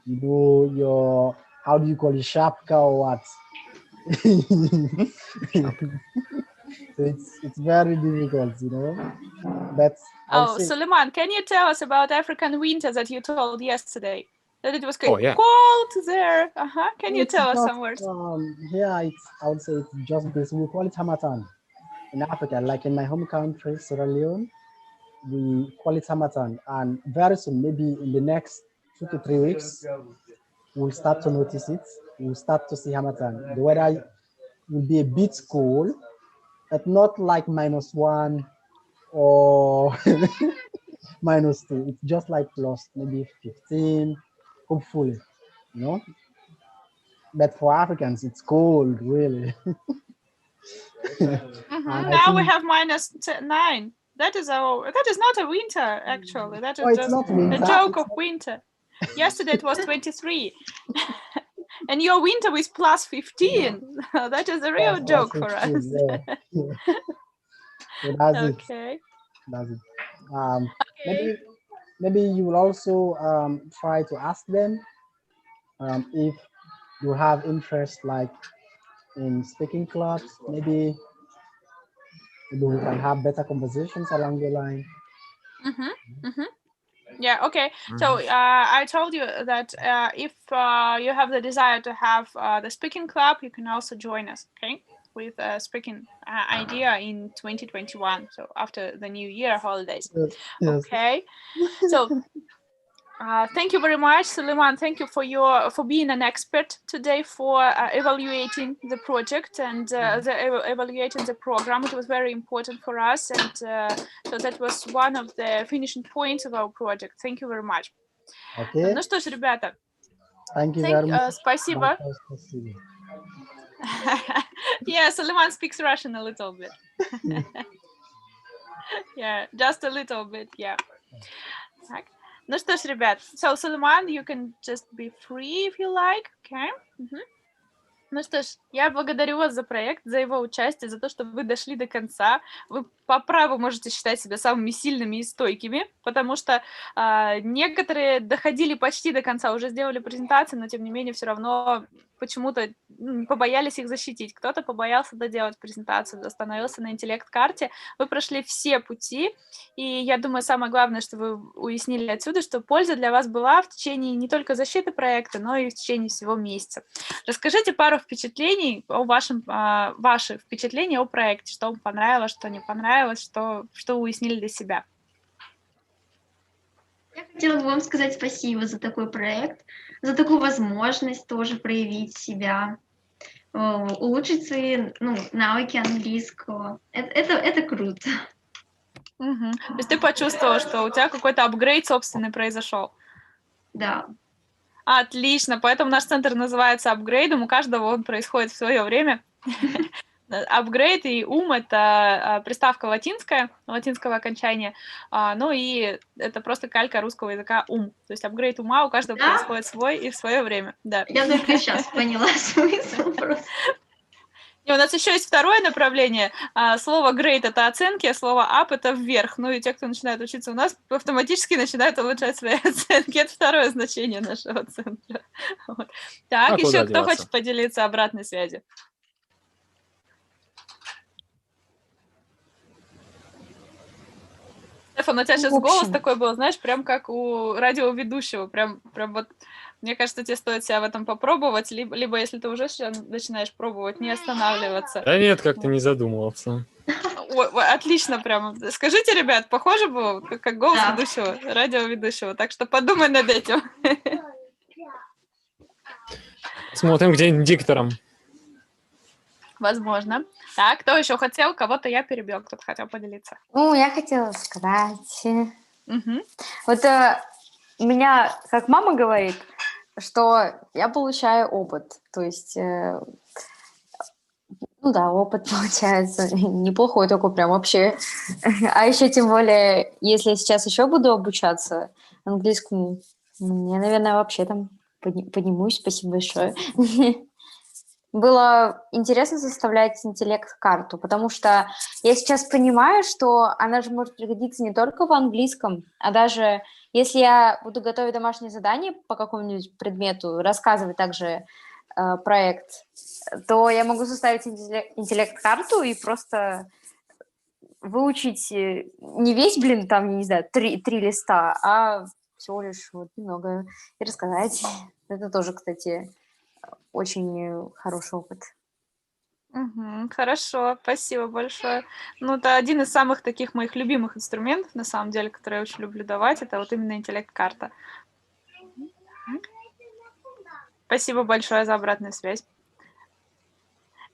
[SPEAKER 3] your, how do you call it, shapka or what? So it's very difficult, But
[SPEAKER 1] Oh, Suleiman, can you tell us about African winter that you told yesterday? That it was cold there. Can you tell us some words?
[SPEAKER 3] Here, I would say it's just this. We call it Hamatan in Africa, like in my home country, Sierra Leone. We call it Hamatan, and very soon, maybe in the next 2 to 3 weeks, we'll start to notice it. We'll start to see Hamatan. The weather will be a bit cool, but not like -1 or -2. It's just like plus maybe 15, hopefully, But for Africans, it's cold, really.
[SPEAKER 1] Now we have -9. That is not a winter, actually. That is just a joke of winter. Yesterday it was 23. And your winter was +15. That is a real joke for us.
[SPEAKER 3] So that's it. That's it. Maybe you will also try to ask them if you have interest, like in speaking clubs. Maybe we can have better conversations along the line.
[SPEAKER 1] Yeah, okay. So I told you that if you have the desire to have the speaking club, you can also join us, okay, with a speaking idea in 2021, so after the New Year holidays. Yes. Okay. So thank you very much, Suleiman. Thank you for being an expert today, for evaluating the project and evaluating the program. It was very important for us, and so that was one of the finishing points of our project. Thank you very much.
[SPEAKER 3] Okay.
[SPEAKER 1] Ну что ж, ребята,
[SPEAKER 3] thank you very much.
[SPEAKER 1] Спасибо. Yeah, Suleiman speaks Russian a little bit. Yeah, just a little bit, yeah. Так. Ну что ж, ребят, so Suleiman, you can just be free if you like, okay? Ну что ж, я благодарю вас за проект, за его участие, за то, что вы дошли до конца. Вы по праву можете считать себя самыми сильными и стойкими, потому что некоторые доходили почти до конца, уже сделали презентацию, но тем не менее все равно почему-то побоялись их защитить, кто-то побоялся доделать презентацию, остановился на интеллект-карте. Вы прошли все пути, и я думаю, самое главное, что вы уяснили отсюда, что польза для вас была в течение не только защиты проекта, но и в течение всего месяца. Расскажите пару впечатлений о ваши впечатления о проекте, что вам понравилось, что не понравилось, что вы уяснили для себя.
[SPEAKER 4] Я хотела бы вам сказать спасибо за такой проект, за такую возможность тоже проявить себя, улучшить свои навыки английского. Это круто.
[SPEAKER 1] Угу. То есть ты почувствовала, что у тебя какой-то апгрейд собственный произошел?
[SPEAKER 4] Да.
[SPEAKER 1] Отлично, поэтому наш центр называется апгрейдом, у каждого он происходит в свое время. Апгрейд и ум — это приставка латинского окончания, ну и это просто калька русского языка ум. То есть апгрейд ума у каждого происходит свой и в свое время. Да.
[SPEAKER 4] Я только сейчас поняла смысл просто.
[SPEAKER 1] И у нас еще есть второе направление. Слово grade — это оценки, а слово up — это вверх. Ну и те, кто начинает учиться у нас, автоматически начинают улучшать свои оценки. Это второе значение нашего центра. Вот. Так, еще кто хочет поделиться обратной связью? Стефан, у тебя сейчас голос такой был, знаешь, прям как у радиоведущего. Прям вот, мне кажется, тебе стоит себя в этом попробовать, либо если ты уже сейчас начинаешь пробовать, не останавливаться.
[SPEAKER 9] Да нет, как-то не задумывался.
[SPEAKER 1] Отлично прям. Скажите, ребят, похоже было, как голос ведущего, радиоведущего, так что подумай над этим.
[SPEAKER 9] Смотрим, где диктором.
[SPEAKER 1] Возможно. Так, кто еще хотел? Кого-то я перебил, кто-то хотел поделиться.
[SPEAKER 10] Я хотела сказать. Вот у меня, как мама говорит, что я получаю опыт. То есть, опыт получается неплохой, такой прям вообще. А еще тем более, если я сейчас еще буду обучаться английскому, я, наверное, вообще там поднимусь. Спасибо большое. Было интересно составлять интеллект-карту, потому что я сейчас понимаю, что она же может пригодиться не только в английском, а даже если я буду готовить домашнее задание по какому-нибудь предмету, рассказывать также проект, то я могу составить интеллект-карту и просто выучить не весь, там, я не знаю, три листа, а всего лишь немного и рассказать. Это тоже, кстати, очень хороший опыт.
[SPEAKER 1] Хорошо, спасибо большое. Это один из самых таких моих любимых инструментов, на самом деле, который я очень люблю давать, это вот именно интеллект-карта. Спасибо большое за обратную связь.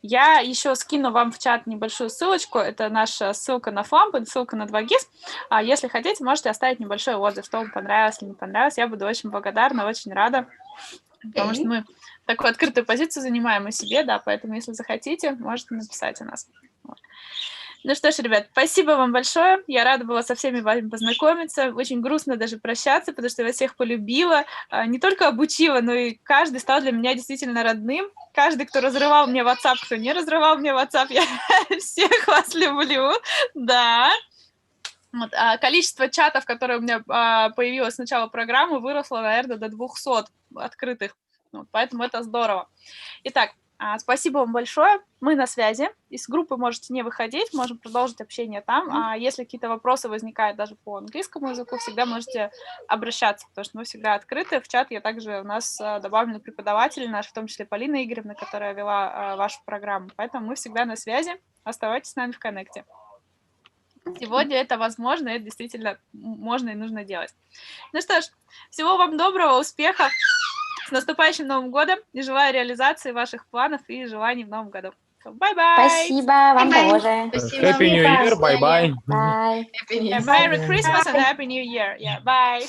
[SPEAKER 1] Я еще скину вам в чат небольшую ссылочку. Это наша ссылка на Flamp, ссылка на 2GIS. Если хотите, можете оставить небольшой отзыв, что вам понравилось или не понравилось. Я буду очень благодарна, очень рада. Потому что мы такую открытую позицию занимаем о себе, да, поэтому, если захотите, можете написать о нас. Вот. Ну что ж, ребят, спасибо вам большое. Я рада была со всеми вами познакомиться. Очень грустно даже прощаться, потому что я вас всех полюбила. Не только обучила, но и каждый стал для меня действительно родным. Каждый, кто разрывал мне WhatsApp, кто не разрывал мне WhatsApp, я всех вас люблю. Да. Вот. Количество чатов, которые у меня появилось с начала программы, выросло, наверное, до 200 открытых. Поэтому это здорово. Итак, спасибо вам большое. Мы на связи. Из группы можете не выходить, можем продолжить общение там. А если какие-то вопросы возникают даже по английскому языку, всегда можете обращаться, потому что мы всегда открыты. В чат я также у нас добавлены преподаватели наши, в том числе Полина Игоревна, которая вела вашу программу. Поэтому мы всегда на связи. Оставайтесь с нами в коннекте. Сегодня это возможно, это действительно можно и нужно делать. Ну что ж, всего вам доброго, успехов, с наступающим Новым годом, и желаю реализации ваших планов и желаний в Новом году. Bye-bye!
[SPEAKER 10] Спасибо, вам тоже.
[SPEAKER 9] Happy New Year, bye-bye.
[SPEAKER 10] Bye.
[SPEAKER 1] Merry Christmas and Happy New Year. Yeah, bye.